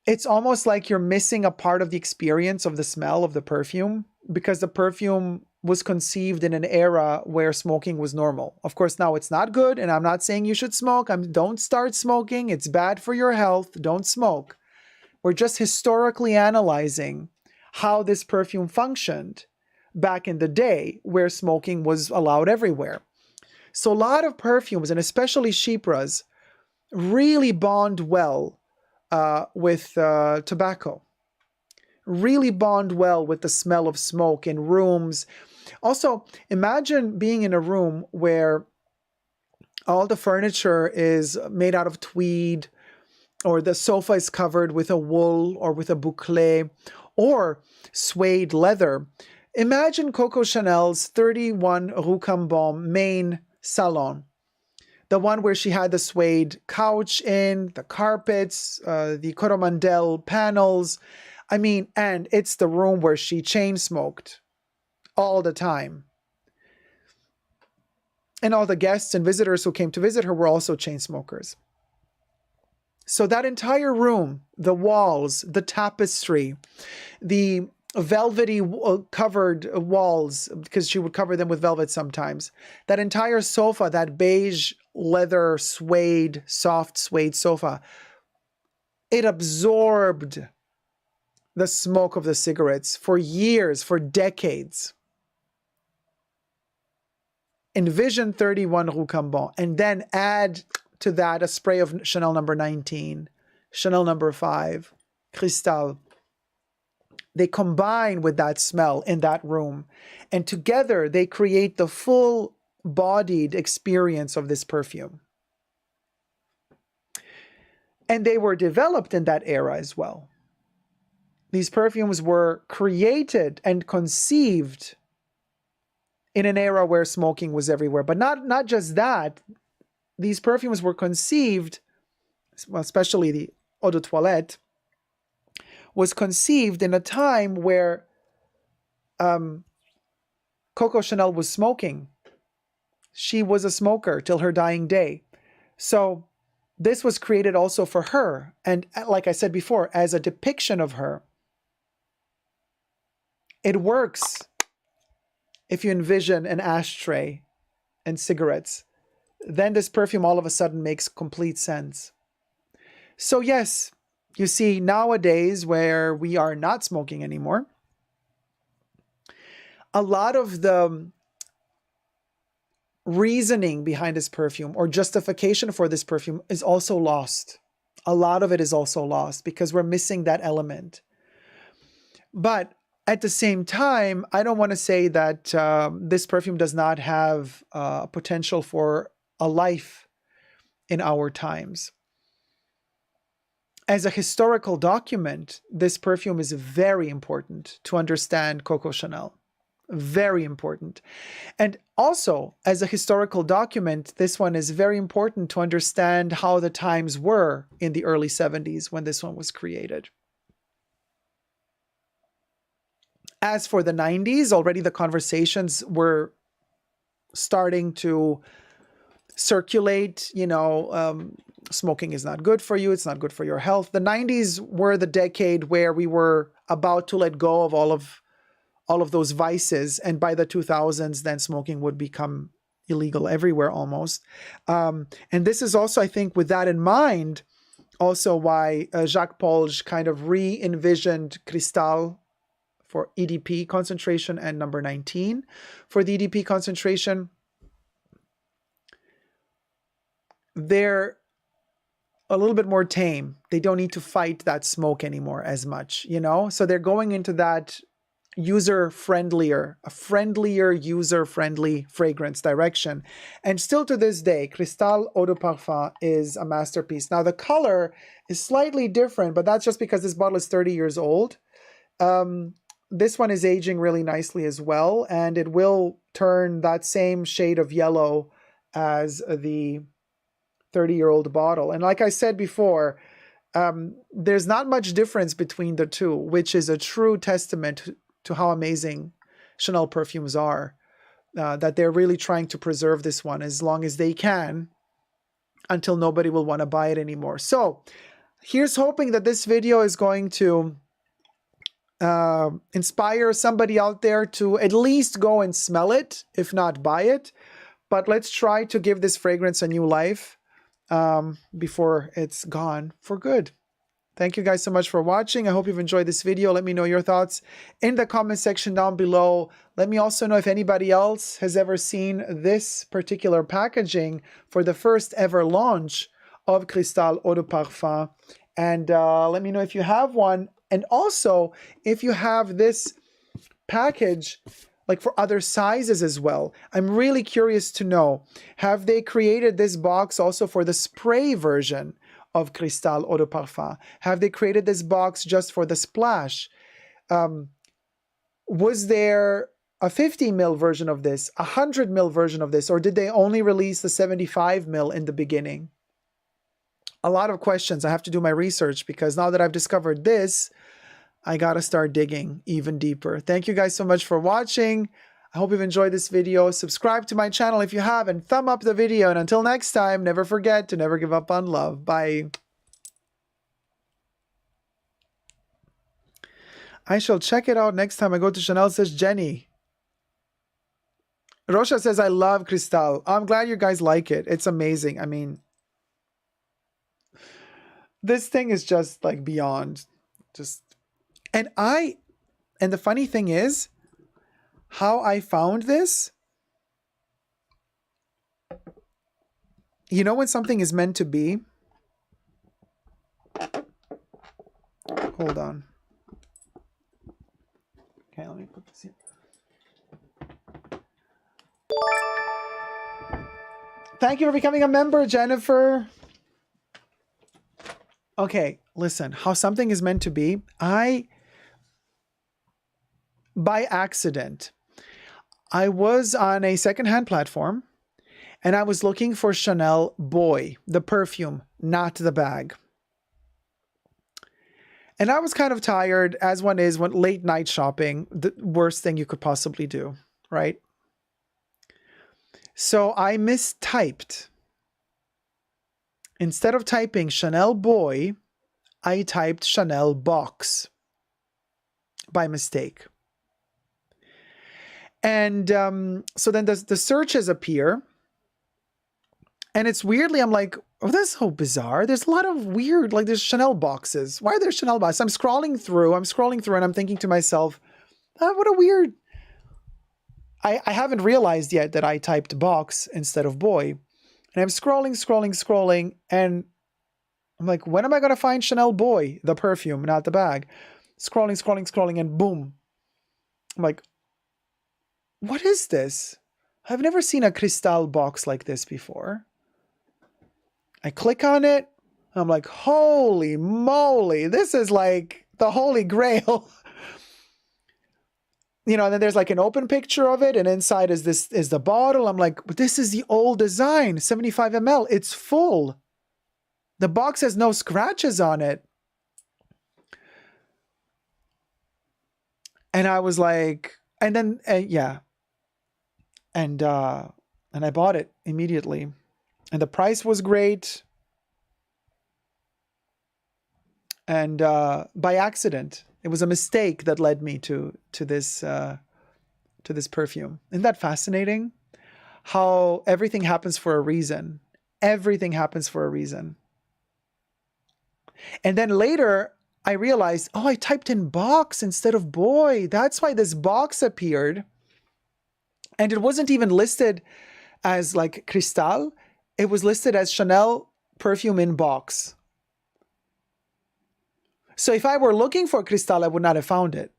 Speaker 2: it's almost like you're missing a part of the experience of the smell of the perfume, because the perfume was conceived in an era where smoking was normal. Of course, now it's not good, and I'm not saying you should smoke. Don't start smoking. It's bad for your health. Don't smoke. We're just historically analyzing how this perfume functioned back in the day where smoking was allowed everywhere. So a lot of perfumes, and especially chypres, really bond well with tobacco. Really bond well with the smell of smoke in rooms. Also, imagine being in a room where all the furniture is made out of tweed, or the sofa is covered with a wool or with a boucle or suede leather. Imagine Coco Chanel's 31 Rue Cambon main salon. The one where she had the suede couch in, the carpets, the Coromandel panels. I mean, and it's the room where she chain smoked all the time. And all the guests and visitors who came to visit her were also chain smokers. So that entire room, the walls, the tapestry, the velvety covered walls, because she would cover them with velvet sometimes. That entire sofa, that beige leather suede, soft suede sofa, it absorbed the smoke of the cigarettes for years, for decades. envision 31 Rue Cambon, and then add to that a spray of Chanel number 19, Chanel number 5, Cristalle. They combine with that smell in that room, and together they create the full-bodied experience of this perfume. And they were developed in that era as well. These perfumes were created and conceived in an era where smoking was everywhere. But not just that, these perfumes were conceived, especially the eau de toilette, was conceived in a time where Coco Chanel was smoking. She was a smoker till her dying day. So this was created also for her. And like I said before, as a depiction of her. It works if you envision an ashtray and cigarettes. Then this perfume all of a sudden makes complete sense. So yes, you see, nowadays where we are not smoking anymore, a lot of the reasoning behind this perfume or justification for this perfume is also lost. A lot of it is also lost because we're missing that element. But at the same time, I don't want to say that this perfume does not have potential for a life in our times. As a historical document, this perfume is very important to understand Coco Chanel. Very important. And also, as a historical document, this one is very important to understand how the times were in the early 70s when this one was created. As for the 90s, already the conversations were starting to circulate, smoking is not good for you, it's not good for your health. The 90s were the decade where we were about to let go of all of those vices, and by the 2000s, then smoking would become illegal everywhere almost. And this is also, I think, with that in mind, also why Jacques Polge kind of re-envisioned Cristalle for EDP concentration and number 19 for the EDP concentration. They're a little bit more tame. They don't need to fight that smoke anymore as much, So they're going into that a friendlier, user-friendly fragrance direction. And still to this day, Cristalle Eau de Parfum is a masterpiece. Now the color is slightly different, but that's just because this bottle is 30 years old. This one is aging really nicely as well, and it will turn that same shade of yellow as the 30-year-old bottle. And like I said before, there's not much difference between the two, which is a true testament to how amazing Chanel perfumes are, that they're really trying to preserve this one as long as they can until nobody will want to buy it anymore. So here's hoping that this video is going to inspire somebody out there to at least go and smell it, if not buy it. But let's try to give this fragrance a new life before it's gone for good. Thank you guys so much for watching. I hope you've enjoyed this video. Let me know your thoughts in the comment section down below. Let me also know if anybody else has ever seen this particular packaging for the first ever launch of Cristalle Eau de Parfum. And let me know if you have one. And also, if you have this package, like for other sizes as well. I'm really curious to know, have they created this box also for the spray version of Cristalle Eau de Parfum? Have they created this box just for the splash? Was there a 50 ml version of this, a 100 ml version of this, or did they only release the 75 ml in the beginning? A lot of questions. I have to do my research because now that I've discovered this, I gotta start digging even deeper. Thank you guys so much for watching. I hope you've enjoyed this video. Subscribe to my channel if you have, and thumb up the video. And until next time, never forget to never give up on love. Bye. I shall check it out next time I go to Chanel, says Jenny. Rosha says, I love Cristalle. I'm glad you guys like it. It's amazing. I mean, this thing is just like beyond. And the funny thing is, how I found this, You know when something is meant to be? Hold on. Okay, let me put this here. Thank you for becoming a member, Jennifer. Okay, listen, how something is meant to be. By accident, I was on a secondhand platform and I was looking for Chanel Boy, the perfume, not the bag. And I was kind of tired, as one is when late night shopping, the worst thing you could possibly do, right? So I mistyped. Instead of typing Chanel Boy, I typed Chanel Box by mistake. And so then the searches appear. And it's weirdly, I'm like, oh, that's so bizarre. There's a lot of weird, like there's Chanel boxes. Why are there Chanel boxes? I'm scrolling through and I'm thinking to myself, oh, what a weird. I haven't realized yet that I typed box instead of boy. And I'm scrolling. And I'm like, when am I going to find Chanel Boy, the perfume, not the bag? Scrolling, and boom. I'm like, what is this? I've never seen a Cristalle box like this before. I click on it. I'm like, holy moly, this is like the holy grail. You know, and then there's like an open picture of it, and inside is the bottle. I'm like, but this is the old design, 75 ml. It's full. The box has no scratches on it. And I was like, and then yeah. And I bought it immediately. And the price was great. And by accident, it was a mistake that led me to this perfume. Isn't that fascinating? How everything happens for a reason. Everything happens for a reason. And then later, I realized, oh, I typed in box instead of boy. That's why this box appeared. And it wasn't even listed as like Cristalle. It was listed as Chanel perfume in box. So if I were looking for Cristalle, I would not have found it.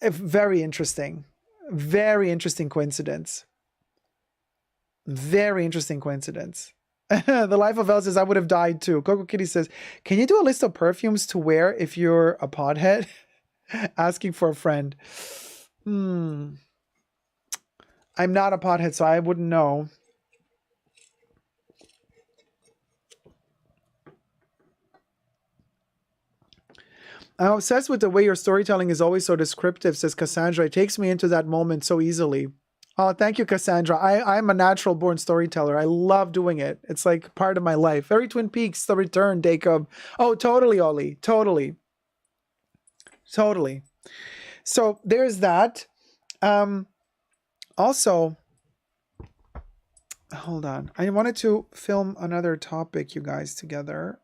Speaker 2: A very interesting coincidence. Very interesting coincidence. The Life of Elle says, I would have died too. Coco Kitty says, can you do a list of perfumes to wear if you're a pothead? Asking for a friend. I'm not a pothead, so I wouldn't know. I'm obsessed with the way your storytelling is always so descriptive, says Cassandra. It takes me into that moment so easily. Oh, thank you, Cassandra. I'm a natural born storyteller. I love doing it. It's like part of my life. Very Twin Peaks, The Return, Dacob. Oh, totally, Ollie. Totally. So there's that. Also, hold on. I wanted to film another topic, you guys, together.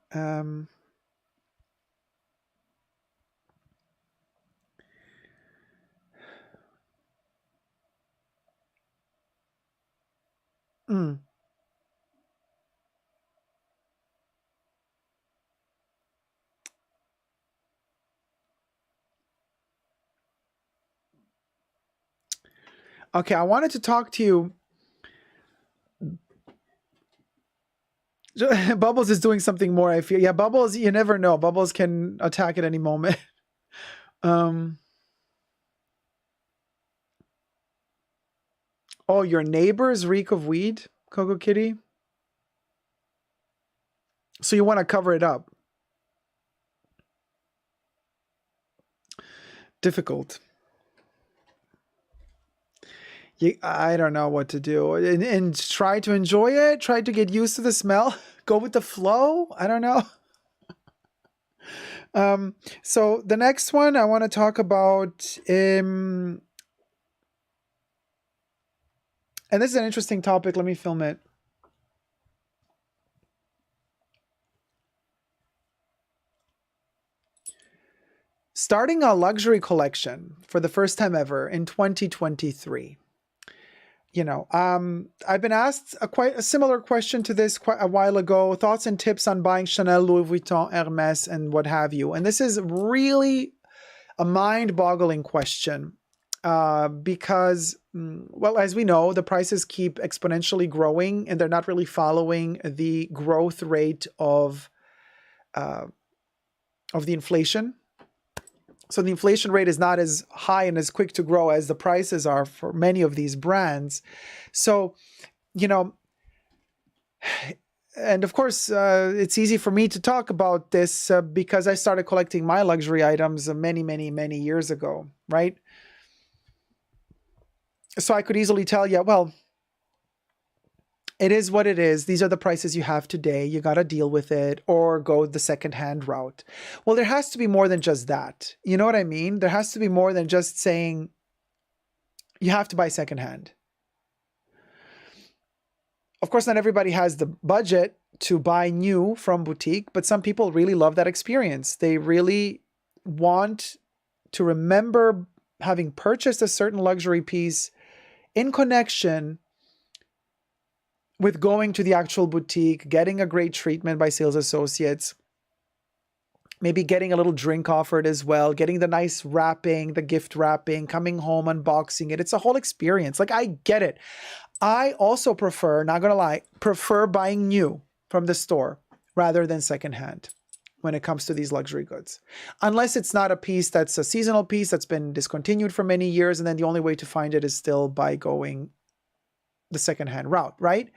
Speaker 2: Okay, I wanted to talk to you. Bubbles is doing something more, I feel. Yeah, Bubbles, you never know. Bubbles can attack at any moment. Oh, your neighbors reek of weed, Coco Kitty? So you want to cover it up? Difficult. I don't know what to do. And try to enjoy it. Try to get used to the smell. Go with the flow. I don't know. So the next one I want to talk about, and this is an interesting topic. Let me film it. Starting a luxury collection for the first time ever in 2023. I've been asked quite a similar question to this quite a while ago. Thoughts and tips on buying Chanel, Louis Vuitton, Hermes, and what have you. And this is really a mind-boggling question because, well, as we know, the prices keep exponentially growing and they're not really following the growth rate of the inflation. So the inflation rate is not as high and as quick to grow as the prices are for many of these brands. So, and of course, it's easy for me to talk about this because I started collecting my luxury items many, many, many years ago, right? So I could easily tell you, well, it is what it is. These are the prices you have today. You got to deal with it or go the secondhand route. Well, there has to be more than just that. You know what I mean? There has to be more than just saying you have to buy secondhand. Of course, not everybody has the budget to buy new from boutique, but some people really love that experience. They really want to remember having purchased a certain luxury piece in connection with going to the actual boutique, getting a great treatment by sales associates, maybe getting a little drink offered as well, getting the nice wrapping, the gift wrapping, coming home, unboxing it. It's a whole experience. Like, I get it. I also prefer, not gonna lie, prefer buying new from the store rather than secondhand when it comes to these luxury goods. Unless it's not a piece that's a seasonal piece that's been discontinued for many years, and then the only way to find it is still by going the secondhand route, right?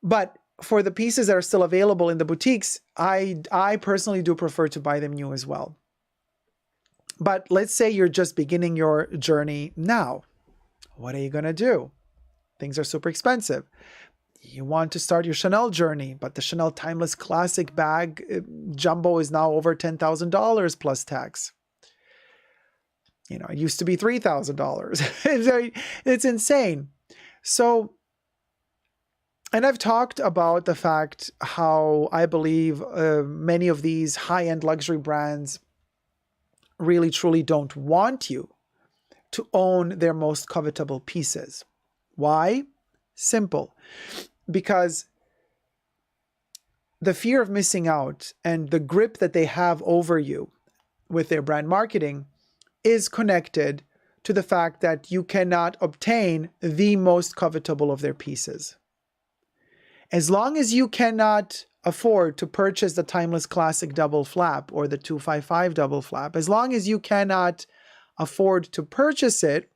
Speaker 2: But for the pieces that are still available in the boutiques, I personally do prefer to buy them new as well. But let's say you're just beginning your journey now. What are you going to do? Things are super expensive. You want to start your Chanel journey, but the Chanel Timeless Classic bag jumbo is now over $10,000 plus tax. It used to be $3,000. It's insane. So, and I've talked about the fact how I believe many of these high-end luxury brands really truly don't want you to own their most covetable pieces. Why? Simple. Because the fear of missing out and the grip that they have over you with their brand marketing is connected to the fact that you cannot obtain the most covetable of their pieces. As long as you cannot afford to purchase the Timeless Classic double flap or the 255 double flap, as long as you cannot afford to purchase it,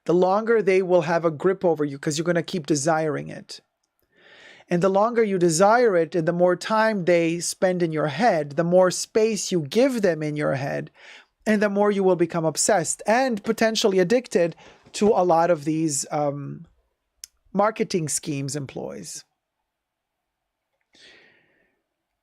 Speaker 2: the longer they will have a grip over you because you're going to keep desiring it. And the longer you desire it and the more time they spend in your head, the more space you give them in your head, and the more you will become obsessed and potentially addicted to a lot of these marketing schemes employs.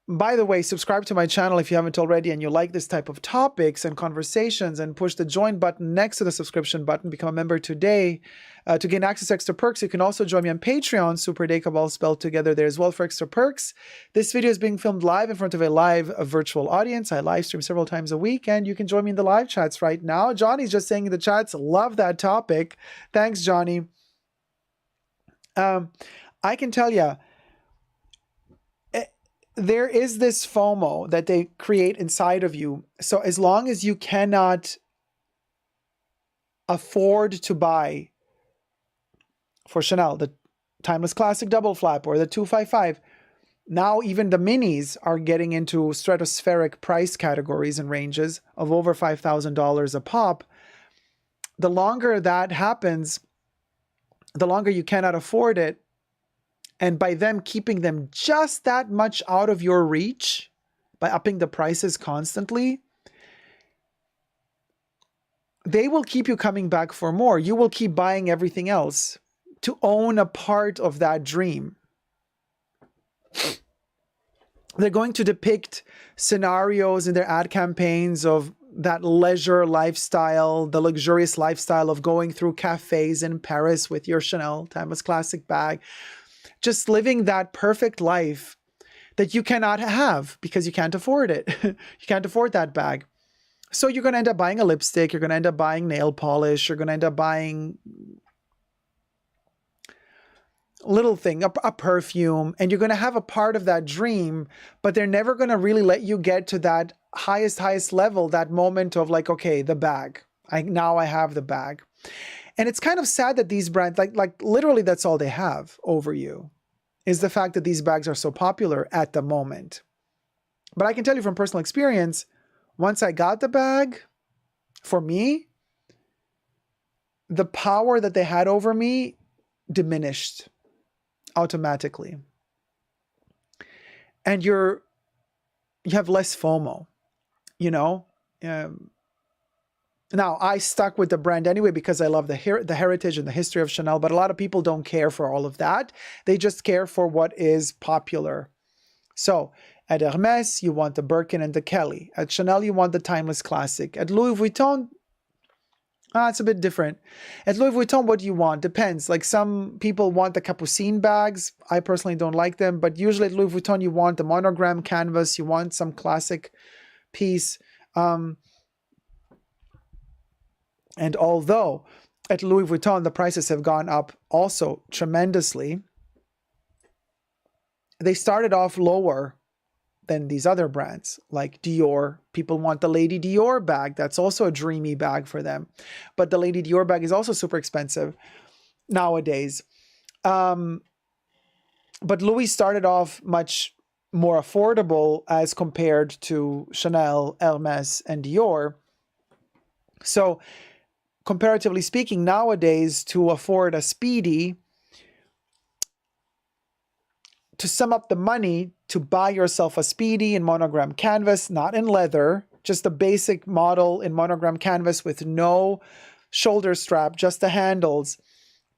Speaker 2: By the way, subscribe to my channel if you haven't already and you like this type of topics and conversations, and push the join button next to the subscription button. Become a member today to gain access to extra perks. You can also join me on Patreon, Super Dacob, all spelled together there as well, for extra perks. This video is being filmed live in front of a virtual audience. I live stream several times a week, and you can join me in the live chats right now. Johnny's just saying in the chats, love that topic. Thanks, Johnny. I can tell you, there is this FOMO that they create inside of you. So as long as you cannot afford to buy for Chanel the Timeless Classic double flap or the 255, now even the minis are getting into stratospheric price categories and ranges of over $5,000 a pop. The longer that happens, the longer you cannot afford it. And by them keeping them just that much out of your reach, by upping the prices constantly, they will keep you coming back for more. You will keep buying everything else to own a part of that dream. They're going to depict scenarios in their ad campaigns of that leisure lifestyle, the luxurious lifestyle of going through cafes in Paris with your Chanel Timeless Classic bag. Just living that perfect life that you cannot have because you can't afford it. You can't afford that bag. So you're going to end up buying a lipstick, you're going to end up buying nail polish, you're going to end up buying little thing, a perfume, and you're going to have a part of that dream, but they're never going to really let you get to that highest level, that moment of like, okay, the bag. Now I have the bag. And it's kind of sad that these brands, like literally that's all they have over you, is the fact that these bags are so popular at the moment. But I can tell you from personal experience, once I got the bag, for me, the power that they had over me diminished automatically. And you have less FOMO, you know? Now, I stuck with the brand anyway because I love the heritage and the history of Chanel, but a lot of people don't care for all of that. They just care for what is popular. So, at Hermes, you want the Birkin and the Kelly. At Chanel, you want the timeless classic. At Louis Vuitton, it's a bit different. At Louis Vuitton, what do you want? Depends. Like some people want the Capucine bags. I personally don't like them. But usually at Louis Vuitton, you want the monogram canvas. You want some classic piece. And although at Louis Vuitton, the prices have gone up also tremendously, they started off lower than these other brands like Dior. People want the Lady Dior bag. That's also a dreamy bag for them. But the Lady Dior bag is also super expensive nowadays. But Louis started off much more affordable as compared to Chanel, Hermes, and Dior. So comparatively speaking, nowadays to afford a Speedy, to sum up the money to buy yourself a Speedy in monogram canvas, not in leather, just a basic model in monogram canvas with no shoulder strap, just the handles.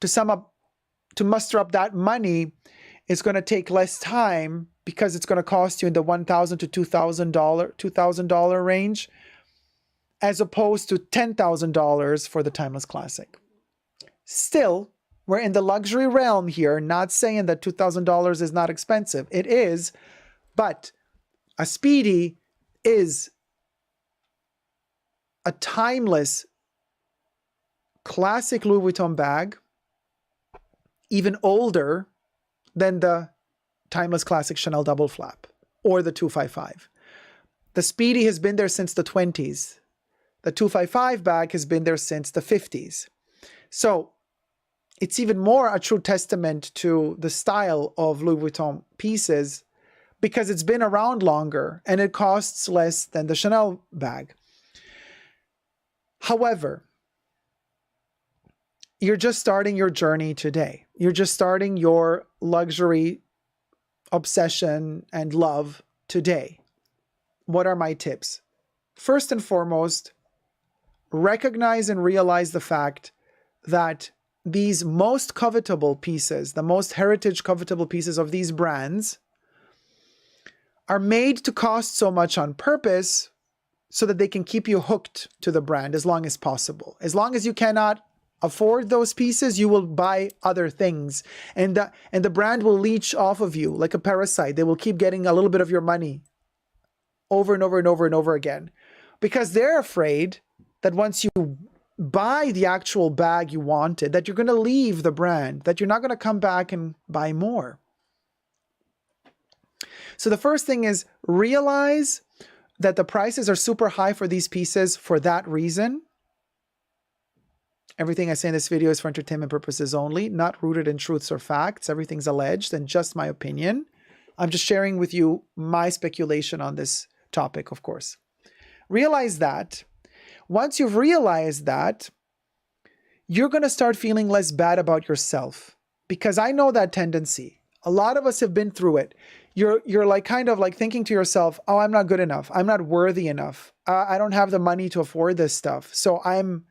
Speaker 2: To muster up that money, it's going to take less time because it's going to cost you in the $1,000 to $2,000 range, as opposed to $10,000 for the timeless classic. Still, we're in the luxury realm here, not saying that $2,000 is not expensive. It is, but a Speedy is a timeless classic Louis Vuitton bag, even older than the timeless classic Chanel double flap or the 255. The Speedy has been there since the 20s. The 255 bag has been there since the 50s. So it's even more a true testament to the style of Louis Vuitton pieces because it's been around longer and it costs less than the Chanel bag. However, you're just starting your journey today. You're just starting your luxury obsession and love today. What are my tips? First and foremost, recognize and realize the fact that these most covetable pieces, the most heritage covetable pieces of these brands, are made to cost so much on purpose so that they can keep you hooked to the brand as long as possible. As long as you cannot afford those pieces, you will buy other things. And the brand will leech off of you like a parasite. They will keep getting a little bit of your money over and over and over and over again. Because they're afraid that once you buy the actual bag you wanted, that you're going to leave the brand, that you're not going to come back and buy more. So the first thing is realize that the prices are super high for these pieces for that reason. Everything I say in this video is for entertainment purposes only, not rooted in truths or facts. Everything's alleged and just my opinion. I'm just sharing with you my speculation on this topic, of course. Realize that. Once you've realized that, you're going to start feeling less bad about yourself, because I know that tendency. A lot of us have been through it. You're like kind of like thinking to yourself, oh, I'm not good enough. I'm not worthy enough. I don't have the money to afford this stuff. So I'm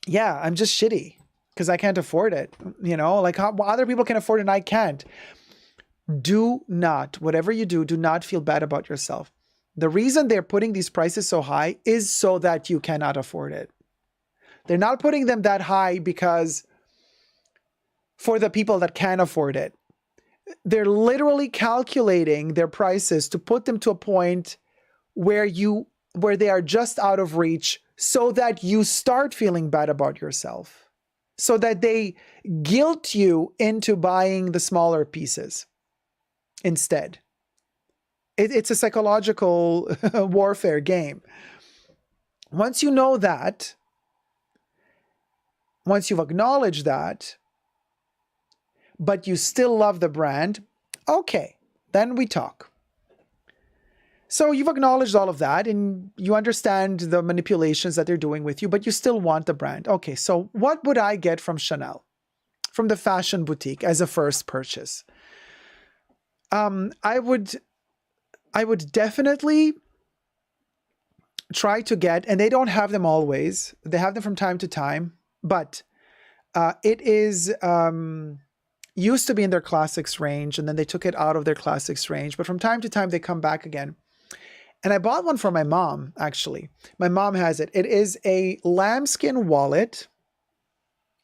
Speaker 2: just shitty because I can't afford it. You know, like how other people can afford it and I can't. Do not, whatever you do not feel bad about yourself. The reason they're putting these prices so high is so that you cannot afford it. They're not putting them that high because for the people that can afford it. They're literally calculating their prices to put them to a point where they are just out of reach, so that you start feeling bad about yourself, so that they guilt you into buying the smaller pieces instead. It's a psychological warfare game. Once you know that, once you've acknowledged that, but you still love the brand, okay, then we talk. So you've acknowledged all of that and you understand the manipulations that they're doing with you, but you still want the brand. Okay, so what would I get from Chanel, from the fashion boutique as a first purchase? I would definitely try to get, and they don't have them always, they have them from time to time, but it is used to be in their classics range, and then they took it out of their classics range, but from time to time they come back again. And I bought one for my mom, actually. My mom has it. It is a lambskin wallet.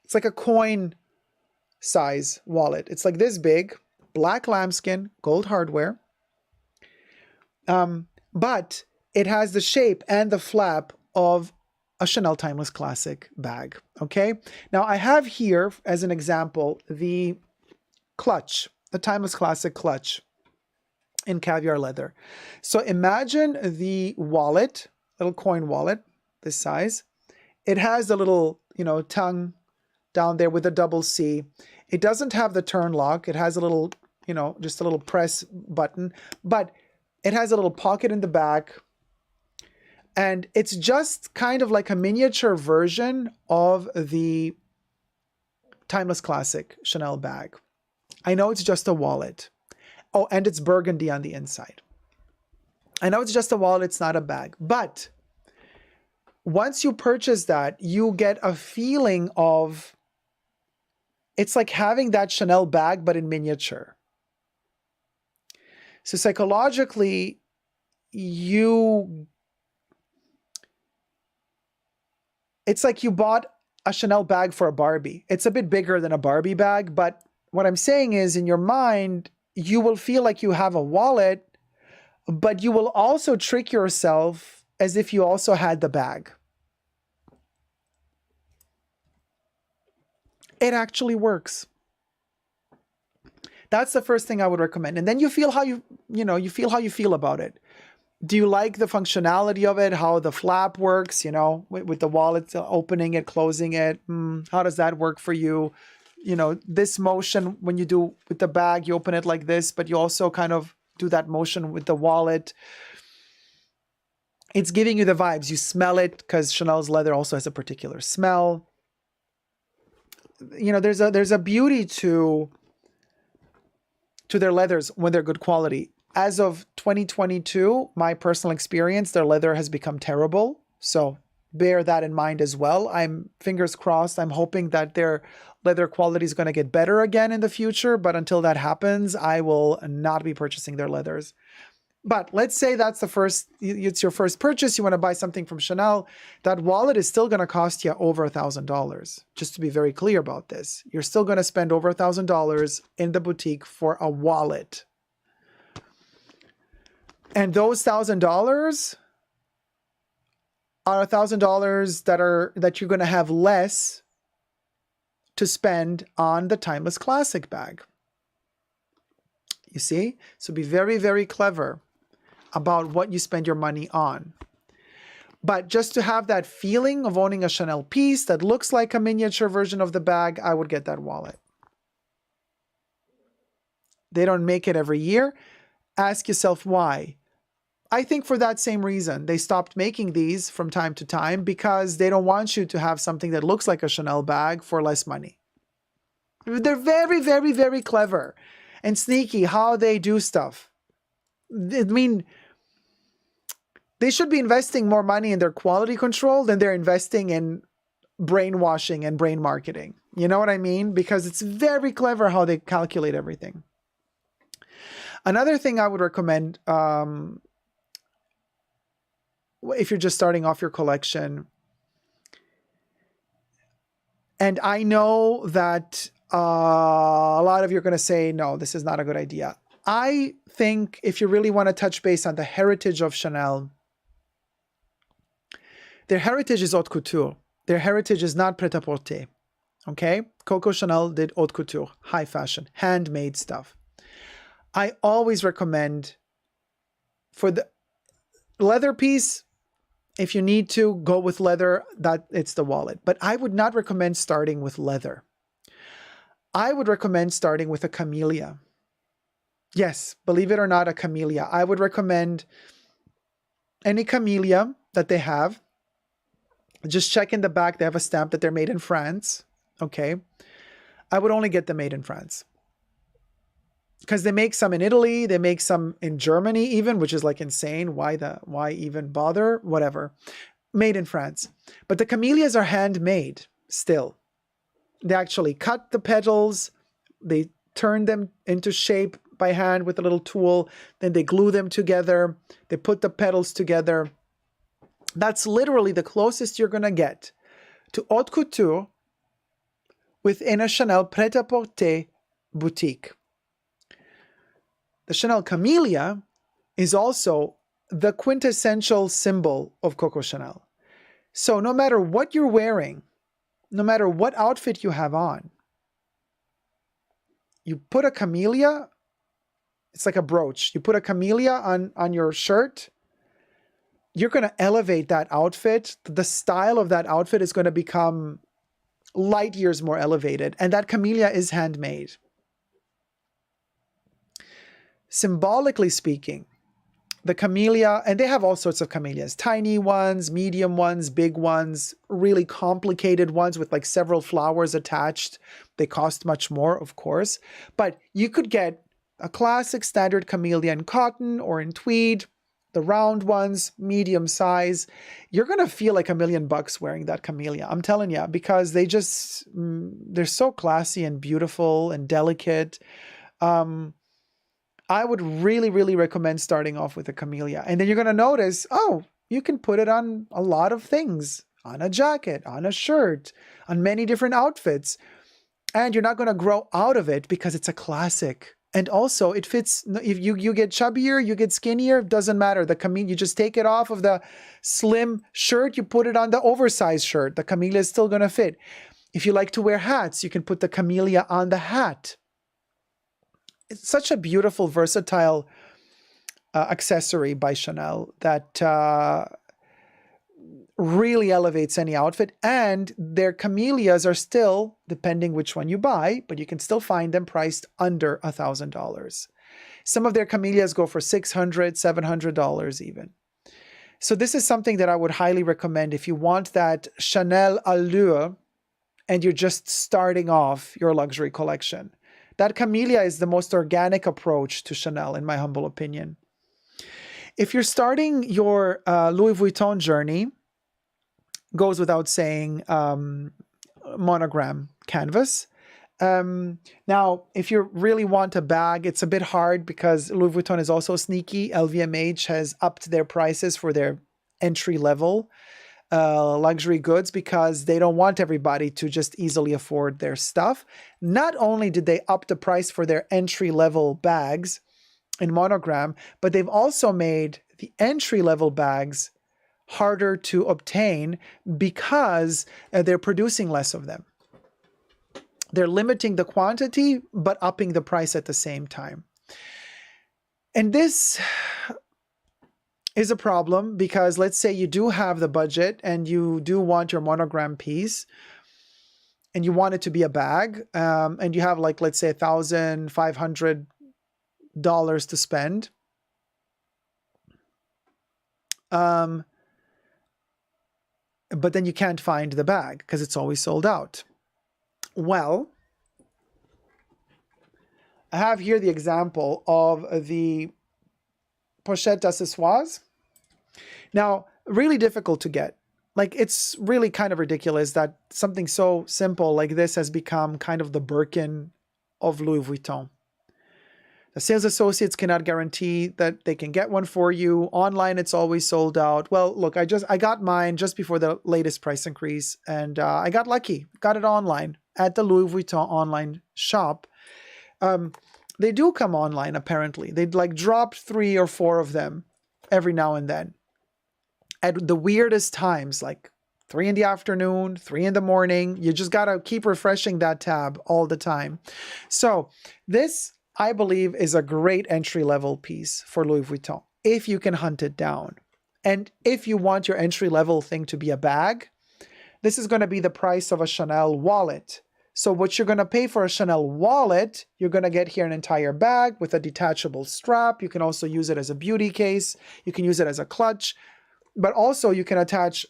Speaker 2: It's like a coin size wallet. It's like this big, black lambskin, gold hardware. But it has the shape and the flap of a Chanel Timeless Classic bag. Okay. Now I have here, as an example, the clutch, the Timeless Classic clutch in caviar leather. So imagine the wallet, little coin wallet, this size. It has the little, tongue down there with a double C. It doesn't have the turn lock. It has a little, just a little press button, but it has a little pocket in the back. And it's just kind of like a miniature version of the Timeless Classic Chanel bag. I know it's just a wallet. Oh, and it's burgundy on the inside. I know it's just a wallet, it's not a bag. But once you purchase that, you get a feeling of, it's like having that Chanel bag, but in miniature. So psychologically, it's like you bought a Chanel bag for a Barbie. It's a bit bigger than a Barbie bag, but what I'm saying is, in your mind, you will feel like you have a wallet, but you will also trick yourself as if you also had the bag. It actually works. That's the first thing I would recommend. And then you feel how you feel about it. Do you like the functionality of it? How the flap works, with the wallet, opening it, closing it? How does that work for you? This motion, when you do with the bag, you open it like this, but you also kind of do that motion with the wallet. It's giving you the vibes. You smell it, because Chanel's leather also has a particular smell. There's a beauty to their leathers when they're good quality. As of 2022, my personal experience, their leather has become terrible. So bear that in mind as well. I'm fingers crossed. I'm hoping that their leather quality is going to get better again in the future. But until that happens, I will not be purchasing their leathers. But let's say it's your first purchase. You want to buy something from Chanel. That wallet is still going to cost you over $1,000. Just to be very clear about this. You're still going to spend over $1,000 in the boutique for a wallet. And those $1,000 are $1,000 that you're going to have less to spend on the Timeless Classic bag. You see? So be very, very clever about what you spend your money on. But just to have that feeling of owning a Chanel piece that looks like a miniature version of the bag, I would get that wallet. They don't make it every year. Ask yourself why. I think for that same reason, they stopped making these from time to time, because they don't want you to have something that looks like a Chanel bag for less money. They're very, very, very clever and sneaky how they do stuff. I mean, they should be investing more money in their quality control than they're investing in brainwashing and brain marketing. You know what I mean? Because it's very clever how they calculate everything. Another thing I would recommend, if you're just starting off your collection, and I know that a lot of you are going to say, no, this is not a good idea. I think if you really want to touch base on the heritage of Chanel, Their heritage is haute couture. Their heritage is not pret-à-porter. Okay? Coco Chanel did haute couture, high fashion, handmade stuff. I always recommend for the leather piece, if you need to go with leather, that it's the wallet. But I would not recommend starting with leather. I would recommend starting with a camellia. Yes, believe it or not, a camellia. I would recommend any camellia that they have. Just check in the back. They have a stamp that they're made in France. Okay. I would only get them made in France. Because they make some in Italy. They make some in Germany even, which is like insane. Why even bother? Whatever. Made in France. But the camellias are handmade still. They actually cut the petals. They turn them into shape by hand with a little tool. Then they glue them together. They put the petals together. That's literally the closest you're going to get to haute couture within a Chanel pret-à-porter boutique. The Chanel Camellia is also the quintessential symbol of Coco Chanel. So no matter what you're wearing, no matter what outfit you have on, you put a camellia, it's like a brooch. You put a camellia on your shirt, you're going to elevate that outfit. The style of that outfit is going to become light years more elevated. And that camellia is handmade. Symbolically speaking, the camellia, and they have all sorts of camellias, tiny ones, medium ones, big ones, really complicated ones with like several flowers attached. They cost much more, of course, but you could get a classic standard camellia in cotton or in tweed, the round ones, medium size. You're going to feel like $1,000,000 wearing that camellia. I'm telling you, because they're so classy and beautiful and delicate. I would really, really recommend starting off with a camellia. And then you're going to notice, oh, you can put it on a lot of things, on a jacket, on a shirt, on many different outfits. And you're not going to grow out of it because it's a classic. And also it fits. If you get chubbier, you get skinnier, doesn't matter. The camellia, you just take it off of the slim shirt, you put it on the oversized shirt. The camellia is still going to fit. If you like to wear hats, you can put the camellia on the hat. It's such a beautiful, versatile accessory by Chanel that really elevates any outfit. And their camellias are still, depending which one you buy, but you can still find them priced under $1,000. Some of their camellias go for $600, $700 even. So this is something that I would highly recommend if you want that Chanel allure and you're just starting off your luxury collection. That camellia is the most organic approach to Chanel, in my humble opinion. If you're starting your Louis Vuitton journey, goes without saying, monogram canvas. Now, if you really want a bag, it's a bit hard because Louis Vuitton is also sneaky. LVMH has upped their prices for their entry-level luxury goods because they don't want everybody to just easily afford their stuff. Not only did they up the price for their entry-level bags in monogram, but they've also made the entry-level bags harder to obtain because they're producing less of them. They're limiting the quantity, but upping the price at the same time. And this is a problem because let's say you do have the budget and you do want your monogram piece and you want it to be a bag, and you have like, let's say $1,500 to spend. But then you can't find the bag because it's always sold out. Well, I have here the example of the pochette d'accessoires. Now, really difficult to get. Like, it's really kind of ridiculous that something so simple like this has become kind of the Birkin of Louis Vuitton. The sales associates cannot guarantee that they can get one for you. Online, it's always sold out. Well, look, I got mine just before the latest price increase, and I got lucky. Got it online at the Louis Vuitton online shop. They do come online, apparently. They'd like drop 3 or 4 of them every now and then. at the weirdest times, like 3 in the afternoon, 3 in the morning. You just got to keep refreshing that tab all the time. So this, I believe, is a great entry-level piece for Louis Vuitton, if you can hunt it down. And if you want your entry-level thing to be a bag, this is going to be the price of a Chanel wallet. So what you're going to pay for a Chanel wallet, you're going to get here an entire bag with a detachable strap. You can also use it as a beauty case. You can use it as a clutch. But also you can attach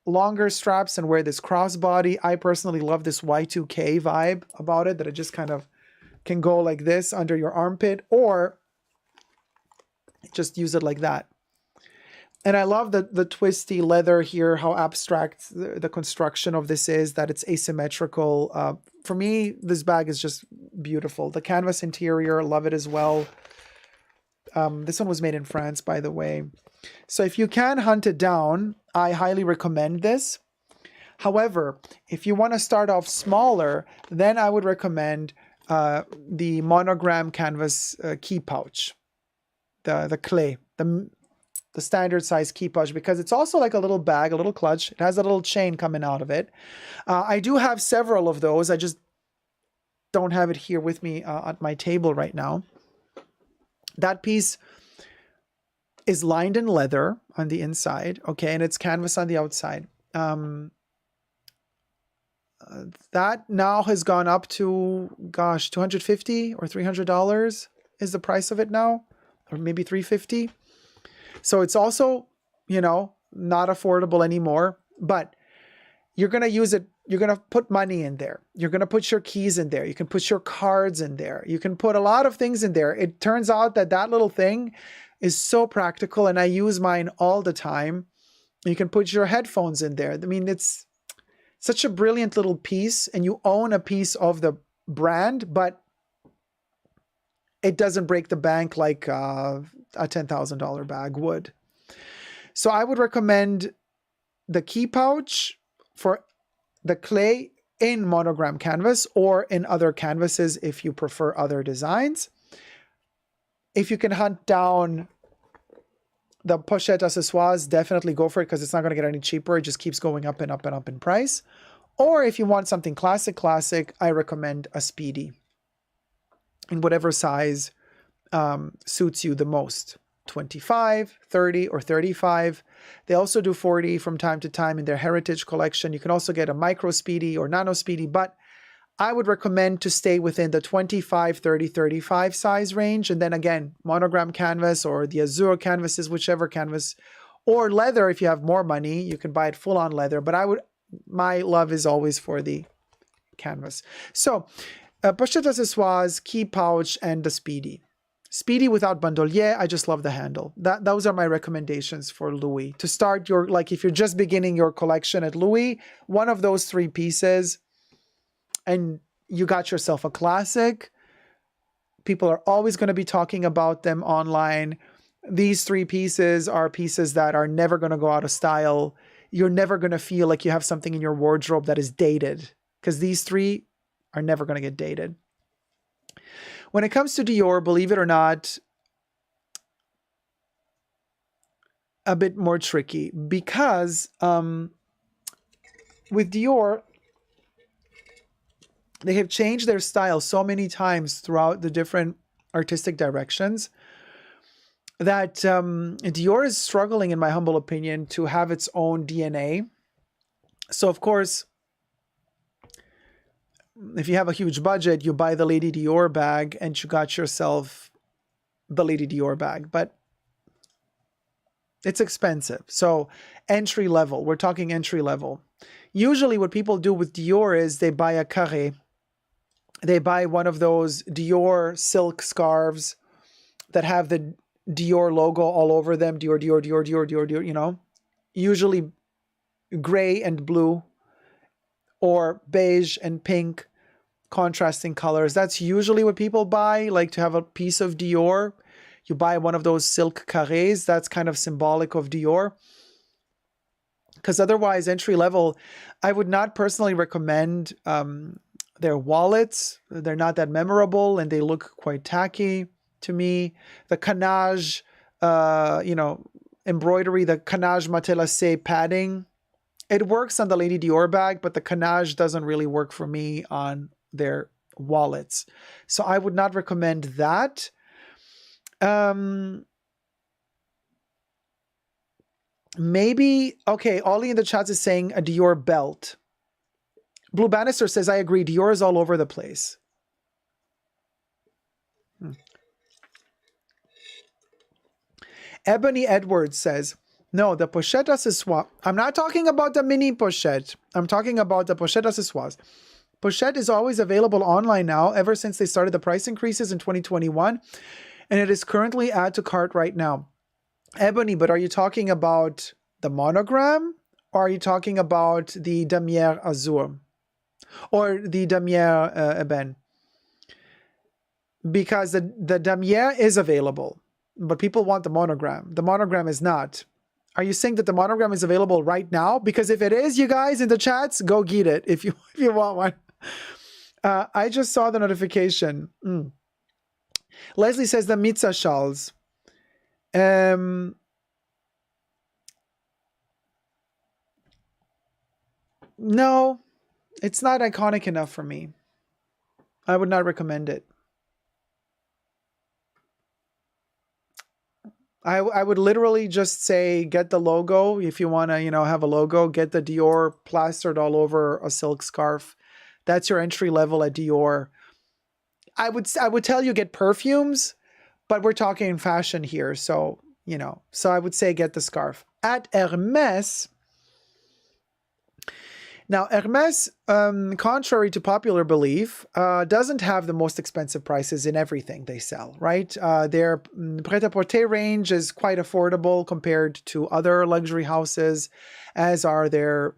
Speaker 2: longer straps and wear this crossbody. I personally love this Y2K vibe about it, that it just kind of can go like this under your armpit, or just use it like that. And I love the twisty leather here, how abstract the construction of this is, that it's asymmetrical. For me, this bag is just beautiful. The canvas interior, love it as well. This one was made in France, by the way. So if you can hunt it down, I highly recommend this. However, if you want to start off smaller, then I would recommend the monogram canvas key pouch, the clay, the standard size key pouch, because it's also like a little bag, a little clutch. It has a little chain coming out of it. I do have several of those. I just don't have it here with me at my table right now. That piece is lined in leather on the inside, okay, and it's canvas on the outside. That now has gone up to, gosh, $250 or $300 is the price of it now, or maybe $350. So it's also, you know, not affordable anymore, but you're going to use it. You're going to put money in there. You're going to put your keys in there. You can put your cards in there. You can put a lot of things in there. It turns out that that little thing is so practical, and I use mine all the time. You can put your headphones in there. I mean, it's such a brilliant little piece, and you own a piece of the brand, but it doesn't break the bank like a $10,000 bag would. So I would recommend the key pouch for the clay in monogram canvas, or in other canvases if you prefer other designs. If you can hunt down the pochette accessoires, definitely go for it, because it's not going to get any cheaper. It just keeps going up and up and up in price. Or if you want something classic, I recommend a Speedy in whatever size suits you the most. 25, 30, or 35. They also do 40 from time to time in their heritage collection. You can also get a micro Speedy or nano Speedy, but I would recommend to stay within the 25, 30, 35 size range. And then again, monogram canvas or the Azure canvases, whichever canvas, or leather. If you have more money, you can buy it full on leather, but my love is always for the canvas. So pochette accessoires, key pouch, and the Speedy. Speedy without bandolier. I just love the handle. Those are my recommendations for Louis. To start your, like if you're just beginning your collection at Louis, one of those 3 pieces, and you got yourself a classic. People are always going to be talking about them online. These 3 pieces are pieces that are never going to go out of style. You're never going to feel like you have something in your wardrobe that is dated, because these 3 are never going to get dated. When it comes to Dior, believe it or not, a bit more tricky, because with Dior, they have changed their style so many times throughout the different artistic directions that Dior is struggling, in my humble opinion, to have its own DNA. So, of course, if you have a huge budget, you buy the Lady Dior bag and you got yourself the Lady Dior bag, but it's expensive. So entry level, we're talking entry level. Usually what people do with Dior is they buy a carré. They buy one of those Dior silk scarves that have the Dior logo all over them. Dior, Dior, Dior, Dior, Dior, Dior, you know, usually gray and blue, or beige and pink, contrasting colors. That's usually what people buy, like to have a piece of Dior. You buy one of those silk carrés. That's kind of symbolic of Dior. Because otherwise, entry level, I would not personally recommend their wallets. They're not that memorable and they look quite tacky to me. The canage, you know, embroidery, the canage matelassé padding. It works on the Lady Dior bag, but the canage doesn't really work for me on their wallets. So I would not recommend that. Maybe, okay, Ollie in the chat is saying a Dior belt. Blue Bannister says, I agree, Dior is all over the place. Ebony Edwards says, no, the pochette accessoire. I'm not talking about the mini pochette. I'm talking about the pochette accessoires. Pochette is always available online now, ever since they started the price increases in 2021. And it is currently add to cart right now. Ebony, but are you talking about the monogram? Or are you talking about the Damier Azur? Or the Damier Eben? Because the Damier is available, but people want the monogram. The monogram is not. Are you saying that the monogram is available right now? Because if it is, you guys in the chats, go get it if you want one. I just saw the notification. Leslie says the Mitza shawls. No, it's not iconic enough for me. I would not recommend it. I would literally just say, get the logo. If you want to, have a logo, get the Dior plastered all over a silk scarf. That's your entry level at Dior. I would tell you get perfumes, but we're talking fashion here. So, so I would say get the scarf. At Hermès, now Hermès, contrary to popular belief, doesn't have the most expensive prices in everything they sell, right? Their Pret-a-Porter range is quite affordable compared to other luxury houses, as are their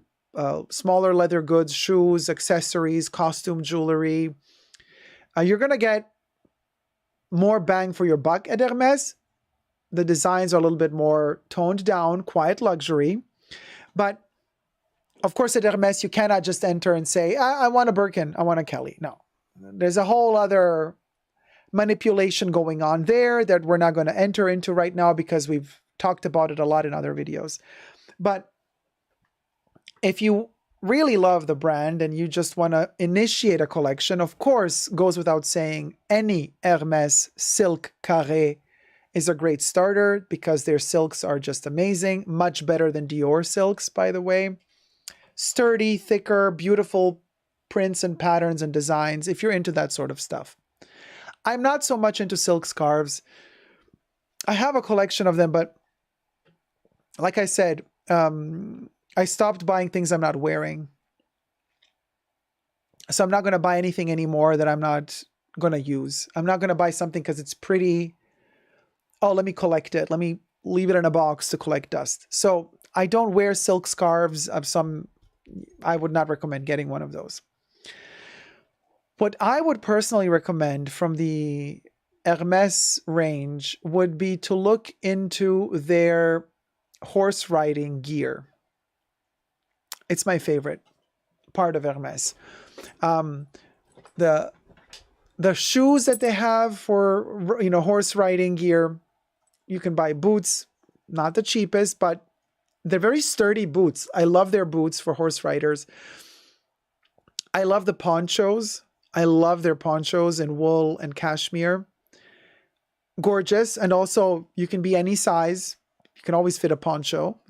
Speaker 2: smaller leather goods, shoes, accessories, costume jewelry. You're going to get more bang for your buck at Hermès. The designs are a little bit more toned down, quiet luxury. But of course, at Hermès, you cannot just enter and say, I want a Birkin, I want a Kelly. No, there's a whole other manipulation going on there that we're not going to enter into right now because we've talked about it a lot in other videos. But if you really love the brand and you just want to initiate a collection, of course, goes without saying, any Hermès silk carré is a great starter because their silks are just amazing. Much better than Dior silks, by the way. Sturdy, thicker, beautiful prints and patterns and designs, if you're into that sort of stuff. I'm not so much into silk scarves. I have a collection of them, but like I said, I stopped buying things I'm not wearing. So I'm not going to buy anything anymore that I'm not going to use. I'm not going to buy something because it's pretty. Oh, let me collect it. Let me leave it in a box to collect dust. So I don't wear silk scarves of some. I would not recommend getting one of those. What I would personally recommend from the Hermès range would be to look into their horse riding gear. It's my favorite part of Hermès. The shoes that they have for horse riding gear, you can buy boots, not the cheapest, but they're very sturdy boots. I love their boots for horse riders. I love the ponchos. I love their ponchos in wool and cashmere. Gorgeous. And also, you can be any size. You can always fit a poncho,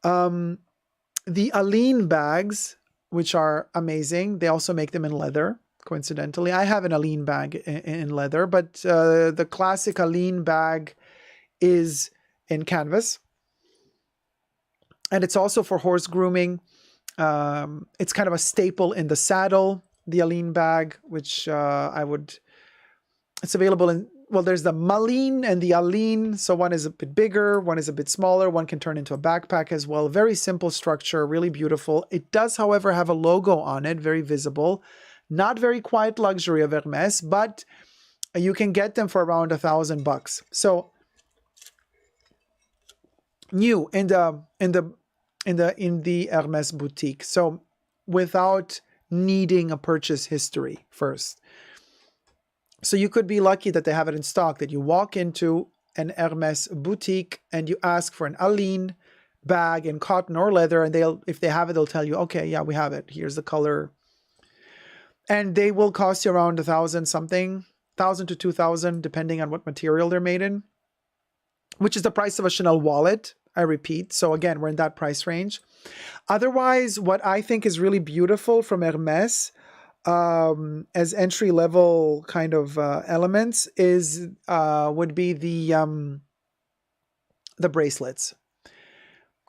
Speaker 2: The Aline bags, which are amazing. They also make them in leather, coincidentally. I have an Aline bag in leather, but the classic Aline bag is in canvas. And it's also for horse grooming. It's kind of a staple in the saddle, the Aline bag, which it's available in, there's the Malin and the Aline. So one is a bit bigger, one is a bit smaller. One can turn into a backpack as well. Very simple structure, really beautiful. It does, however, have a logo on it, very visible. Not very quiet luxury of Hermès, but you can get them for around $1,000. So new in the Hermès boutique. So without needing a purchase history first. So you could be lucky that they have it in stock, that you walk into an Hermes boutique and you ask for an Aline bag in cotton or leather, and if they have it, they'll tell you, okay, yeah, we have it. Here's the color. And they will cost you around 1,000 something, 1,000 to 2,000, depending on what material they're made in, which is the price of a Chanel wallet, I repeat. So again, we're in that price range. Otherwise, what I think is really beautiful from Hermes as entry-level kind of elements would be the bracelets.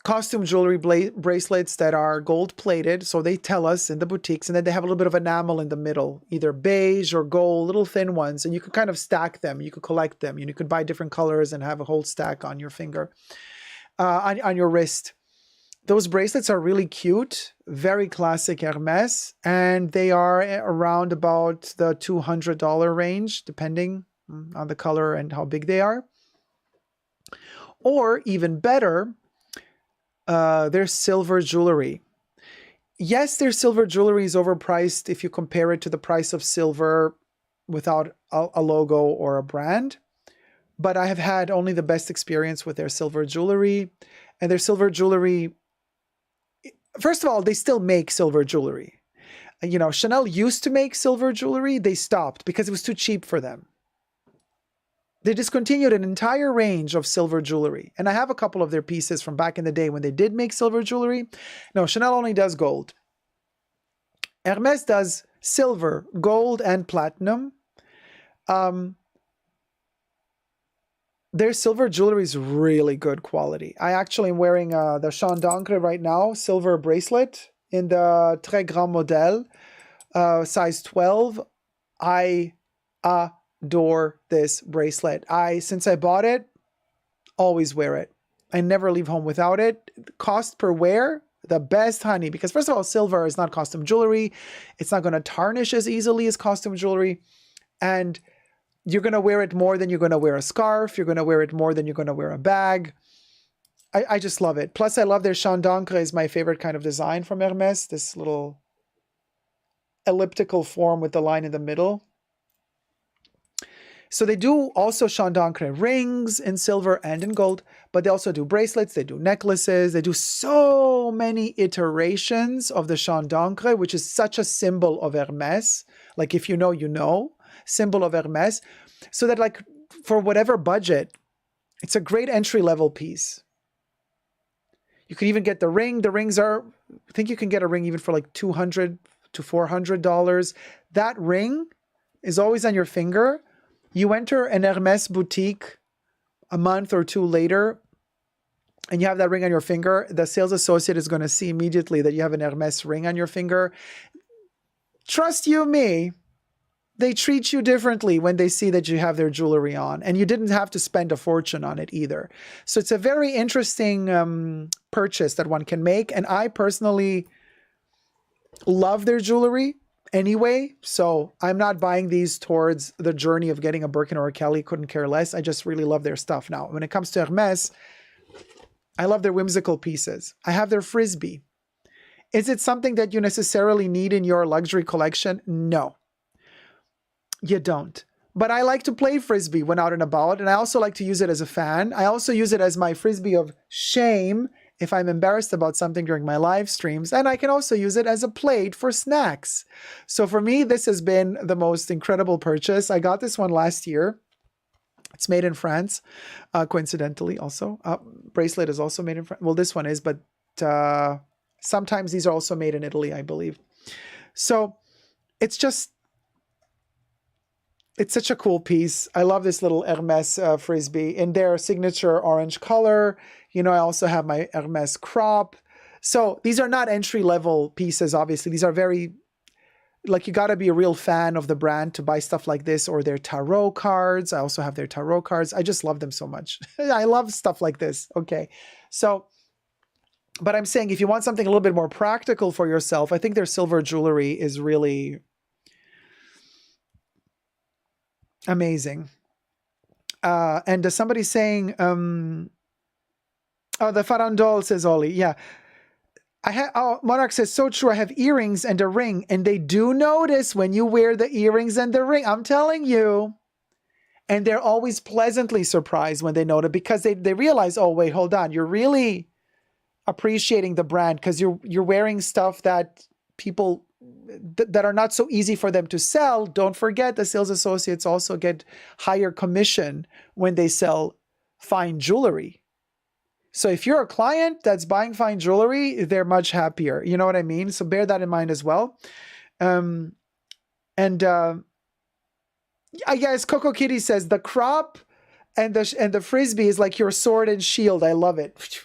Speaker 2: Costume jewelry bracelets that are gold-plated, so they tell us in the boutiques, and then they have a little bit of enamel in the middle, either beige or gold, little thin ones, and you could kind of stack them, you could collect them, you could buy different colors and have a whole stack on your finger, on your wrist. Those bracelets are really cute, very classic Hermes, and they are around about the $200 range, depending on the color and how big they are. Or even better, their silver jewelry. Yes, their silver jewelry is overpriced if you compare it to the price of silver without a logo or a brand. But I have had only the best experience with their silver jewelry. And their silver jewelry, first of all, they still make silver jewelry. You know, Chanel used to make silver jewelry. They stopped because it was too cheap for them. They discontinued an entire range of silver jewelry. And I have a couple of their pieces from back in the day when they did make silver jewelry. No, Chanel only does gold. Hermes does silver, gold, and platinum. Their silver jewelry is really good quality. I actually am wearing the Chaîne d'Ancre right now, silver bracelet in the Très Grand Modèle, size 12. I adore this bracelet. Since I bought it, always wear it. I never leave home without it. Cost per wear, the best, honey, because first of all, silver is not costume jewelry. It's not going to tarnish as easily as costume jewelry. And you're going to wear it more than you're going to wear a scarf. You're going to wear it more than you're going to wear a bag. I just love it. Plus, I love their Chaîne d'Ancre is my favorite kind of design from Hermes. This little elliptical form with the line in the middle. So they do also Chaîne d'Ancre rings in silver and in gold, but they also do bracelets, they do necklaces, they do so many iterations of the Chaîne d'Ancre, which is such a symbol of Hermes. Like if you know, you know, symbol of Hermes. So that like for whatever budget, it's a great entry-level piece. You can even get the ring. The rings are, I think you can get a ring even for like $200 to $400. That ring is always on your finger. You enter an Hermes boutique a month or two later, and you have that ring on your finger. The sales associate is going to see immediately that you have an Hermes ring on your finger. Trust you me, they treat you differently when they see that you have their jewelry on, and you didn't have to spend a fortune on it either. So it's a very interesting purchase that one can make, and I personally love their jewelry anyway, so I'm not buying these towards the journey of getting a Birkin or a Kelly. Couldn't care less. I just really love their stuff. Now, when it comes to Hermes, I love their whimsical pieces. I have their frisbee. Is it something that you necessarily need in your luxury collection? No, you don't. But I like to play frisbee when out and about, and I also like to use it as a fan. I also use it as my frisbee of shame if I'm embarrassed about something during my live streams, and I can also use it as a plate for snacks. So for me, this has been the most incredible purchase. I got this one last year. It's made in France, coincidentally also. Bracelet is also made in France. Well, this one is, but sometimes these are also made in Italy, I believe. So it's such a cool piece. I love this little Hermes frisbee in their signature orange color. You know, I also have my Hermes crop. So these are not entry-level pieces, obviously. These are very, like, you got to be a real fan of the brand to buy stuff like this, or their tarot cards. I also have their tarot cards. I just love them so much. I love stuff like this. Okay. So, but I'm saying if you want something a little bit more practical for yourself, I think their silver jewelry is really amazing. And somebody's saying, oh, the farandole, says Oli. Yeah. Monarch says, so true. I have earrings and a ring, and they do notice when you wear the earrings and the ring. I'm telling you. And they're always pleasantly surprised when they know it, because they realize, oh, wait, hold on. You're really appreciating the brand because you're wearing stuff that people that are not so easy for them to sell. Don't forget, the sales associates also get higher commission when they sell fine jewelry. So if you're a client that's buying fine jewelry, they're much happier. You know what I mean? So bear that in mind as well. I guess Coco Kitty says the crop and the frisbee is like your sword and shield. I love it.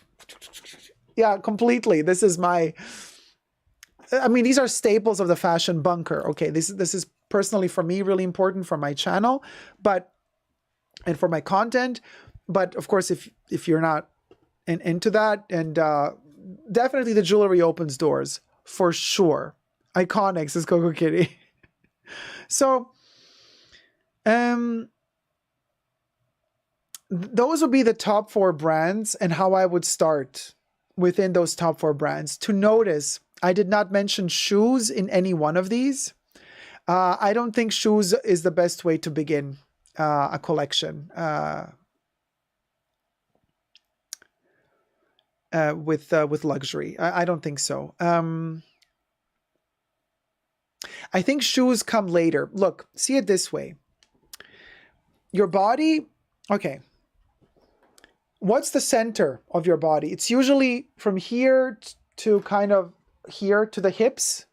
Speaker 2: Yeah, completely. This is these are staples of the fashion bunker. Okay, this is personally for me really important for my channel, and for my content. But of course, if you're not into that, and definitely the jewelry opens doors for sure. Iconic, says Coco Kitty. So, those would be the top 4 brands and how I would start within those top 4 brands. To notice, I did not mention shoes in any one of these. I don't think shoes is the best way to begin a collection with luxury. I don't think so. I think shoes come later. Look, see it this way. Your body, okay. What's the center of your body? It's usually from here to kind of here to the hips.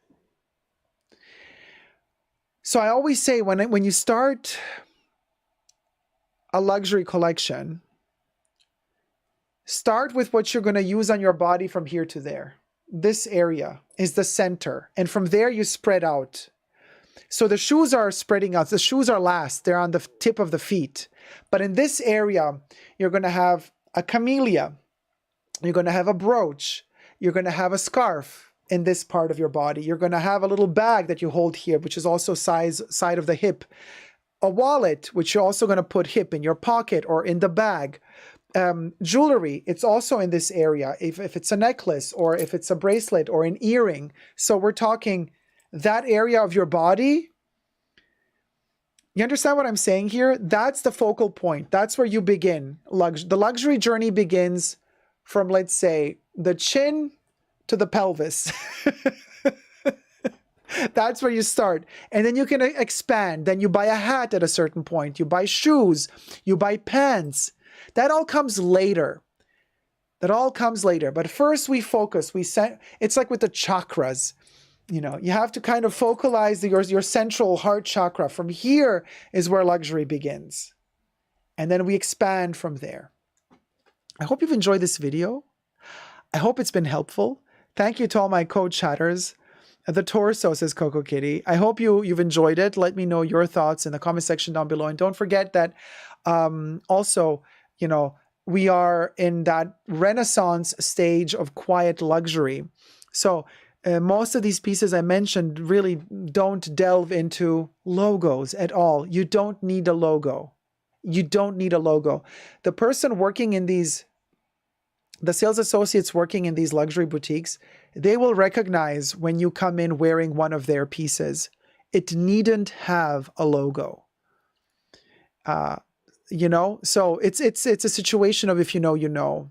Speaker 2: So I always say when you start a luxury collection, start with what you're going to use on your body from here to there. This area is the center. And from there you spread out. So the shoes are spreading out. The shoes are last. They're on the tip of the feet. But in this area, you're going to have a camellia. You're going to have a brooch. You're going to have a scarf in this part of your body. You're going to have a little bag that you hold here, which is also side of the hip. A wallet, which you're also going to put hip in your pocket or in the bag. Jewelry, it's also in this area. If it's a necklace or if it's a bracelet or an earring. So we're talking that area of your body. You understand what I'm saying here? That's the focal point. That's where you begin. The luxury journey begins from, let's say, the chin to the pelvis. That's where you start. And then you can expand. Then you buy a hat at a certain point. You buy shoes. You buy pants. That all comes later. That all comes later. But first we focus. It's like with the chakras. You know, you have to kind of focalize your central heart chakra. From here is where luxury begins. And then we expand from there. I hope you've enjoyed this video. I hope it's been helpful. Thank you to all my co-chatters. The torso, says Coco Kitty. I hope you've enjoyed it. Let me know your thoughts in the comment section down below. And don't forget that also, you know, we are in that renaissance stage of quiet luxury. So most of these pieces I mentioned really don't delve into logos at all. You don't need a logo. You don't need a logo. The person working in the sales associates working in these luxury boutiques, they will recognize when you come in wearing one of their pieces. It needn't have a logo. You know, so it's a situation of if you know, you know.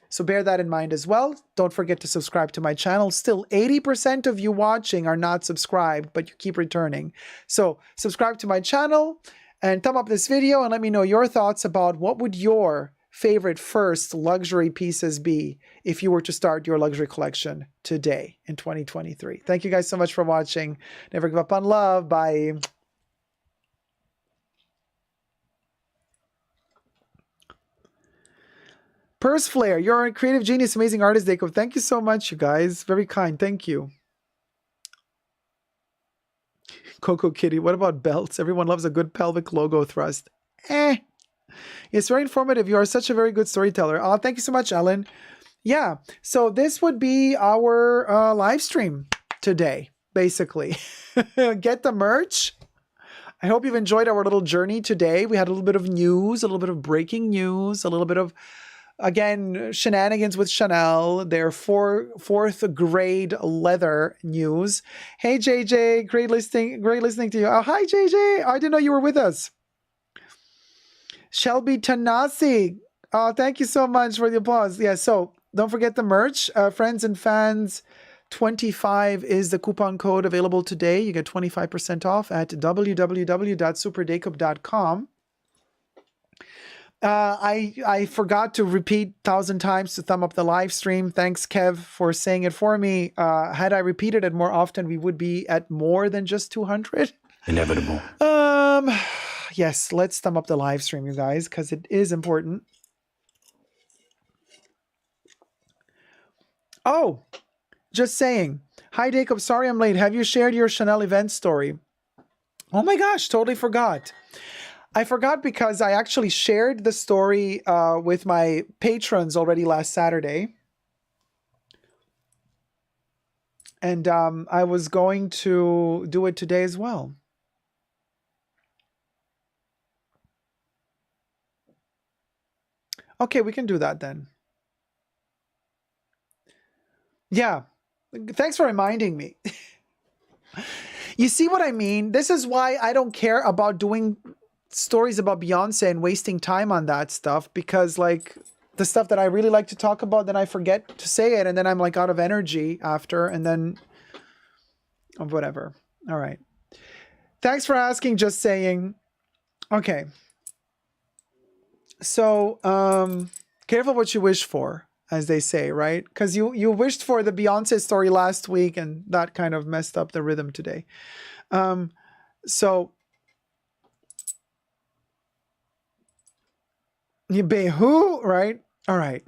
Speaker 2: So bear that in mind as well. Don't forget to subscribe to my channel. Still, 80% of you watching are not subscribed, but you keep returning. So subscribe to my channel and thumb up this video and let me know your thoughts about what would your favorite first luxury pieces be if you were to start your luxury collection today in 2023. Thank you guys so much for watching. Never give up on love. Bye. Purse Flare, you're a creative genius, amazing artist, Dacob. Thank you so much, you guys. Very kind. Thank you. Coco Kitty, what about belts? Everyone loves a good pelvic logo thrust. It's very informative. You are such a very good storyteller. Oh, thank you so much, Ellen. Yeah, so this would be our live stream today, basically. Get the merch. I hope you've enjoyed our little journey today. We had a little bit of news, a little bit of breaking news, a little bit of, again, shenanigans with Chanel, their fourth grade leather news. Hey, JJ, great listening to you. Oh, hi, JJ. I didn't know you were with us. Shelby Tanasi. Oh, thank you so much for the applause. Yeah, so don't forget the merch. Friends and Fans 25 is the coupon code available today. You get 25% off at www.superdacob.com. I forgot to repeat 1,000 times to thumb up the live stream. Thanks, Kev, for saying it for me. Had I repeated it more often, we would be at more than just 200.
Speaker 5: Inevitable.
Speaker 2: Yes, let's thumb up the live stream, you guys, because it is important. Oh, just saying. Hi, Dacob. Sorry I'm late. Have you shared your Chanel event story? Oh my gosh, totally forgot. I forgot because I actually shared the story with my patrons already last Saturday. And I was going to do it today as well. Okay, we can do that then. Yeah. Thanks for reminding me. You see what I mean? This is why I don't care about doing stories about Beyonce and wasting time on that stuff, because like the stuff that I really like to talk about, then I forget to say it and then I'm like out of energy after, and then whatever. All right. Thanks for asking, just saying. Okay. So, careful what you wish for, as they say, right? Because you wished for the Beyonce story last week and that kind of messed up the rhythm today. So you be who, right? All right.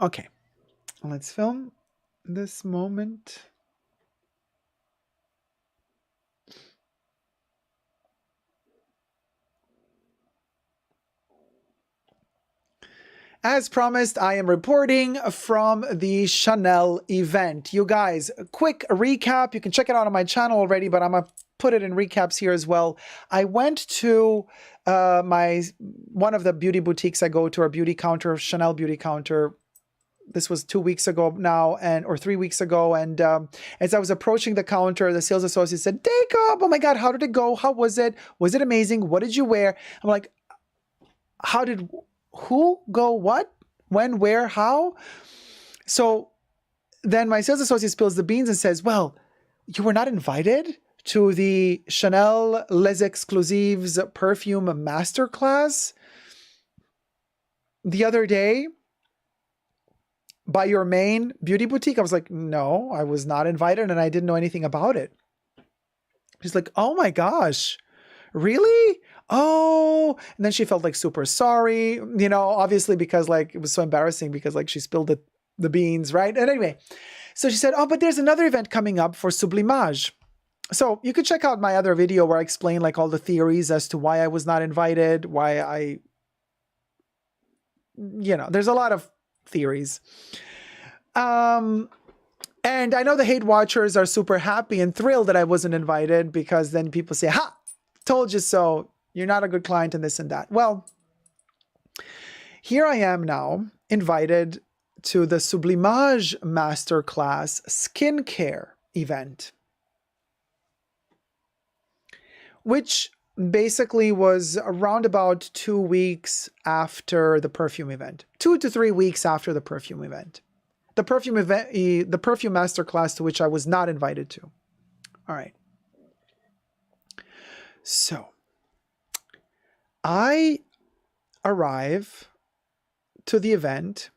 Speaker 2: Okay. Let's film this moment. As promised, I am reporting from the Chanel event. You guys, a quick recap. You can check it out on my channel already, but I'm going to put it in recaps here as well. I went to one of the beauty boutiques I go to, our beauty counter, Chanel beauty counter. This was 2 weeks ago now, or 3 weeks ago. And as I was approaching the counter, the sales associate said, Dacob, oh my God, how did it go? How was it? Was it amazing? What did you wear? I'm like, who, go, what, when, where, how? So then my sales associate spills the beans and says, well, you were not invited to the Chanel Les Exclusives Perfume Masterclass the other day by your main beauty boutique? I was like, no, I was not invited and I didn't know anything about it. She's like, oh my gosh, really? Oh, and then she felt like super sorry, you know, obviously because like it was so embarrassing because like she spilled the beans, right? And anyway, so she said, oh, but there's another event coming up for Sublimage. So you could check out my other video where I explain like all the theories as to why I was not invited, why there's a lot of theories. And I know the hate watchers are super happy and thrilled that I wasn't invited, because then people say, ha, told you so. You're not a good client and this and that. Well, here I am now, invited to the Sublimage Masterclass skincare event, which basically was around about 2 weeks after the perfume event. 2 to 3 weeks after the perfume event. The perfume masterclass to which I was not invited to. All right. So I arrive to the event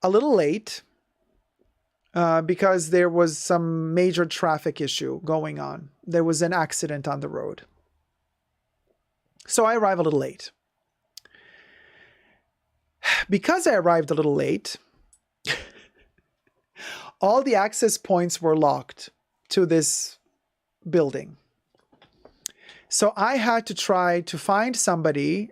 Speaker 2: a little late because there was some major traffic issue going on. There was an accident on the road. So I arrive a little late. Because I arrived a little late, all the access points were locked to this building. So I had to try to find somebody,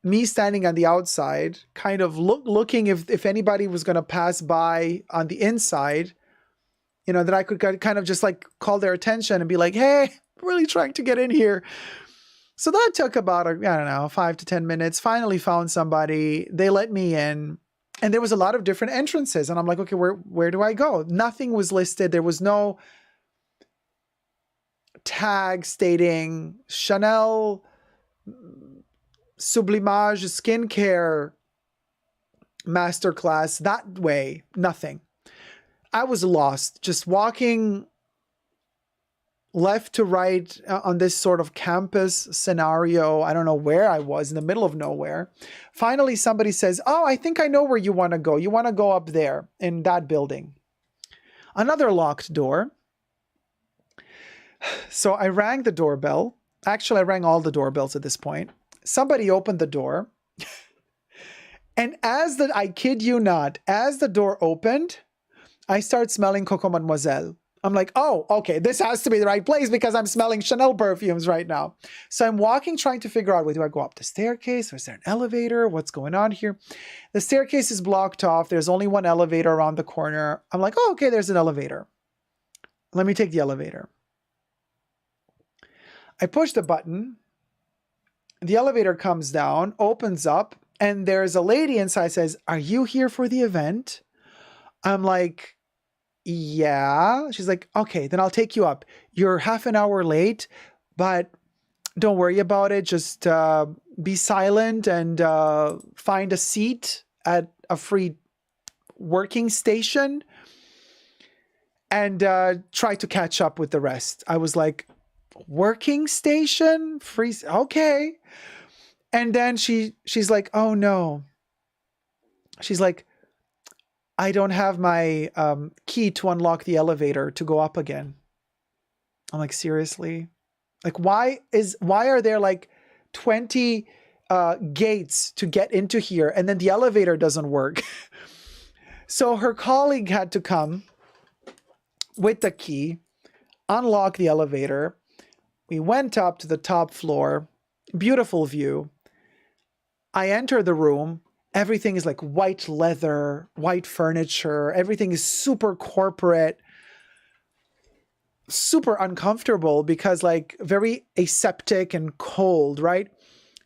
Speaker 2: me standing on the outside, kind of looking if anybody was going to pass by on the inside, that I could kind of just like call their attention and be like, hey, I'm really trying to get in here. So that took about, 5 to 10 minutes. Finally found somebody. They let me in. And there was a lot of different entrances. And I'm like, okay, where do I go? Nothing was listed. There was no tag stating Chanel Sublimage skincare masterclass. That way, nothing. I was lost, just walking left to right on this sort of campus scenario. I don't know where I was, in the middle of nowhere. Finally, somebody says, oh, I think I know where you want to go. You want to go up there in that building. Another locked door. So I rang the doorbell. Actually, I rang all the doorbells at this point. Somebody opened the door. And I kid you not, as the door opened, I start smelling Coco Mademoiselle. I'm like, oh, okay, this has to be the right place because I'm smelling Chanel perfumes right now. So I'm walking, trying to figure out, wait, do I go up the staircase? Or is there an elevator? What's going on here? The staircase is blocked off. There's only one elevator around the corner. I'm like, oh, okay, there's an elevator. Let me take the elevator. I push the button. The elevator comes down, opens up, and there's a lady inside says, are you here for the event? I'm like, yeah. She's like, okay, then I'll take you up. You're half an hour late, but don't worry about it. Just be silent and find a seat at a free working station and try to catch up with the rest. I was like, working station? Free? Okay. And then she's like, oh no. She's like, I don't have my key to unlock the elevator to go up again. I'm like, seriously? Like, why are there like 20 gates to get into here and then the elevator doesn't work? So her colleague had to come with the key, unlock the elevator. We went up to the top floor, beautiful view. I enter the room. Everything is like white leather, white furniture. Everything is super corporate, super uncomfortable because like very aseptic and cold, right?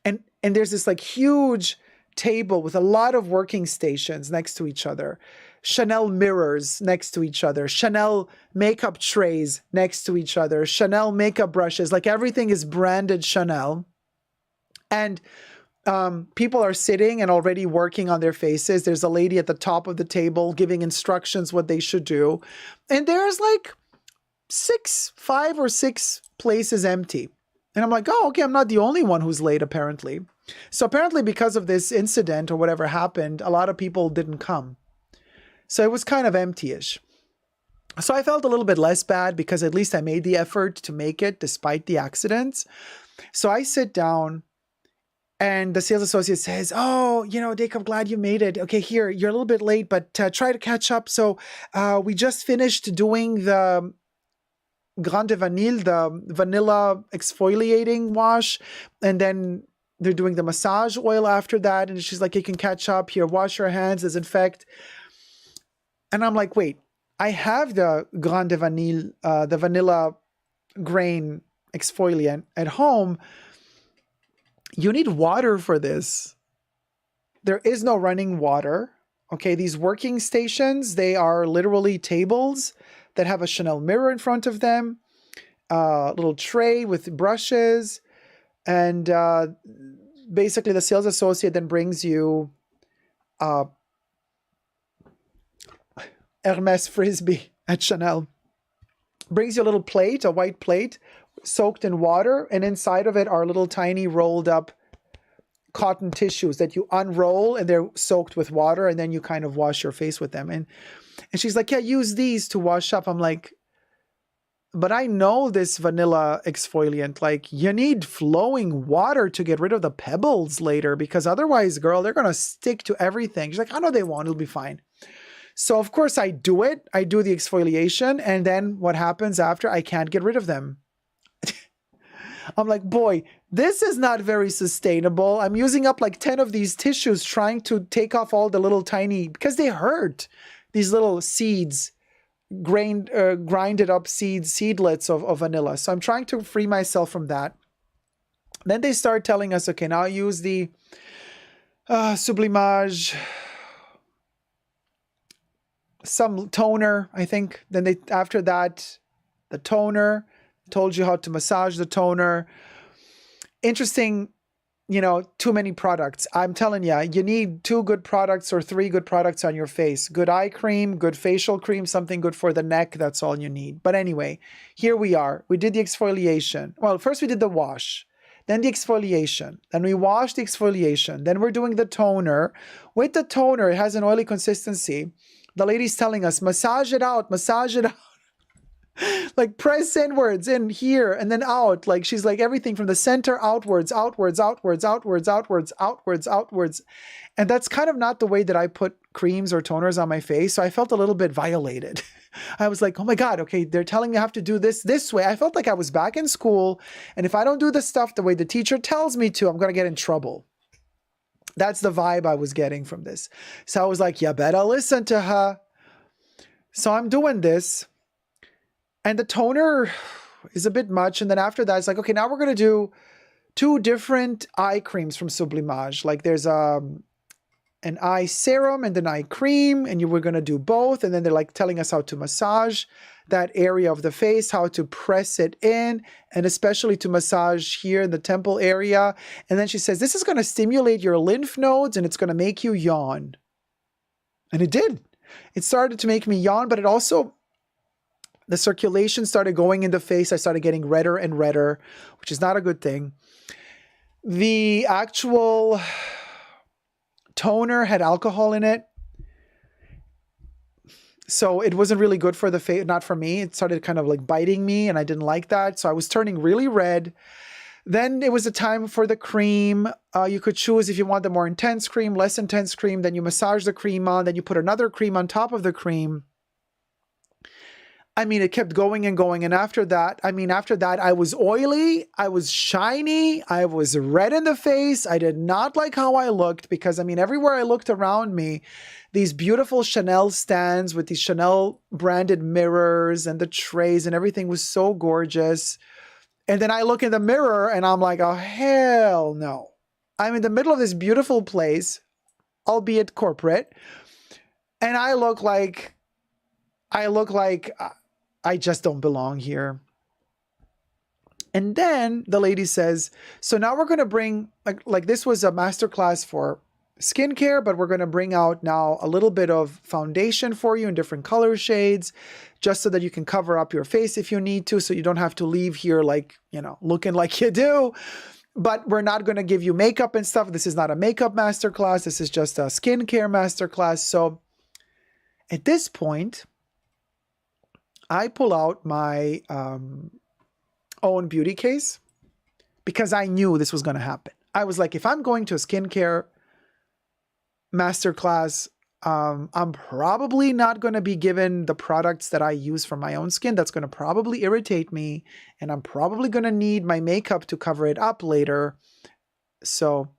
Speaker 2: And there's this like huge table with a lot of working stations next to each other. Chanel mirrors next to each other. Chanel makeup trays next to each other. Chanel makeup brushes. Like everything is branded Chanel. And people are sitting and already working on their faces. There's a lady at the top of the table giving instructions what they should do. And there's like 5 or 6 places empty. And I'm like, oh, okay, I'm not the only one who's late apparently. So apparently because of this incident or whatever happened, a lot of people didn't come. So it was kind of empty-ish. So I felt a little bit less bad because at least I made the effort to make it despite the accidents. So I sit down. And the sales associate says, oh, Dacob, glad you made it. Okay, here, you're a little bit late, but try to catch up. So we just finished doing the Grande Vanille, the vanilla exfoliating wash. And then they're doing the massage oil after that. And she's like, you can catch up. Here, wash your hands, disinfect. And I'm like, wait, I have the Grande Vanille, the vanilla grain exfoliant at home. You need water for this. There is no running water. Okay, these working stations, they are literally tables that have a Chanel mirror in front of them, a little tray with brushes, and basically the sales associate then brings you Hermes Frisbee at Chanel. Brings you a little plate, a white plate, soaked in water, and inside of it are little tiny rolled up cotton tissues that you unroll and they're soaked with water, and then you kind of wash your face with them. And she's like, yeah, use these to wash up. I'm like, but I know this vanilla exfoliant, like you need flowing water to get rid of the pebbles later because otherwise, girl, they're going to stick to everything. She's like, I know they won't, it'll be fine. So of course I do it. I do the exfoliation, and then what happens after? I can't get rid of them. I'm like, boy, this is not very sustainable. I'm using up like 10 of these tissues trying to take off all the little tiny, because they hurt, these little seeds, grinded up seedlets of vanilla. So I'm trying to free myself from that. Then they start telling us, okay, now use the Sublimage, some toner, I think. Then after that, the toner, Told you how to massage the toner. Interesting, too many products. I'm telling you, you need 2 good products or 3 good products on your face. Good eye cream, good facial cream, something good for the neck. That's all you need. But anyway, here we are. We did the exfoliation. Well, first we did the wash, then the exfoliation, then we washed the exfoliation. Then we're doing the toner. With the toner, it has an oily consistency. The lady's telling us, massage it out, massage it out. Like press inwards, in here, and then out. Like she's like everything from the center outwards, outwards, outwards, outwards, outwards, outwards, outwards. And that's kind of not the way that I put creams or toners on my face. So I felt a little bit violated. I was like, oh my God, okay, they're telling me I have to do this way. I felt like I was back in school. And if I don't do the stuff the way the teacher tells me to, I'm going to get in trouble. That's the vibe I was getting from this. So I was like, you better listen to her. So I'm doing this. And the toner is a bit much. And then after that, it's like, okay, now we're going to do 2 different eye creams from Sublimage. Like there's an eye serum and an eye cream, and you were going to do both. And then they're like telling us how to massage that area of the face, how to press it in, and especially to massage here in the temple area. And then she says, this is going to stimulate your lymph nodes and it's going to make you yawn. And it did. It started to make me yawn, but it also... the circulation started going in the face. I started getting redder and redder, which is not a good thing. The actual toner had alcohol in it. So it wasn't really good for the face, not for me. It started kind of like biting me and I didn't like that. So I was turning really red. Then it was a time for the cream. You could choose if you want the more intense cream, less intense cream. Then you massage the cream on. Then you put another cream on top of the cream. I mean, it kept going and going. And after that, I was oily. I was shiny. I was red in the face. I did not like how I looked because, everywhere I looked around me, these beautiful Chanel stands with these Chanel branded mirrors and the trays and everything was so gorgeous. And then I look in the mirror and I'm like, oh, hell no. I'm in the middle of this beautiful place, albeit corporate. And I look like I just don't belong here. And then the lady says, so now we're going to bring, like this was a masterclass for skincare, but we're going to bring out now a little bit of foundation for you in different color shades, just so that you can cover up your face if you need to, so you don't have to leave here like, looking like you do. But we're not going to give you makeup and stuff. This is not a makeup masterclass. This is just a skincare masterclass. So at this point, I pull out my own beauty case because I knew this was going to happen. I was like, if I'm going to a skincare masterclass, I'm probably not going to be given the products that I use for my own skin. That's going to probably irritate me, and I'm probably going to need my makeup to cover it up later. So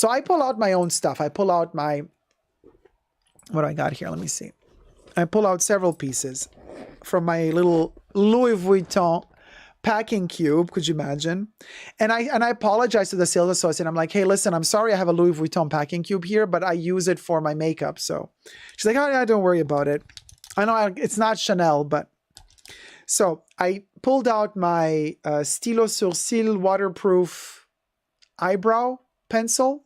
Speaker 2: I pull out my own stuff. I pull out what do I got here? Let me see. I pull out several pieces from my little Louis Vuitton packing cube. Could you imagine? And I apologize to the sales associate. I'm like, hey, listen, I'm sorry I have a Louis Vuitton packing cube here, but I use it for my makeup. So she's like, oh yeah, don't worry about it. I know it's not Chanel, but so I pulled out my Stylo Sourcil waterproof eyebrow pencil.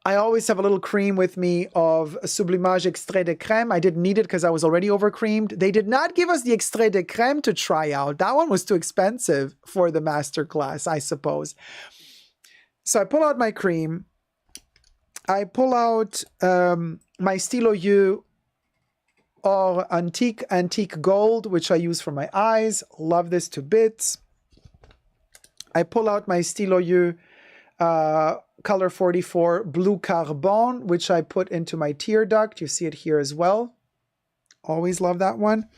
Speaker 2: I always have a little cream with me of Sublimage Extrait de Crème. I didn't need it because I was already over-creamed. They did not give us the Extrait de Crème to try out. That one was too expensive for the masterclass, I suppose. So I pull out my cream. I pull out my Stylo Yeux or Antique Gold, which I use for my eyes. Love this to bits. I pull out my Stylo Yeux Color 44 Blue Carbon, which I put into my tear duct. You see it here as well. Always love that one.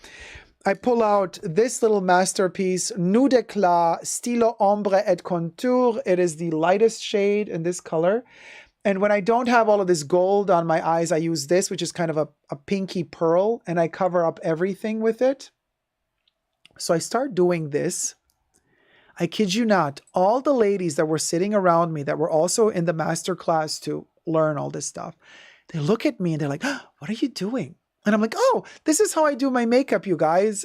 Speaker 2: I pull out this little masterpiece, Nude Éclat Stylo Ombre et Contour. It is the lightest shade in this color. And when I don't have all of this gold on my eyes, I use this, which is kind of a pinky pearl, and I cover up everything with it. So I start doing this. I kid you not, all the ladies that were sitting around me that were also in the master class to learn all this stuff, they look at me and they're like, oh, what are you doing? And I'm like, oh, this is how I do my makeup, you guys.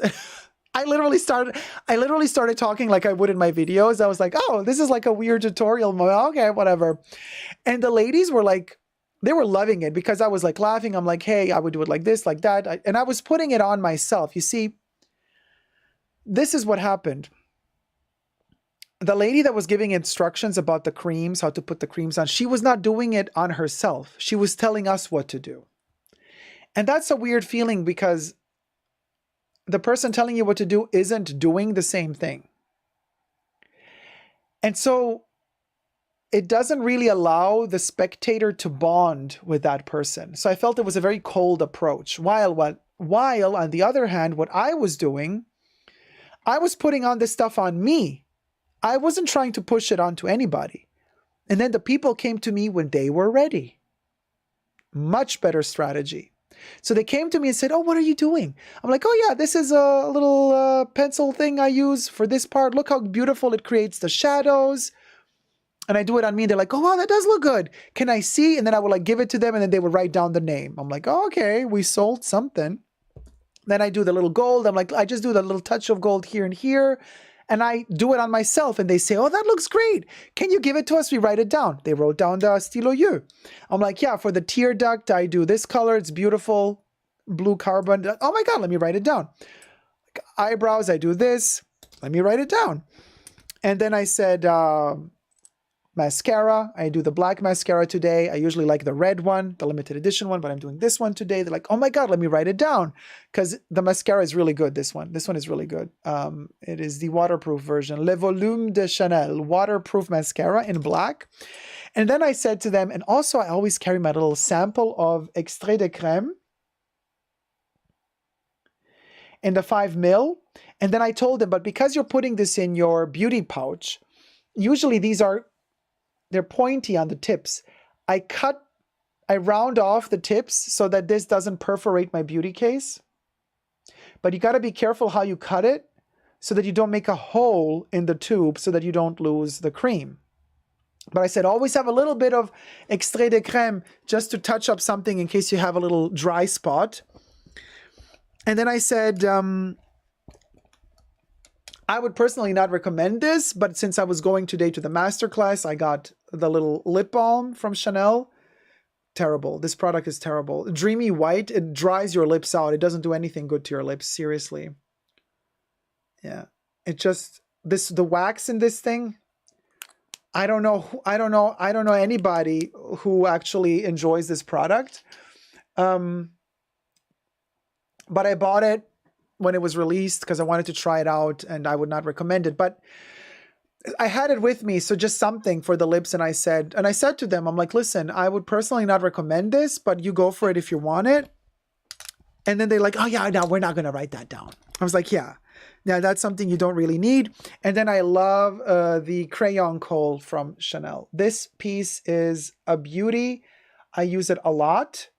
Speaker 2: I literally started talking like I would in my videos. I was like, oh, this is like a weird tutorial. Okay, whatever. And the ladies were like, they were loving it because I was like laughing. I'm like, hey, I would do it like this, like that. And I was putting it on myself. You see, this is what happened. The lady that was giving instructions about the creams, how to put the creams on, she was not doing it on herself. She was telling us what to do. And that's a weird feeling because the person telling you what to do isn't doing the same thing. And so it doesn't really allow the spectator to bond with that person. So I felt it was a very cold approach. While on the other hand, what I was doing, I was putting on this stuff on me. I wasn't trying to push it onto anybody. And then the people came to me when they were ready. Much better strategy. So they came to me and said, oh, what are you doing? I'm like, oh yeah, this is a little pencil thing I use for this part. Look how beautiful it creates the shadows. And I do it on me. They're like, oh, wow, that does look good. Can I see? And then I would like give it to them and then they would write down the name. I'm like, oh, okay, we sold something. Then I do the little gold. I'm like, I just do the little touch of gold here and here. And I do it on myself. And they say, oh, that looks great. Can you give it to us? We write it down. They wrote down the stylo yeux. I'm like, yeah, for the tear duct, I do this color. It's beautiful. Blue carbon. Oh my God, let me write it down. Eyebrows, I do this. Let me write it down. And then I said, mascara. I do the black mascara today. I usually like the red one, the limited edition one, but I'm doing this one today. They're like, oh my God, let me write it down. Because the mascara is really good, this one. This one is really good. It is the waterproof version. Le Volume de Chanel waterproof mascara in black. And then I said to them, and also I always carry my little sample of extrait de crème in the 5 ml. And then I told them, but because you're putting this in your beauty pouch, usually they're pointy on the tips. I round off the tips so that this doesn't perforate my beauty case. But you got to be careful how you cut it so that you don't make a hole in the tube so that you don't lose the cream. But I said, always have a little bit of extrait de crème just to touch up something in case you have a little dry spot. And then I said, I would personally not recommend this, but since I was going today to the masterclass, I got the little lip balm from Chanel. Terrible. This product is terrible. Dreamy white. It dries your lips out. It doesn't do anything good to your lips. Seriously. Yeah. It just, the wax in this thing, I don't know anybody who actually enjoys this product. But I bought it when it was released because I wanted to try it out and I would not recommend it. But I had it with me, so just something for the lips. And I said to them, I'm like, listen, I would personally not recommend this, but you go for it if you want it. And then they're like, oh yeah, no, we're not going to write that down. I was like, yeah, now that's something you don't really need. And then I love the Crayon Kohl from Chanel. This piece is a beauty. I use it a lot.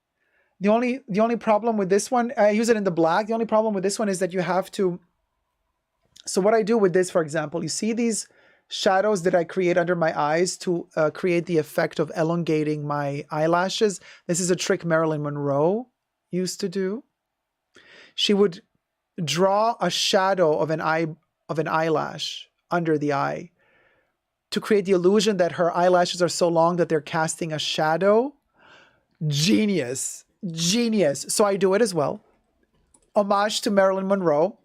Speaker 2: The only problem with this one, I use it in the black. The only problem with this one is that you have to, so what I do with this, for example, you see these shadows that I create under my eyes to create the effect of elongating my eyelashes. This is a trick Marilyn Monroe used to do. She would draw a shadow of an eyelash under the eye to create the illusion that her eyelashes are so long that they're casting a shadow. Genius. Genius. So I do it as well. Homage to Marilyn Monroe.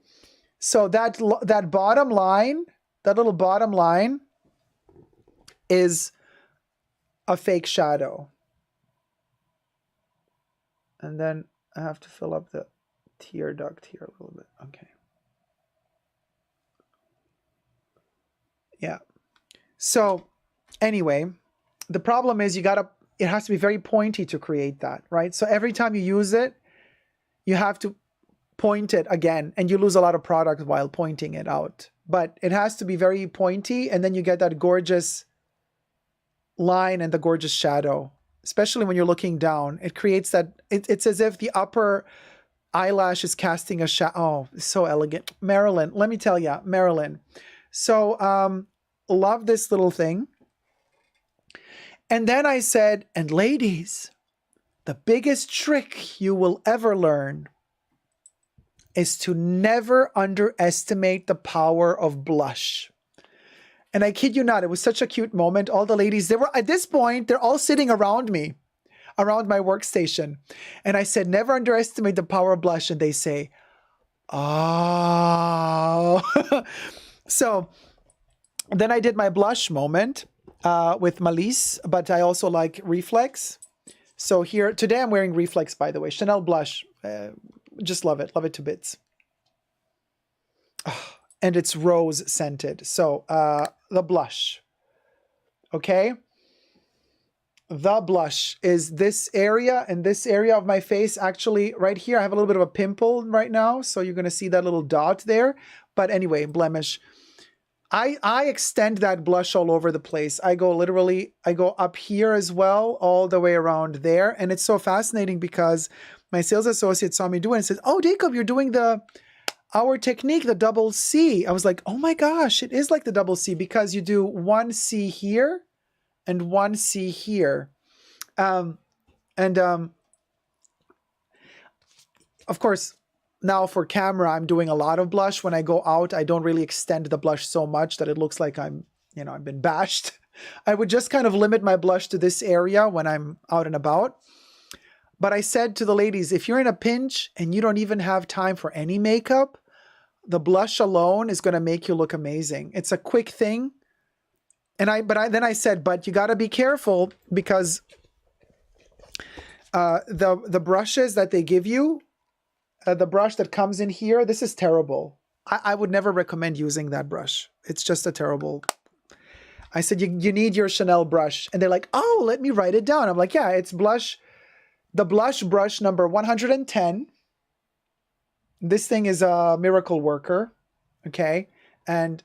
Speaker 2: So that bottom line, that little bottom line is a fake shadow. And then I have to fill up the tear duct here a little bit. Okay. Yeah. So anyway, the problem is it has to be very pointy to create that, right? So every time you use it, you have to point it again, and you lose a lot of product while pointing it out. But it has to be very pointy, and then you get that gorgeous line and the gorgeous shadow, especially when you're looking down. It creates that, it's as if the upper eyelash is casting a shadow. Oh, so elegant. Marilyn, let me tell you, Marilyn. So love this little thing. And then I said, and ladies, the biggest trick you will ever learn is to never underestimate the power of blush. And I kid you not, it was such a cute moment. All the ladies, they were, at this point, they're all sitting around me, around my workstation. And I said, never underestimate the power of blush. And they say, oh. So then I did my blush moment with Malice, but I also like Reflex. So here, today I'm wearing Reflex, by the way. Chanel blush. Just love it. Love it to bits. Oh, and it's rose scented. So the blush. Okay. The blush is this area, and this area of my face, actually right here, I have a little bit of a pimple right now. So you're going to see that little dot there. But anyway, blemish. I extend that blush all over the place. I go up here as well, all the way around there. And it's so fascinating because my sales associate saw me do it and says, oh, Dacob, you're doing our technique, the double C. I was like, oh my gosh, it is like the double C because you do one C here and one C here. Of course, now for camera, I'm doing a lot of blush. When I go out, I don't really extend the blush so much that it looks like I've been bashed. I would just kind of limit my blush to this area when I'm out and about. But I said to the ladies, if you're in a pinch and you don't even have time for any makeup, the blush alone is going to make you look amazing. It's a quick thing. Then I said, but you got to be careful because the brushes that they give you, the brush that comes in here, this is terrible. I would never recommend using that brush. It's just a terrible. I said, you need your Chanel brush. And they're like, oh, let me write it down. I'm like, yeah, it's the blush brush number 110. This thing is a miracle worker. Okay. And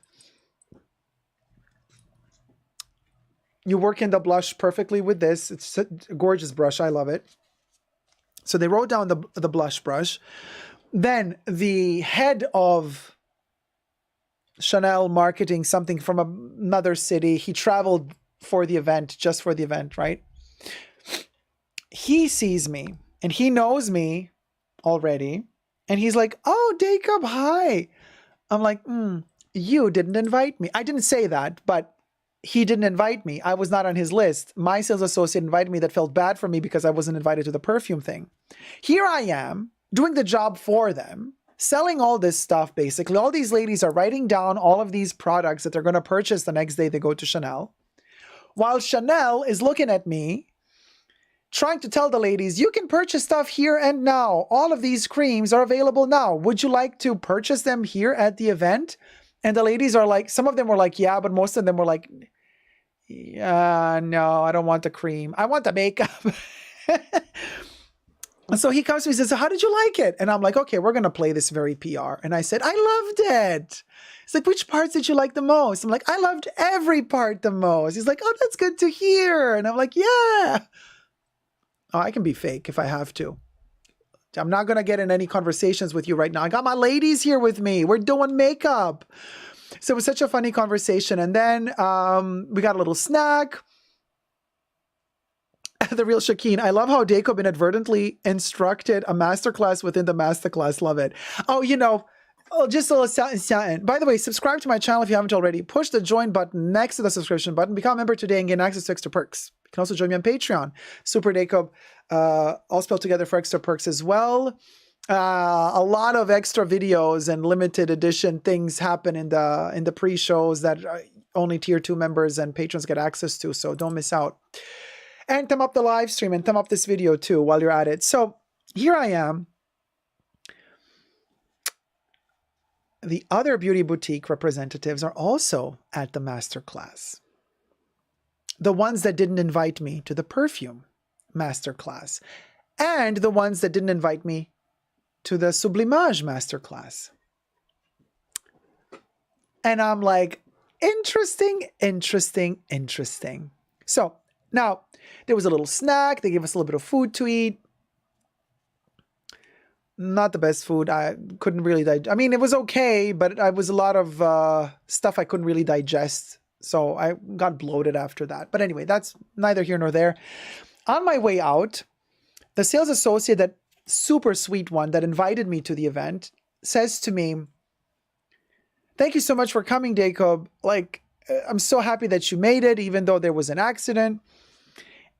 Speaker 2: you work in the blush perfectly with this. It's a gorgeous brush. I love it. So they wrote down the blush brush. Then the head of Chanel marketing, something from another city, he traveled for the event, just for the event, right? He sees me and he knows me already. And he's like, oh, Dacob, hi. I'm like, you didn't invite me. I didn't say that, but he didn't invite me. I was not on his list. My sales associate invited me that felt bad for me because I wasn't invited to the perfume thing. Here I am doing the job for them, selling all this stuff. Basically, all these ladies are writing down all of these products that they're going to purchase the next day they go to Chanel. While Chanel is looking at me, trying to tell the ladies, you can purchase stuff here and now. All of these creams are available now. Would you like to purchase them here at the event? And the ladies are like, some of them were like, yeah, but most of them were like, yeah, no, I don't want the cream. I want the makeup. And so he comes to me and says, so how did you like it? And I'm like, okay, we're going to play this very PR. And I said, I loved it. He's like, which parts did you like the most? I'm like, I loved every part the most. He's like, oh, that's good to hear. And I'm like, yeah. Oh, I can be fake if I have to. I'm not going to get in any conversations with you right now. I got my ladies here with me. We're doing makeup. So it was such a funny conversation. And then we got a little snack. The real Shakeen. I love how Dacob inadvertently instructed a masterclass within the masterclass. Love it. Oh, just a little something. By the way, subscribe to my channel if you haven't already. Push the join button next to the subscription button. Become a member today and gain access to extra perks. You can also join me on Patreon. Super Dacob, all spelled together for extra perks as well. A lot of extra videos and limited edition things happen in the pre-shows that only tier 2 members and patrons get access to. So don't miss out. And thumb up the live stream and thumb up this video too while you're at it. So here I am. The other beauty boutique representatives are also at the masterclass. The ones that didn't invite me to the perfume masterclass, and the ones that didn't invite me to the Sublimage masterclass. And I'm like, interesting. So now there was a little snack. They gave us a little bit of food to eat. Not the best food. I couldn't really digest. I mean, it was okay, but it was a lot of stuff I couldn't really digest. So I got bloated after that. But anyway, that's neither here nor there. On my way out, the sales associate, that super sweet one that invited me to the event, says to me, "Thank you so much for coming, Dacob. Like, I'm so happy that you made it, even though there was an accident."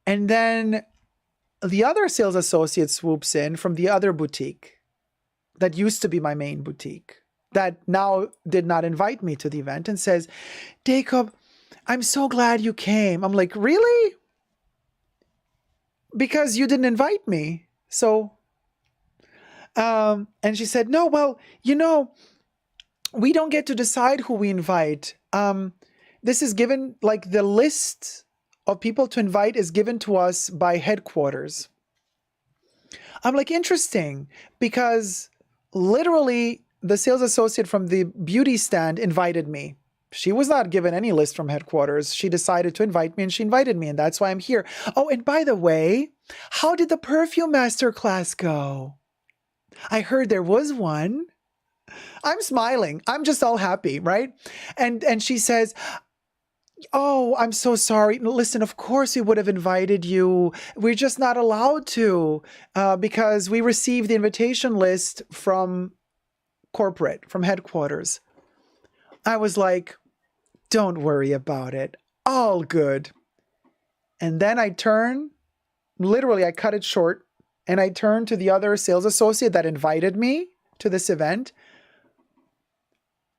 Speaker 2: And then the other sales associate swoops in from the other boutique that used to be my main boutique, that now did not invite me to the event, and says, "Dacob, I'm so glad you came." I'm like, "Really? Because you didn't invite me." So, and she said, "No, well, we don't get to decide who we invite. This is given, like, the list of people to invite is given to us by headquarters." I'm like, "Interesting," because literally the sales associate from the beauty stand invited me. She was not given any list from headquarters. She decided to invite me, and she invited me, and that's why I'm here. Oh, and by the way, how did the perfume masterclass go? I heard there was one. I'm smiling. I'm just all happy, right? And she says, "Oh, I'm so sorry. Listen, of course we would have invited you. We're just not allowed to because we received the invitation list from corporate, from headquarters." I was like, "Don't worry about it. All good." And then I cut it short, and I turned to the other sales associate that invited me to this event.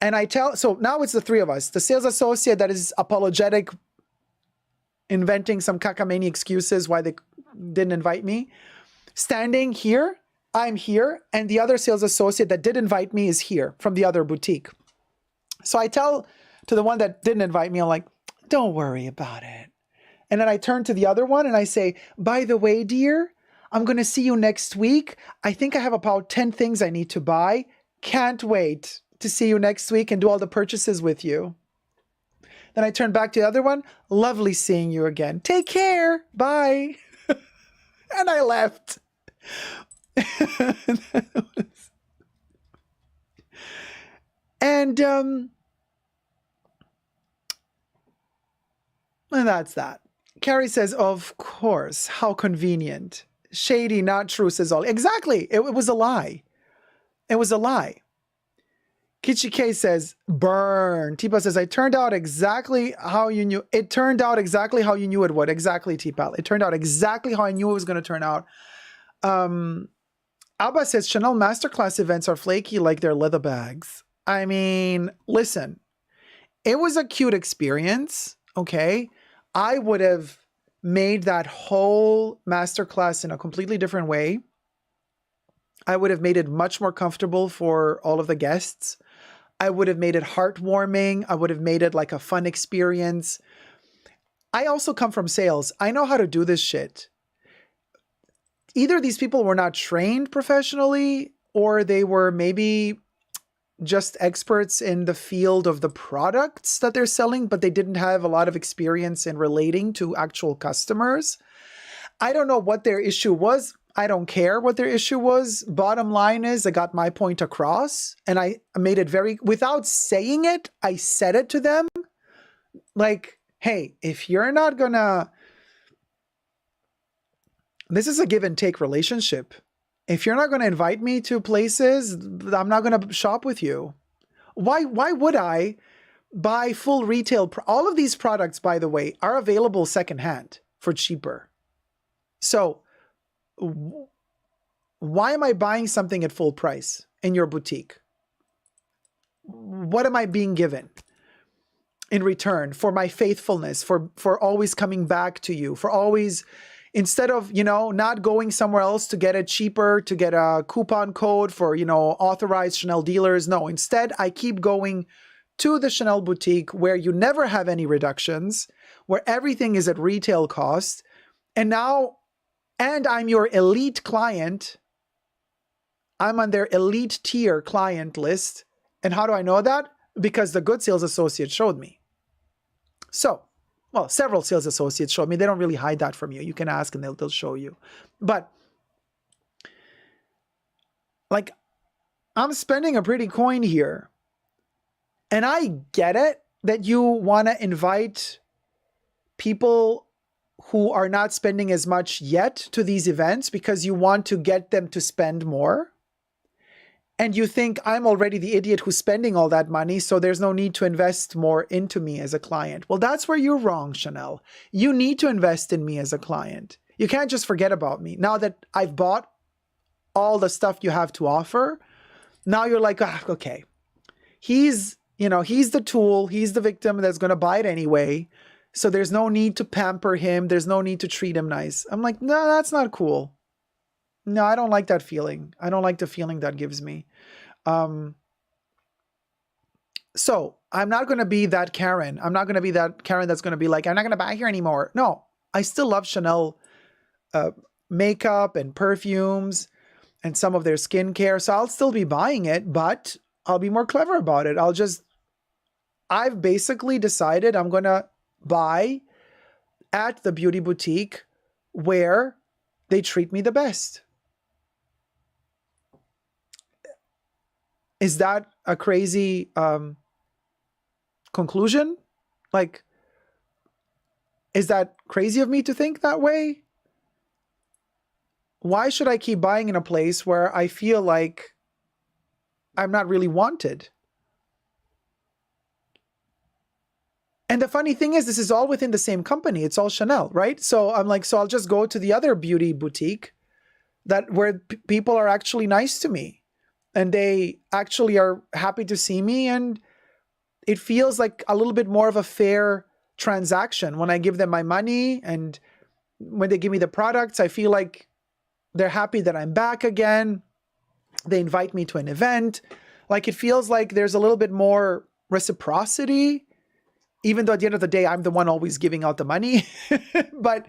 Speaker 2: And so now it's the three of us. The sales associate that is apologetic, inventing some cacamamie excuses why they didn't invite me. Standing here, I'm here, and the other sales associate that did invite me is here from the other boutique. So I tell to the one that didn't invite me, I'm like, "Don't worry about it." And then I turn to the other one and I say, "By the way, dear, I'm going to see you next week. I think I have about 10 things I need to buy. Can't wait to see you next week and do all the purchases with you." Then I turn back to the other one. "Lovely seeing you again. Take care. Bye." And I left. And that's that. Carrie says, "Of course. How convenient. Shady, not true," says Ollie. Exactly. It was a lie. It was a lie. Kitchi K says, "Burn." Tipa says, "It turned out exactly how you knew." It turned out exactly how you knew it would. Exactly, Tipa. It turned out exactly how I knew it was going to turn out. Abba says, "Chanel masterclass events are flaky like their leather bags." I mean, listen, it was a cute experience. Okay. I would have made that whole masterclass in a completely different way. I would have made it much more comfortable for all of the guests. I would have made it heartwarming. I would have made it like a fun experience. I also come from sales. I know how to do this shit. Either these people were not trained professionally, or they were maybe just experts in the field of the products that they're selling, but they didn't have a lot of experience in relating to actual customers. I don't know what their issue was. I don't care what their issue was. Bottom line is I got my point across, and I made it without saying it, I said it to them. Like, "Hey, if you're not gonna, this is a give and take relationship. If you're not going to invite me to places, I'm not going to shop with you." Why would I buy full retail? All of these products, by the way, are available secondhand for cheaper. So why am I buying something at full price in your boutique? What am I being given in return for my faithfulness, for always coming back to you, for always, instead of, not going somewhere else to get it cheaper, to get a coupon code for, authorized Chanel dealers? No, instead I keep going to the Chanel boutique where you never have any reductions, where everything is at retail cost. And I'm your elite client. I'm on their elite tier client list. And how do I know that? Because the good sales associate showed me. So, well, several sales associates showed me. They don't really hide that from you. You can ask and they'll show you. But like, I'm spending a pretty coin here. And I get it that you want to invite people who are not spending as much yet to these events because you want to get them to spend more. And you think I'm already the idiot who's spending all that money, so there's no need to invest more into me as a client. Well, that's where you're wrong, Chanel. You need to invest in me as a client. You can't just forget about me. Now that I've bought all the stuff you have to offer, now you're like, ah, okay, he's the tool, he's the victim that's going to buy it anyway. So there's no need to pamper him. There's no need to treat him nice. I'm like, no, that's not cool. No, I don't like that feeling. I don't like the feeling that gives me. So I'm not going to be that Karen. I'm not going to be that Karen that's going to be like, I'm not going to buy here anymore. No, I still love Chanel makeup and perfumes and some of their skincare. So I'll still be buying it, but I'll be more clever about it. I've basically decided I'm going to buy at the beauty boutique where they treat me the best. Is that a crazy conclusion? Like, is that crazy of me to think that way? Why should I keep buying in a place where I feel like I'm not really wanted? And the funny thing is, this is all within the same company. It's all Chanel, right? So I'm like, so I'll just go to the other beauty boutique where people are actually nice to me. And they actually are happy to see me. And it feels like a little bit more of a fair transaction. When I give them my money and when they give me the products, I feel like they're happy that I'm back again. They invite me to an event. Like, it feels like there's a little bit more reciprocity, even though at the end of the day, I'm the one always giving out the money. But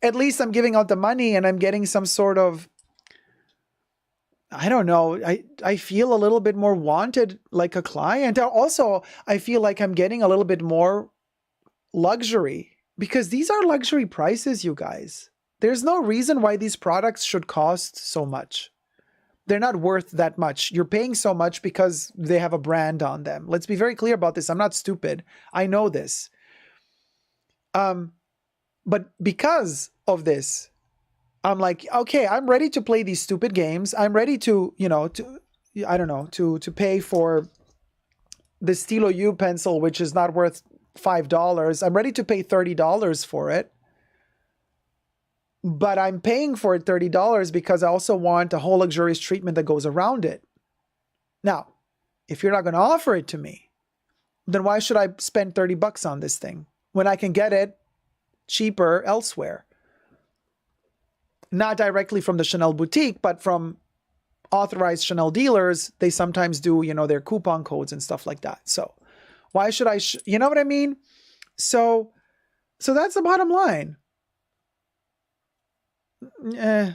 Speaker 2: at least I'm giving out the money and I'm getting some sort of, I don't know, I feel a little bit more wanted like a client. Also, I feel like I'm getting a little bit more luxury because these are luxury prices, you guys. There's no reason why these products should cost so much. They're not worth that much. You're paying so much because they have a brand on them. Let's be very clear about this. I'm not stupid. I know this. But because of this, I'm like, okay, I'm ready to play these stupid games. I'm ready to, to pay for the Stilo U pencil, which is not worth $5. I'm ready to pay $30 for it. But I'm paying for it $30 because I also want a whole luxurious treatment that goes around it. Now, if you're not going to offer it to me, then why should I spend $30 on this thing when I can get it cheaper elsewhere? Not directly from the Chanel boutique, but from authorized Chanel dealers. They sometimes do, their coupon codes and stuff like that. So why should I, you know what I mean? So that's the bottom line. Yeah,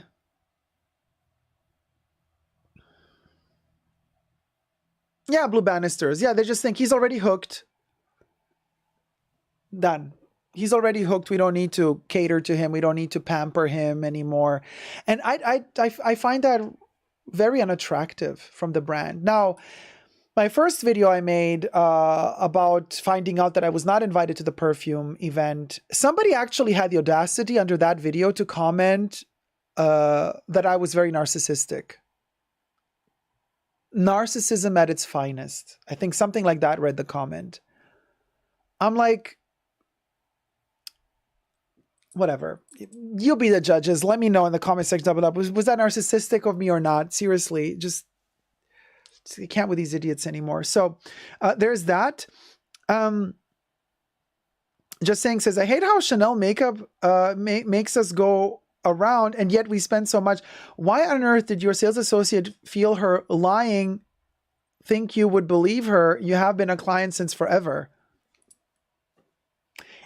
Speaker 2: Blue Bannisters. Yeah, they just think he's already hooked. Done. He's already hooked. We don't need to cater to him. We don't need to pamper him anymore. And I find that very unattractive from the brand. Now, my first video I made about finding out that I was not invited to the Perfume event, somebody actually had the audacity under that video to comment that I was very narcissistic. Narcissism at its finest. I think something like that read the comment. I'm like, whatever. You'll be the judges. Let me know in the comment section down below. Was that narcissistic of me or not? Seriously, just I can't with these idiots anymore. So there's that. Just saying says, I hate how Chanel makeup makes us go around and yet we spend so much. Why on earth did your sales associate feel her lying, think you would believe her? You have been a client since forever.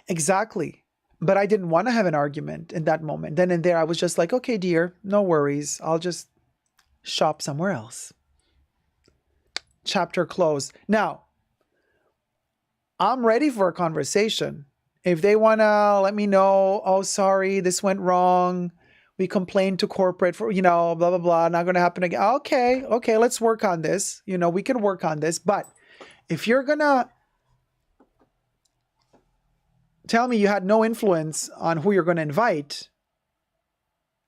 Speaker 2: Exactly. But I didn't want to have an argument in that moment. Then and there, I was just like, okay, dear, no worries. I'll just shop somewhere else. Chapter closed. Now, I'm ready for a conversation. If they want to let me know, oh, sorry, this went wrong. We complained to corporate for, blah, blah, blah. Not going to happen again. Okay, let's work on this. We can work on this. But if you're going to tell me you had no influence on who you're going to invite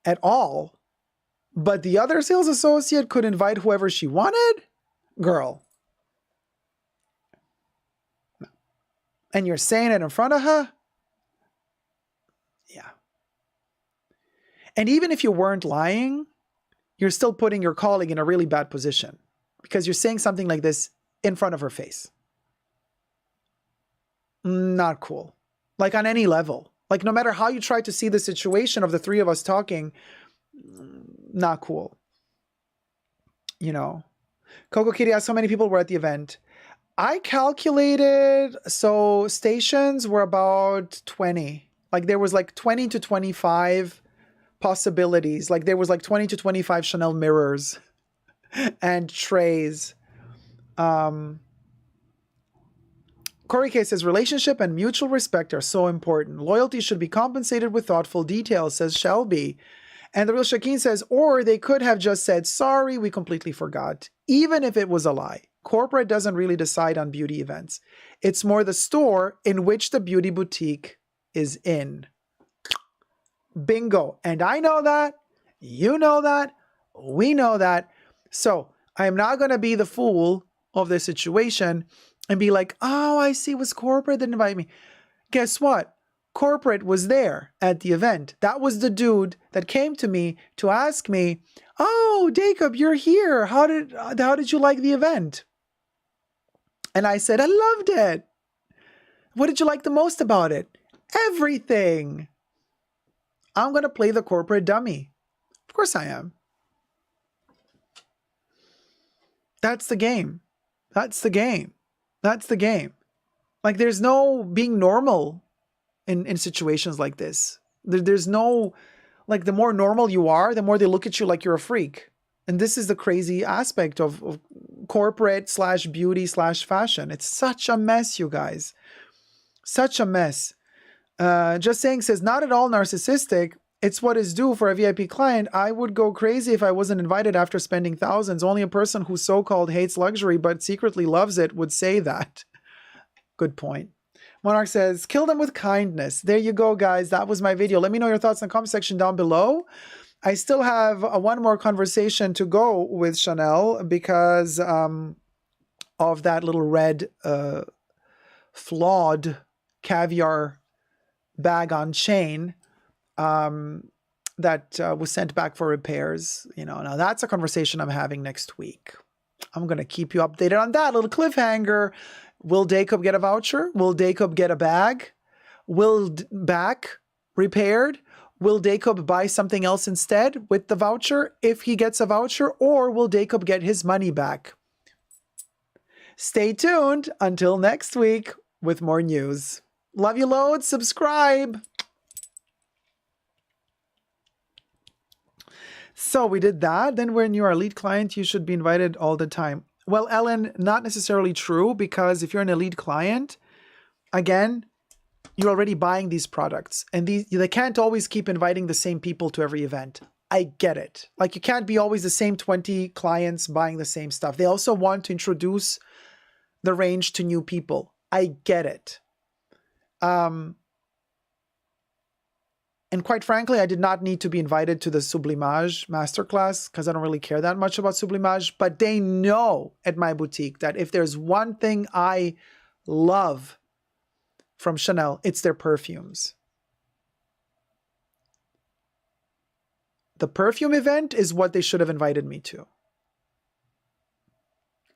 Speaker 2: at all, but the other sales associate could invite whoever she wanted? Girl. And you're saying it in front of her? Yeah. And even if you weren't lying, you're still putting your colleague in a really bad position because you're saying something like this in front of her face. Not cool. Like on any level. Like no matter how you try to see the situation of the three of us talking, not cool. You know. Coco Kitty asked how many people were at the event. I calculated, so stations were about 20. Like there was like 20 to 25 possibilities. Like there was like 20 to 25 Chanel mirrors and trays. Corey K says, relationship and mutual respect are so important. Loyalty should be compensated with thoughtful details, says Shelby. And the real Shakeen says, or they could have just said, sorry, we completely forgot. Even if it was a lie. Corporate doesn't really decide on beauty events. It's more the store in which the beauty boutique is in. Bingo. And I know that. You know that. We know that. So I am not going to be the fool of the situation and be like, oh, I see, it was corporate that invited me. Guess what? Corporate was there at the event. That was the dude that came to me to ask me, oh, Dacob, you're here. How did you like the event? And I said, I loved it. What did you like the most about it? Everything. I'm going to play the corporate dummy. Of course I am. That's the game. That's the game. That's the game. Like there's no being normal in situations like this. There's no, like the more normal you are, the more they look at you like you're a freak. And this is the crazy aspect of corporate / beauty / fashion. It's such a mess, you guys. Such a mess. Just Saying says, not at all narcissistic. It's what is due for a VIP client. I would go crazy if I wasn't invited after spending thousands. Only a person who so-called hates luxury but secretly loves it would say that. Good point. Monarch says, kill them with kindness. There you go, guys. That was my video. Let me know your thoughts in the comment section down below. I still have one more conversation to go with Chanel because of that little red flawed caviar bag on chain that was sent back for repairs. You know, now that's a conversation I'm having next week. I'm going to keep you updated on that little cliffhanger. Will Dacob get a voucher? Will Dacob get a bag? Will back repaired? Will Dacob buy something else instead with the voucher if he gets a voucher? Or will Dacob get his money back? Stay tuned until next week with more news. Love you loads. Subscribe. So we did that. Then when you're a lead client, you should be invited all the time. Well, Ellen, not necessarily true, because if you're an elite client, again, you're already buying these products and they can't always keep inviting the same people to every event. I get it. Like you can't be always the same 20 clients buying the same stuff. They also want to introduce the range to new people. I get it. And quite frankly, I did not need to be invited to the Sublimage masterclass because I don't really care that much about Sublimage. But they know at my boutique that if there's one thing I love from Chanel, it's their perfumes. The perfume event is what they should have invited me to.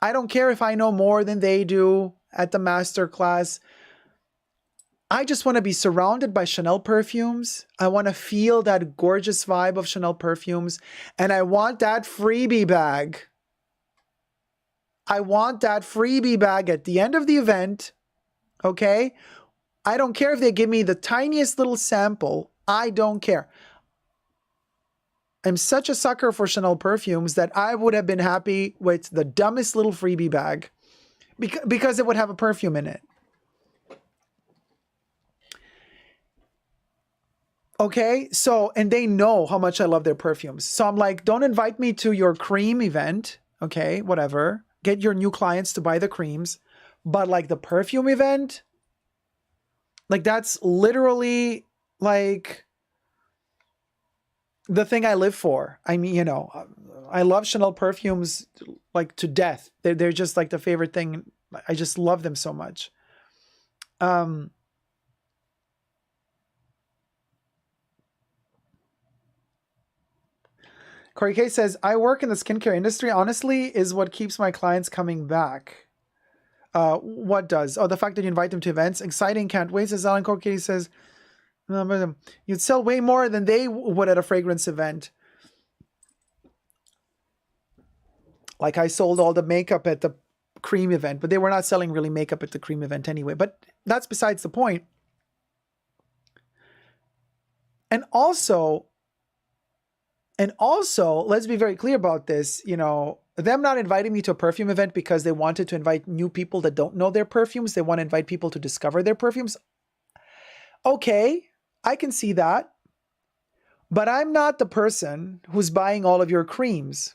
Speaker 2: I don't care if I know more than they do at the masterclass. I just want to be surrounded by Chanel perfumes. I want to feel that gorgeous vibe of Chanel perfumes. And I want that freebie bag. I want that freebie bag at the end of the event. Okay? I don't care if they give me the tiniest little sample. I don't care. I'm such a sucker for Chanel perfumes that I would have been happy with the dumbest little freebie bag because it would have a perfume in it. Okay, so, and they know how much I love their perfumes. So I'm like, don't invite me to your cream event. Okay, whatever. Get your new clients to buy the creams. But like the perfume event, Like that's literally like the thing I live for. I mean, you know, I love Chanel perfumes like to death. They're just like the favorite thing. I just love them so much. Corey K says, I work in the skincare industry. Honestly, is what keeps my clients coming back. What does? Oh, the fact that you invite them to events. Exciting, can't wait, says Alan. Corey K says, you'd sell way more than they would at a fragrance event. Like I sold all the makeup at the cream event, but they were not selling really makeup at the cream event anyway. But that's besides the point. And also, let's be very clear about this, you know, them not inviting me to a perfume event because they wanted to invite new people that don't know their perfumes. They want to invite people to discover their perfumes. Okay, I can see that. But I'm not the person who's buying all of your creams.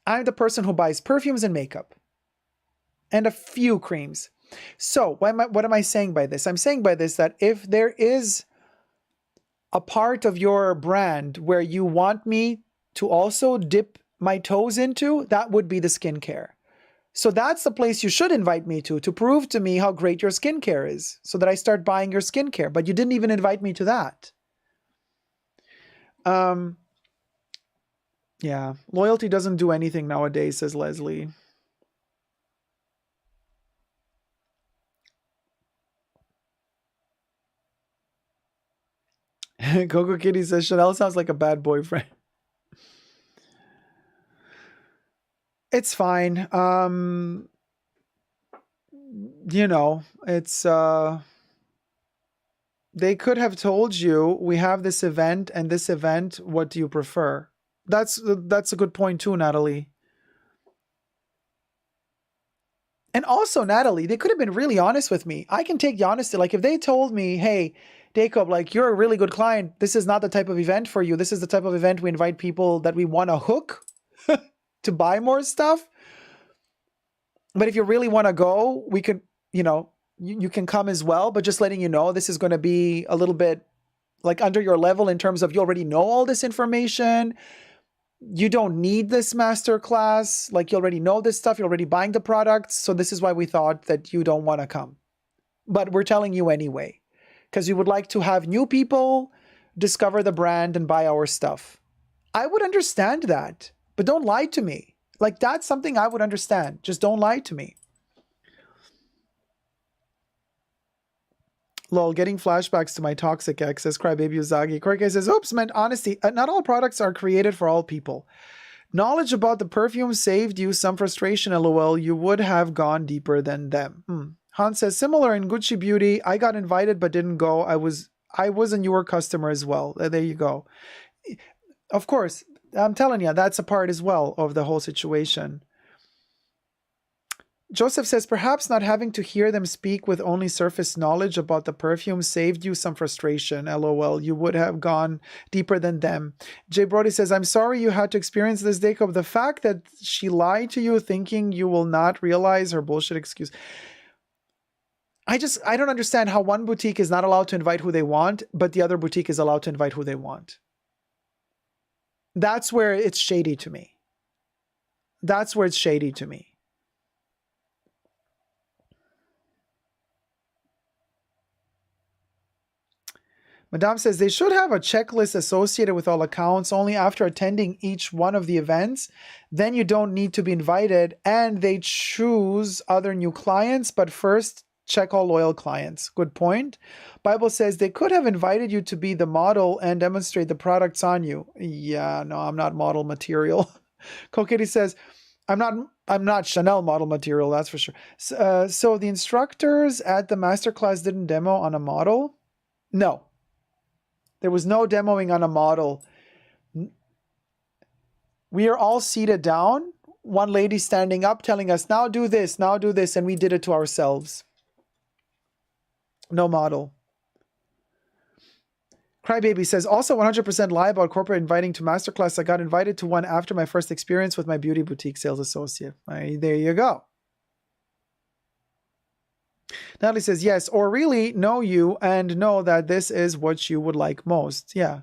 Speaker 2: I'm the person who buys perfumes and makeup. And a few creams. So what am I saying by this? I'm saying by this that if there is a part of your brand where you want me to also dip my toes into, that would be the skincare. So that's the place you should invite me to prove to me how great your skincare is, so that I start buying your skincare. But you didn't even invite me to that. Yeah, loyalty doesn't do anything nowadays, says Leslie. Coco Kitty says Chanel sounds like a bad boyfriend. It's fine. You know, it's they could have told you we have this event and this event, what do you prefer? That's a good point too, Natalie. And also, Natalie, they could have been really honest with me. I can take the honesty. Like if they told me, hey, Dacob, like you're a really good client. This is not the type of event for you. This is the type of event we invite people that we want to hook to buy more stuff. But if you really want to go, we could, you know, you can come as well. But just letting you know, this is going to be a little bit like under your level in terms of you already know all this information. You don't need this master class. Like you already know this stuff. You're already buying the products. So this is why we thought that you don't want to come. But we're telling you anyway, because we would like to have new people discover the brand and buy our stuff. I would understand that, but don't lie to me. Like that's something I would understand. Just don't lie to me. Lol, getting flashbacks to my toxic ex, says Crybaby Uzagi. Korike says, oops, meant honesty. Not all products are created for all people. Knowledge about the perfume saved you some frustration, lol. You would have gone deeper than them. Han says, similar in Gucci Beauty. I got invited but didn't go. I was a newer customer as well. There you go. Of course, I'm telling you, that's a part as well of the whole situation. Joseph says, perhaps not having to hear them speak with only surface knowledge about the perfume saved you some frustration. LOL, you would have gone deeper than them. Jay Brody says, I'm sorry you had to experience this, Dacob. The fact that she lied to you thinking you will not realize her bullshit excuse. I don't understand how one boutique is not allowed to invite who they want, but the other boutique is allowed to invite who they want. That's where it's shady to me. That's where it's shady to me. Madame says they should have a checklist associated with all accounts only after attending each one of the events. Then you don't need to be invited and they choose other new clients, but first check all loyal clients. Good point. Bible says they could have invited you to be the model and demonstrate the products on you. Yeah, no, I'm not model material. Kokiri says, I'm not Chanel model material, that's for sure. So the instructors at the masterclass didn't demo on a model? No. There was no demoing on a model. We are all seated down. One lady standing up telling us, now do this, and we did it to ourselves. No model. Crybaby says, also 100% lie about corporate inviting to masterclass. I got invited to one after my first experience with my beauty boutique sales associate. There you go. Natalie says, yes, or really know you and know that this is what you would like most. Yeah.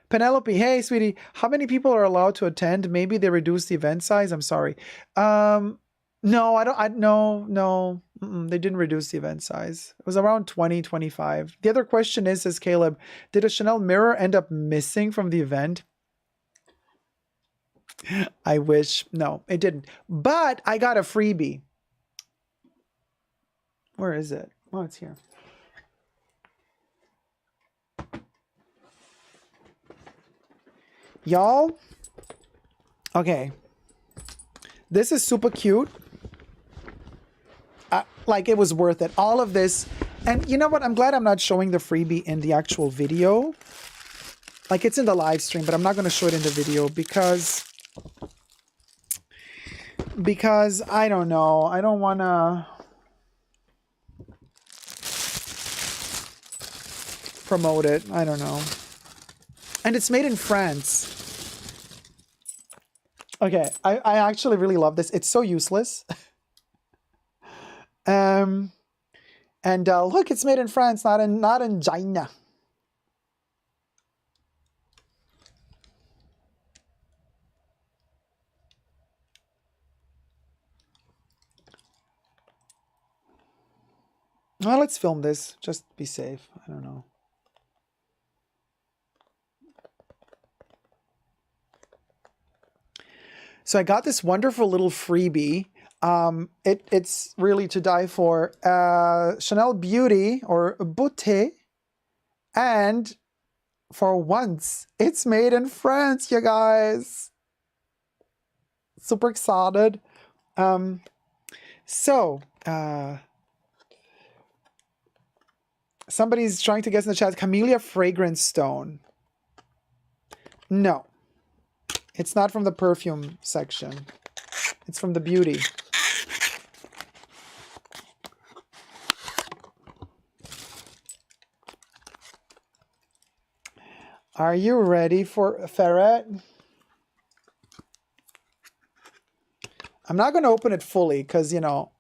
Speaker 2: Penelope, hey, sweetie, how many people are allowed to attend? Maybe they reduce the event size. I'm sorry. No, no. They didn't reduce the event size. It was around 20, 25. The other question is, says Caleb, did a Chanel mirror end up missing from the event? I wish. No, it didn't. But I got a freebie. Where is it? Oh, it's here. Y'all, okay. This is super cute. Like, it was worth it. All of this. And you know what? I'm glad I'm not showing the freebie in the actual video. Like, it's in the live stream, but I'm not going to show it in the video because I don't know. I don't want to promote it. I don't know. And it's made in France. Okay, I actually really love this. It's so useless. And look, it's made in France, not in China. Well, let's film this. Just be safe. I don't know. So I got this wonderful little freebie. It's really to die for. Chanel Beauty or Beauté. And for once, it's made in France, you guys. Super excited. Somebody's trying to guess in the chat, Camellia Fragrance Stone. No. It's not from the perfume section. It's from the beauty. Are you ready for Ferret? I'm not going to open it fully because, you know,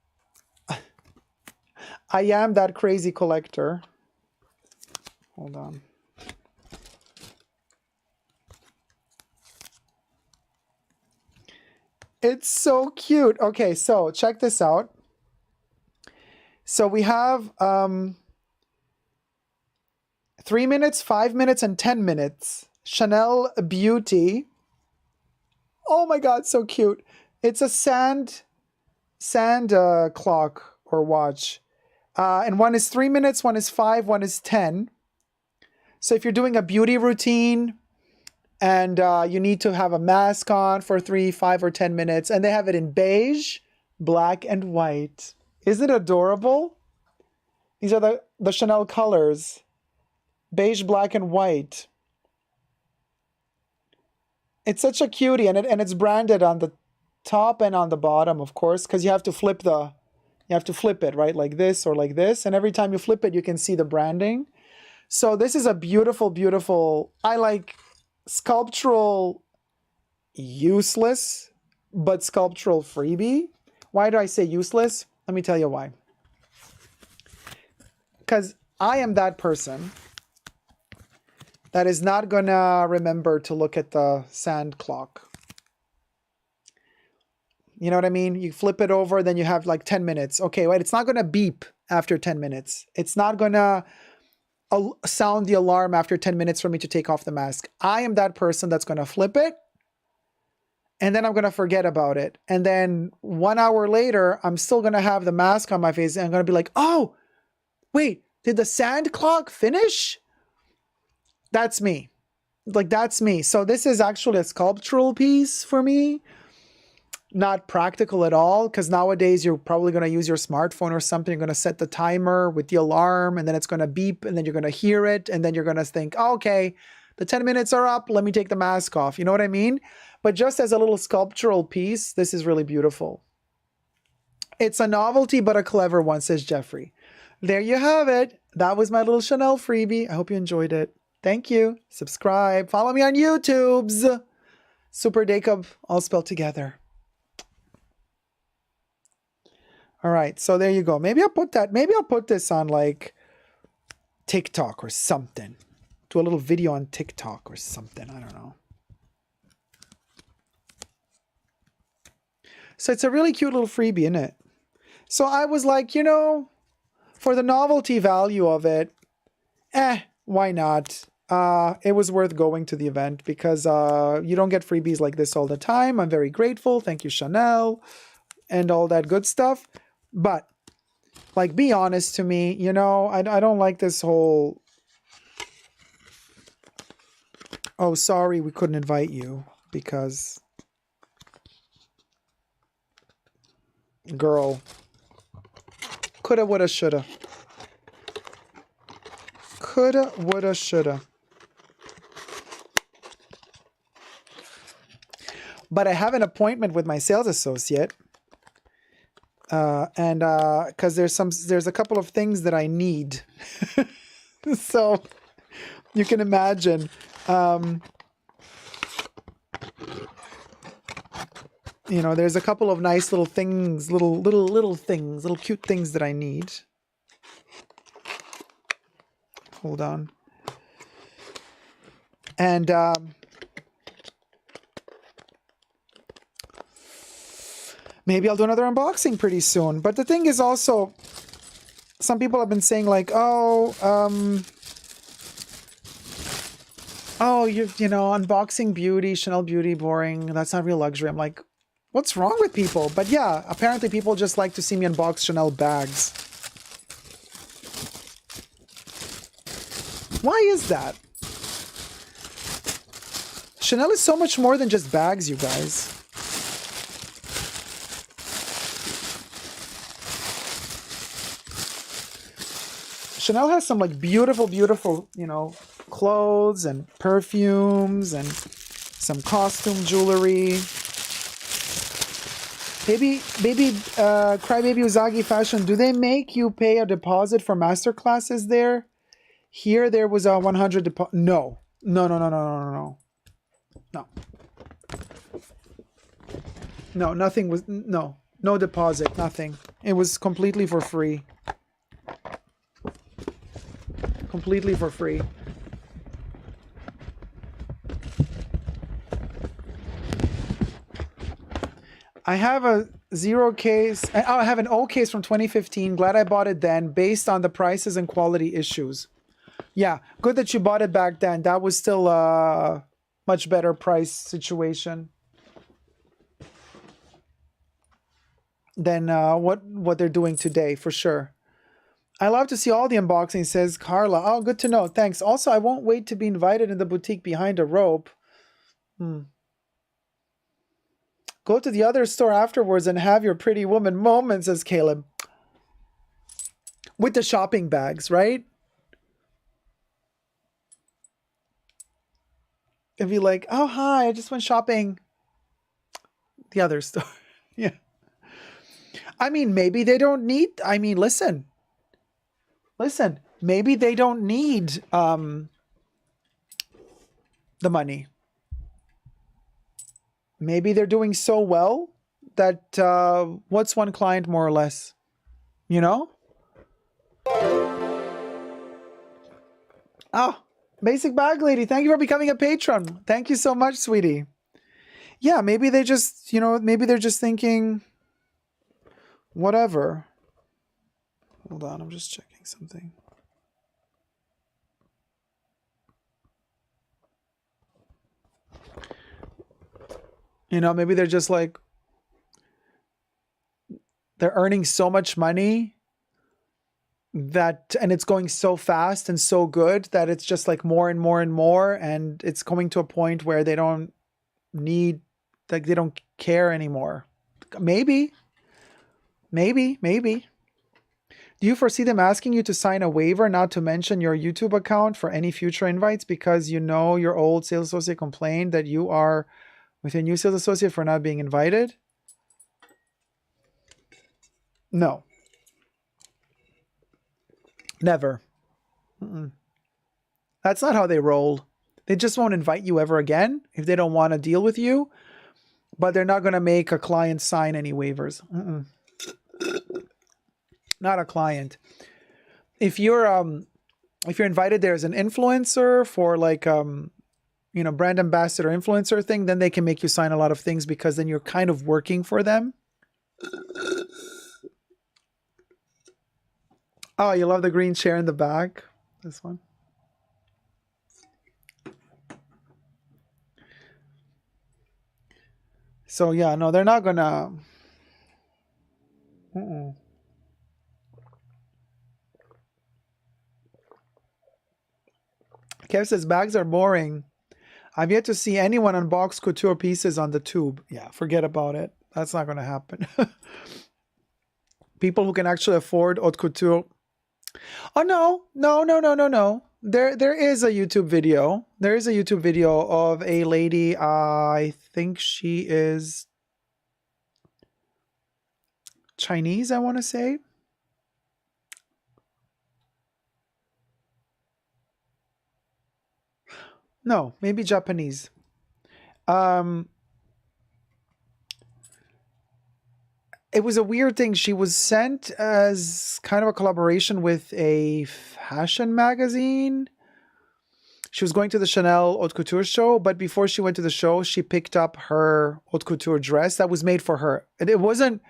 Speaker 2: I am that crazy collector. Hold on. It's so cute. Okay, so check this out. So we have 3 minutes, 5 minutes, and 10 minutes. Chanel Beauty. Oh my God, so cute. It's a sand clock or watch. And one is 3 minutes, one is 5, one is 10. So if you're doing a beauty routine and you need to have a mask on for 3, 5, or 10 minutes, and they have it in beige, black, and white. Isn't it adorable? These are the Chanel colors. Beige, black, and white. It's such a cutie, and it's branded on the top and on the bottom, of course, because you have to flip it, right? Like this or like this. And every time you flip it, you can see the branding. So this is a beautiful, beautiful, I like sculptural, useless, but sculptural freebie. Why do I say useless? Let me tell you why. Because I am that person that is not gonna remember to look at the sand clock. You know what I mean? You flip it over, then you have like 10 minutes. Okay, wait, it's not gonna beep after 10 minutes. It's not gonna sound the alarm after 10 minutes for me to take off the mask. I am that person that's gonna flip it, and then I'm gonna forget about it. And then 1 hour later, I'm still gonna have the mask on my face, and I'm gonna be like, oh, wait, did the sand clock finish? That's me. Like, that's me. So this is actually a sculptural piece for me. Not practical at all, because nowadays you're probably going to use your smartphone or something. You're going to set the timer with the alarm, and then it's going to beep, and then you're going to hear it, and then you're going to think, oh, okay, the 10 minutes are up. Let me take the mask off. You know what I mean? But just as a little sculptural piece, this is really beautiful. It's a novelty, but a clever one, says Jeffrey. There you have it. That was my little Chanel freebie. I hope you enjoyed it. Thank you. Subscribe. Follow me on YouTubes. Super Dacob, all spelled together. All right, so there you go. Maybe I'll put that. Maybe I'll put this on like TikTok or something. Do a little video on TikTok or something. I don't know. So it's a really cute little freebie, isn't it? So I was like, you know, for the novelty value of it, why not? It was worth going to the event because you don't get freebies like this all the time. I'm very grateful. Thank you, Chanel, and all that good stuff. But, like, be honest to me, you know, I don't like this whole, oh, sorry, we couldn't invite you because, girl, coulda, woulda, shoulda. Coulda, woulda, shoulda. But I have an appointment with my sales associate. And because there's a couple of things that I need. So you can imagine. You know, there's a couple of nice little things, little things, little cute things that I need. Hold on. And maybe I'll do another unboxing pretty soon. But the thing is also, some people have been saying like, oh, you know, unboxing beauty, Chanel beauty, boring. That's not real luxury. I'm like, what's wrong with people? But yeah, apparently people just like to see me unbox Chanel bags. Why is that? Chanel is so much more than just bags, you guys. Chanel has some like beautiful, beautiful, you know, clothes and perfumes and some costume jewelry. Baby, Crybaby Uzagi Fashion, do they make you pay a deposit for master classes there? Here there was a 100 deposit. No, nothing was, no deposit, nothing. It was completely for free. Completely for free. I have a 0 case. Oh, I have an O case from 2015. Glad I bought it then based on the prices and quality issues. Yeah, good that you bought it back then. That was still a much better price situation than what they're doing today, for sure. I love to see all the unboxings, says Carla. Oh, good to know. Thanks. Also, I won't wait to be invited in the boutique behind a rope. Go to the other store afterwards and have your pretty woman moment, says Caleb. With the shopping bags, right? It'd be like, oh, hi, I just went shopping. The other store. Yeah. I mean, maybe they don't need, I mean, listen, maybe they don't need the money. Maybe they're doing so well that what's one client more or less? You know? Oh, Basic Bag Lady, thank you for becoming a patron. Thank you so much, sweetie. Yeah, maybe they just, you know, maybe they're just thinking, whatever. Hold on, I'm just checking something. You know, maybe they're just like, they're earning so much money that, and it's going so fast and so good that it's just like more and more and more. And it's coming to a point where they don't need, like they don't care anymore. Maybe. Do you foresee them asking you to sign a waiver not to mention your YouTube account for any future invites because you know your old sales associate complained that you are with your new sales associate for not being invited? No. Never. That's not how they roll. They just won't invite you ever again if they don't want to deal with you, but they're not going to make a client sign any waivers. not a client. If you're invited there as an influencer for like brand ambassador influencer thing, then they can make you sign a lot of things because then you're kind of working for them. Oh, you love the green chair in the back? This one. So yeah, no, they're not gonna. Kev says bags are boring. I've yet to see anyone unbox couture pieces on the tube. Yeah, forget about it. That's not gonna happen. People who can actually afford haute couture. Oh no. There is a YouTube video. There is a YouTube video of a lady. I think she is Chinese, I want to say. No, maybe Japanese. It was a weird thing. She was sent as kind of a collaboration with a fashion magazine. She was going to the Chanel haute couture show, but before she went to the show, she picked up her haute couture dress that was made for her. And it wasn't,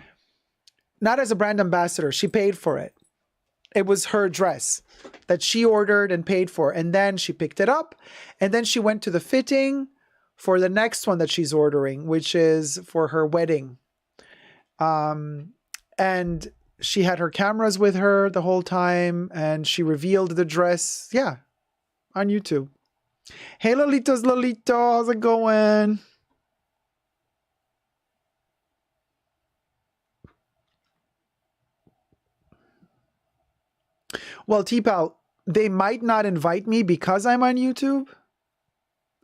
Speaker 2: not as a brand ambassador. She paid for it. It was her dress that she ordered and paid for. And then she picked it up. And then she went to the fitting for the next one that she's ordering, which is for her wedding. And she had her cameras with her the whole time, and she revealed the dress. Yeah, on YouTube. Hey, Lolito's Lolito, how's it going? Well, T-Pal, they might not invite me because I'm on YouTube,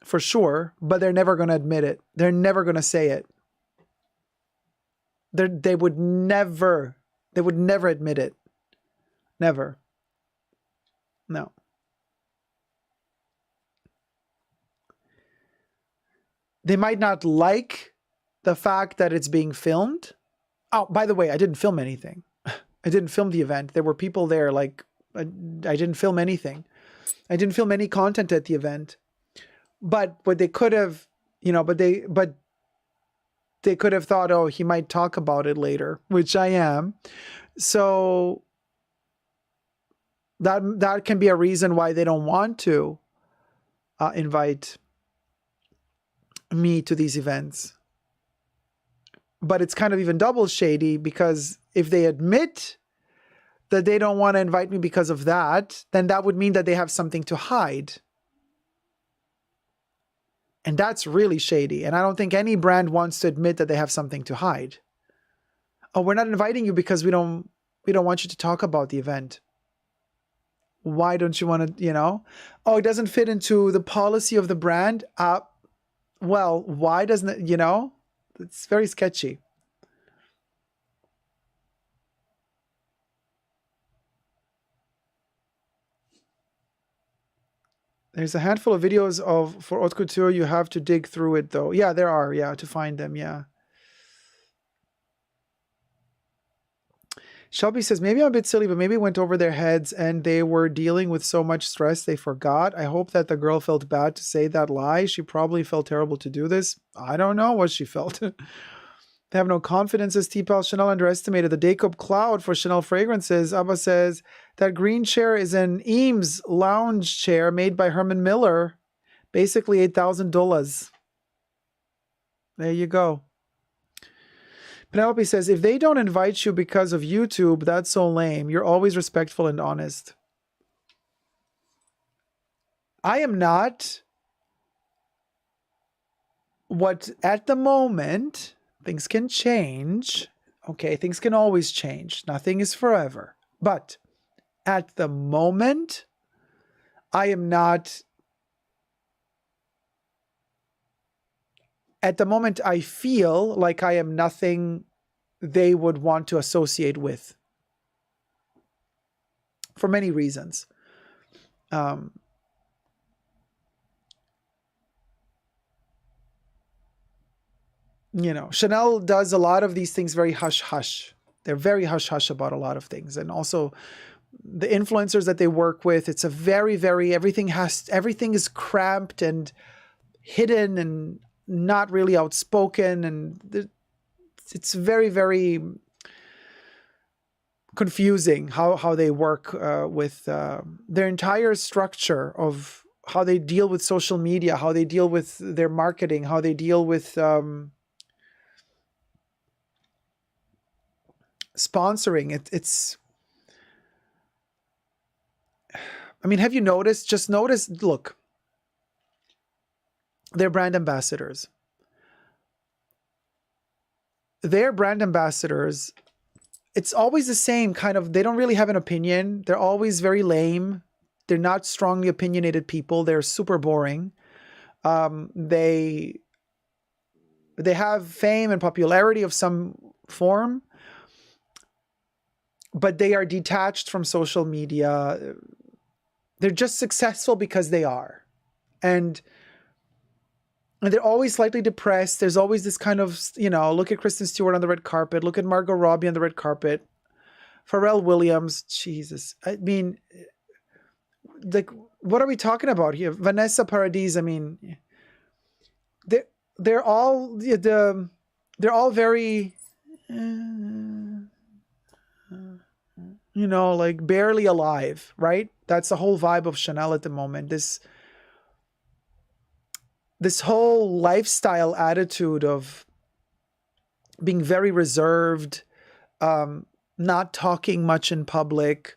Speaker 2: for sure, but they're never going to admit it. They're never going to say it. They would never admit it. Never. No. They might not like the fact that it's being filmed. Oh, by the way, I didn't film anything. I didn't film the event. There were people there. Like, I didn't film anything. I didn't film any content at the event. But what they could have, but they could have thought, oh, he might talk about it later, which I am. So that can be a reason why they don't want to invite me to these events. But it's kind of even double shady, because if they admit that they don't want to invite me because of that, then that would mean that they have something to hide. And that's really shady. And I don't think any brand wants to admit that they have something to hide. Oh, we're not inviting you because we don't want you to talk about the event. Why don't you want to, Oh, it doesn't fit into the policy of the brand. Well, why doesn't it, It's very sketchy. There's a handful of videos for haute couture. You have to dig through it, though. Yeah, there are. Yeah, to find them. Yeah. Shelby says, maybe I'm a bit silly, but maybe it went over their heads and they were dealing with so much stress they forgot. I hope that the girl felt bad to say that lie. She probably felt terrible to do this. I don't know what she felt. They have no confidence, as T-Pal. Chanel underestimated the Dacob cloud for Chanel fragrances. Abba says that green chair is an Eames lounge chair made by Herman Miller. Basically $8,000. There you go. Penelope says, if they don't invite you because of YouTube, that's so lame. You're always respectful and honest. I am not. What at the moment, things can change. Okay, things can always change. Nothing is forever. But at the moment, I am not. At the moment, I feel like I am nothing they would want to associate with. For many reasons. Chanel does a lot of these things very hush-hush. They're very hush-hush about a lot of things. And also the influencers that they work with, it's a very, very, everything is cramped and hidden and not really outspoken. And it's very, very confusing how they work with their entire structure of how they deal with social media, how they deal with their marketing, how they deal with sponsoring. It's I mean, have you noticed? Just notice, look, they're brand ambassadors. They're brand ambassadors. It's always the same kind of, they don't really have an opinion. They're always very lame. They're not strongly opinionated people. They're super boring. They have fame and popularity of some form, but they are detached from social media. They're just successful because they are. And they're always slightly depressed. There's always this kind of, look at Kristen Stewart on the red carpet. Look at Margot Robbie on the red carpet. Pharrell Williams. Jesus. I mean, like, what are we talking about here? Vanessa Paradis. I mean, they're all very, like barely alive, right? That's the whole vibe of Chanel at the moment. This whole lifestyle attitude of being very reserved, not talking much in public,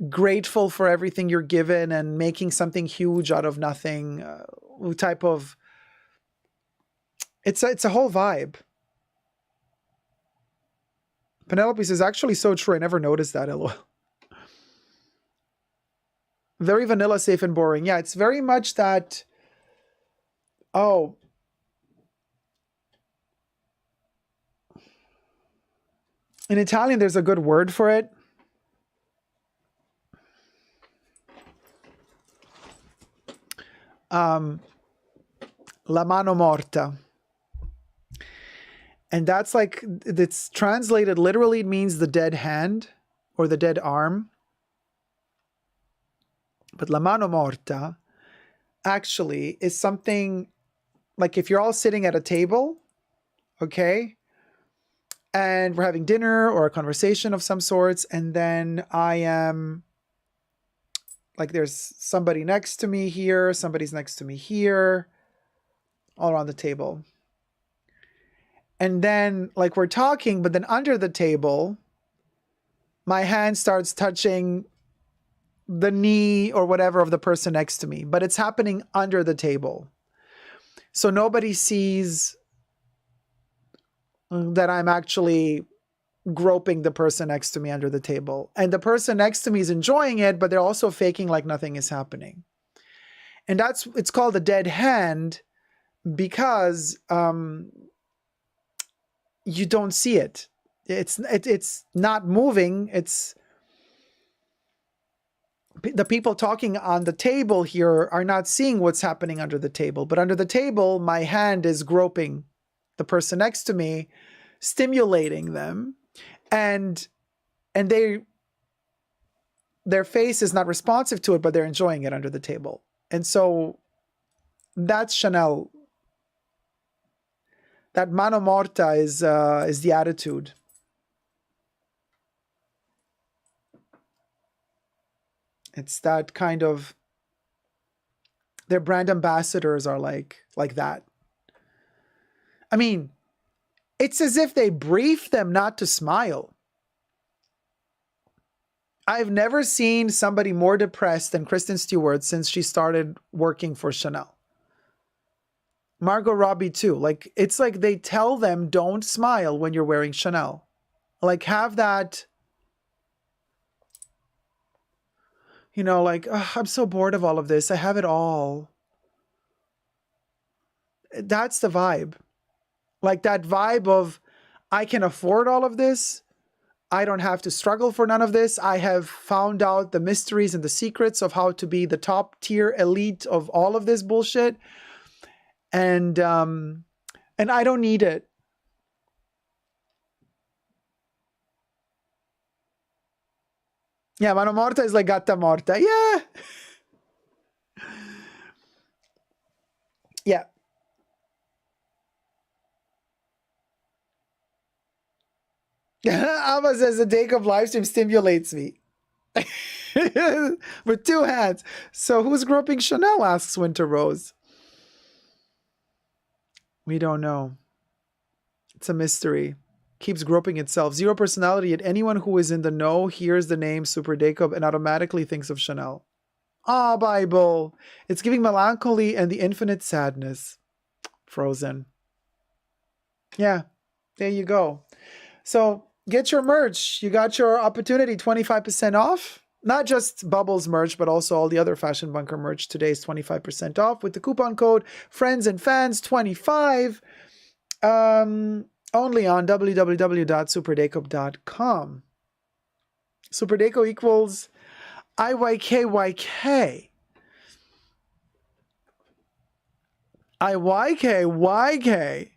Speaker 2: grateful for everything you're given and making something huge out of nothing, type of, it's a whole vibe. Penelope says, actually so true. I never noticed that, LOL. Very vanilla, safe, and boring. Yeah, it's very much that, in Italian, there's a good word for it. La mano morta. And that's like, it's translated literally, it means the dead hand or the dead arm. But la mano morta actually is something like if you're all sitting at a table, okay, and we're having dinner or a conversation of some sorts, and then I am like, there's somebody next to me here, somebody's next to me here, all around the table. And then like we're talking, but then under the table, my hand starts touching the knee or whatever of the person next to me, but it's happening under the table. So nobody sees that I'm actually groping the person next to me under the table. And the person next to me is enjoying it, but they're also faking like nothing is happening. And it's called a dead hand because you don't see it. It's not moving. It's the people talking on the table here are not seeing what's happening under the table. But under the table, my hand is groping the person next to me, stimulating them, and their face is not responsive to it, but they're enjoying it under the table. And so that's Chanel. That mano morta is the attitude. It's that kind of, their brand ambassadors are like that. I mean, it's as if they brief them not to smile. I've never seen somebody more depressed than Kristen Stewart since she started working for Chanel. Margot Robbie too. Like, it's like they tell them don't smile when you're wearing Chanel. Like, have that, like, oh, I'm so bored of all of this. I have it all. That's the vibe. Like that vibe of, I can afford all of this. I don't have to struggle for none of this. I have found out the mysteries and the secrets of how to be the top tier elite of all of this bullshit. And I don't need it. Yeah, mano morta is like gatta morta. Yeah. Yeah. Ava says the Dacob live stream stimulates me. With two hands. So who's groping Chanel, asks Winter Rose. We don't know. It's a mystery. Keeps groping itself. Zero personality, yet anyone who is in the know hears the name Super Dacob and automatically thinks of Chanel. Ah, Bible. It's giving melancholy and the infinite sadness. Frozen. Yeah, there you go. So get your merch. You got your opportunity, 25% off. Not just Bubbles merch, but also all the other Fashion Bunker merch. Today is 25% off with the coupon code Friends and Fans 25. Only on www.superdacob.com. Superdaco equals IYKYK. IYKYK.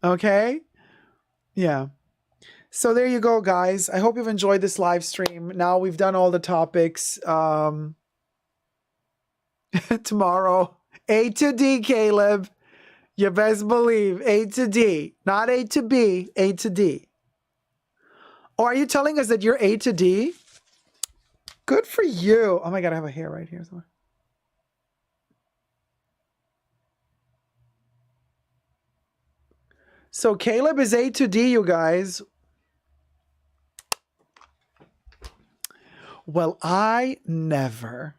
Speaker 2: Okay? Yeah. So there you go, guys. I hope you've enjoyed this live stream. Now we've done all the topics. Tomorrow, A to D, Caleb. You best believe A to D. Not A to B, A to D. Or are you telling us that you're A to D? Good for you. Oh my God, I have a hair right here somewhere. So Caleb is A to D, you guys. Well, I never.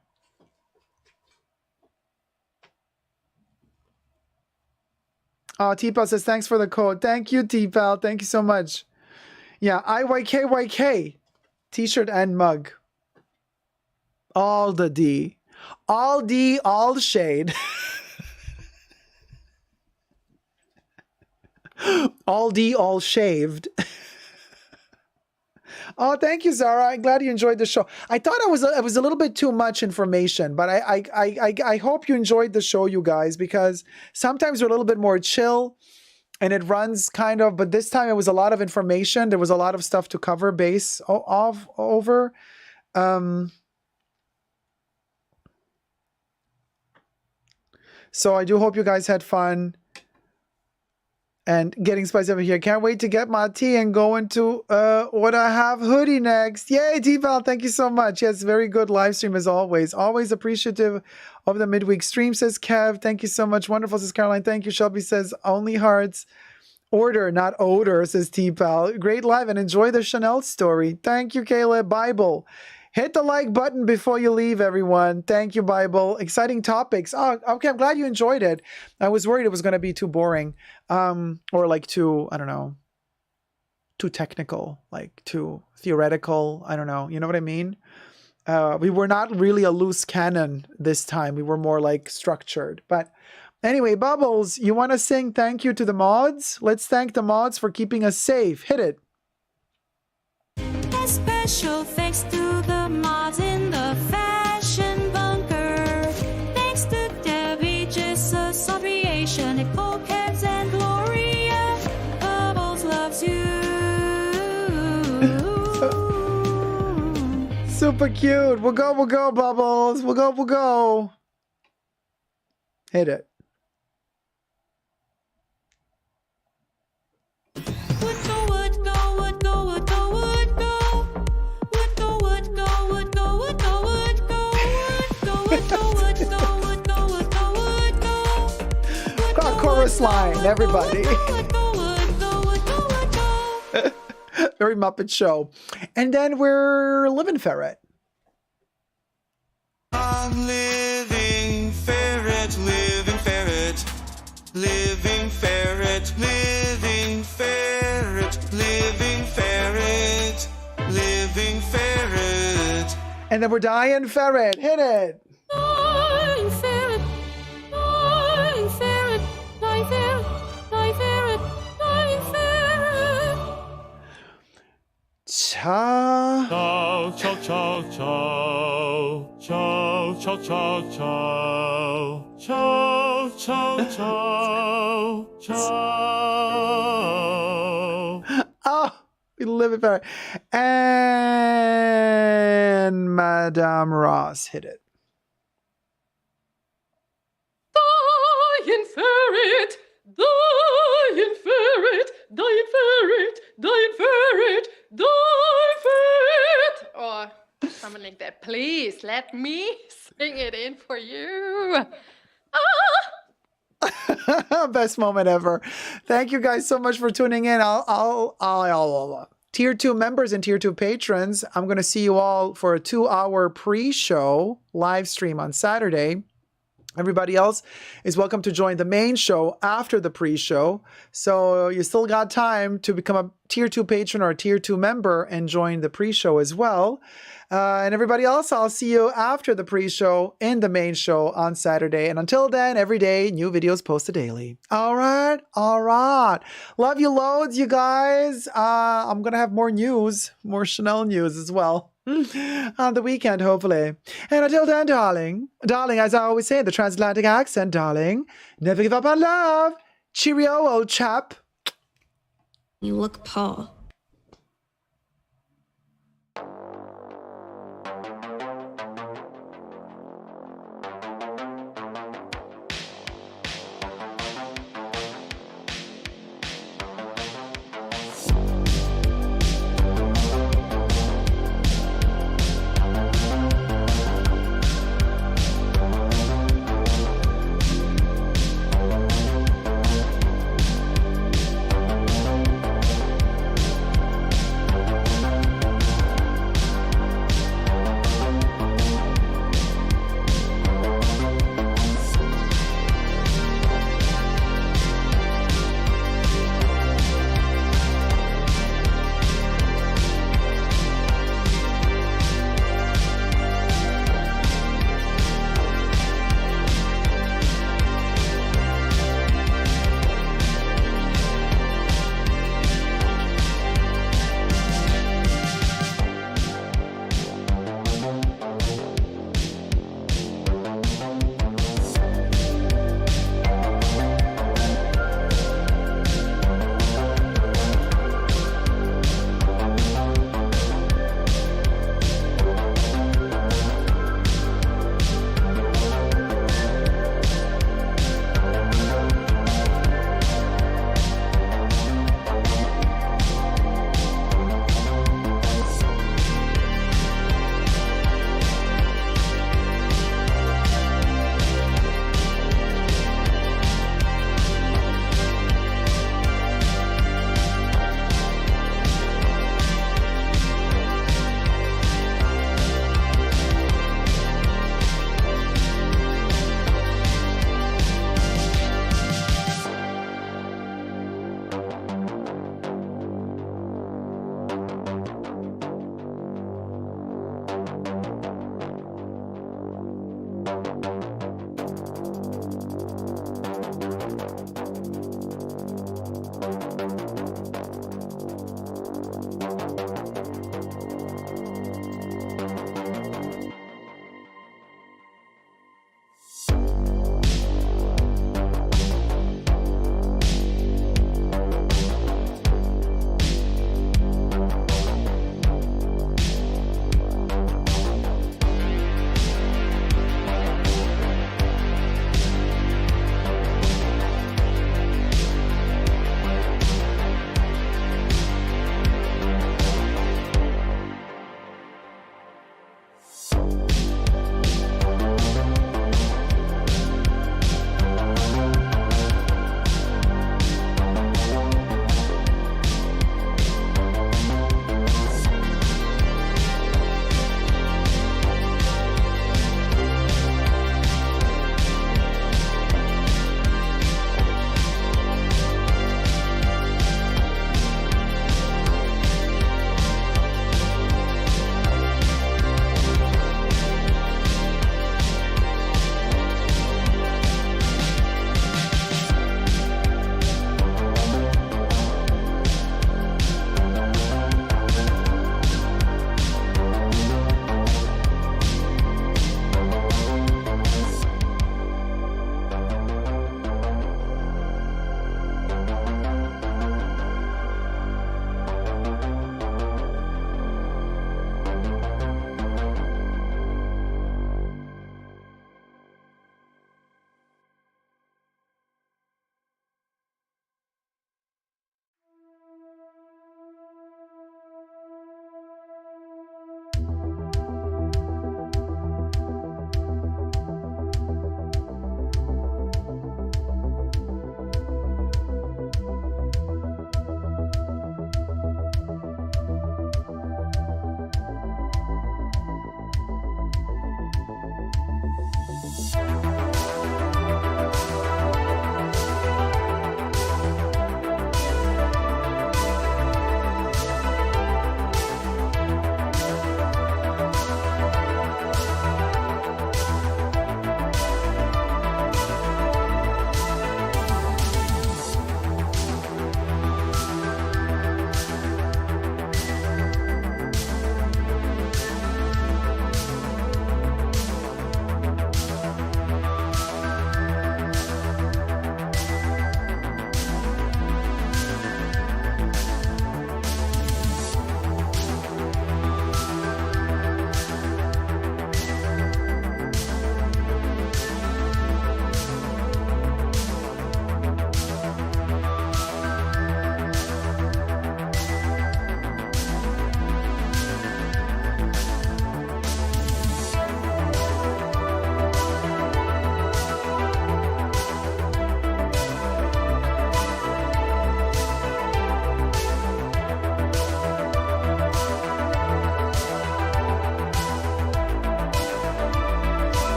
Speaker 2: Oh, T-Pal says, thanks for the code. Thank you, T-Pal. Thank you so much. Yeah, IYKYK. T-shirt and mug. All the D. All D, all shade. All D, all shaved. Oh, thank you, Zara. I'm glad you enjoyed the show. I thought it was a little bit too much information, but I hope you enjoyed the show, you guys, because sometimes we're a little bit more chill and it runs kind of, but this time it was a lot of information. There was a lot of stuff to cover base over. So I do hope you guys had fun. And getting spicy over here. Can't wait to get my tea and go into what I have hoodie next. Yay, T-Val, thank you so much. Yes, very good live stream as always. Always appreciative of the midweek stream, says Kev. Thank you so much. Wonderful, says Caroline. Thank you. Shelby says, only hearts. Order, not odor, says T-Pal. Great live and enjoy the Chanel story. Thank you, Caleb. Bible. Hit the like button before you leave, everyone. Thank you, Bible. Exciting topics. Oh, okay. I'm glad you enjoyed it. I was worried it was going to be too boring, or like too, I don't know, too technical, like too theoretical. I don't know. You know what I mean? We were not really a loose cannon this time. We were more like structured. But anyway, Bubbles, you want to sing thank you to the mods? Let's thank the mods for keeping us safe. Hit it.
Speaker 5: A special thanks to the mods in the Fashion Bunker. Thanks to Debbie, Jesus, Creation, Nicole, Kebs, and Gloria. Bubbles loves you.
Speaker 2: Super cute. We'll go, Bubbles. We'll go. Hit it. Chorus line, everybody. Very Muppet Show. And then we're Living Ferret.
Speaker 6: I'm living ferret, living ferret, living ferret, living ferret, living ferret, living ferret.
Speaker 2: And then we're Dying Ferret. Hit it.
Speaker 5: Dying ferret, dying ferret, dying ferret, dying ferret, dying ferret.
Speaker 2: Cha.
Speaker 7: Ciao, ciao, ciao, ciao, ciao, ciao, ciao, ciao, ciao, ciao, ciao.
Speaker 2: Oh, We live in ferret. And Madame Ross hit it.
Speaker 8: Die in ferret, die in ferret, die in ferret, die in ferret, die in ferret. Oh, something like that. Please let me sing it in for you.
Speaker 2: Best moment ever. Thank you guys so much for tuning in. I'll Tier 2 members and Tier 2 patrons, I'm going to see you all for a 2-hour pre-show live stream on Saturday. Everybody else is welcome to join the main show after the pre-show. So you still got time to become a Tier 2 patron or a Tier 2 member and join the pre-show as well. And everybody else, I'll see you after the pre-show in the main show on Saturday. And until then, every day, new videos posted daily. All right. Love you loads, you guys. I'm going to have more news, more Chanel news as well. On the weekend, hopefully. And until then, darling, as I always say in the transatlantic accent, darling, never give up on love. Cheerio, old chap.
Speaker 9: You look Paul.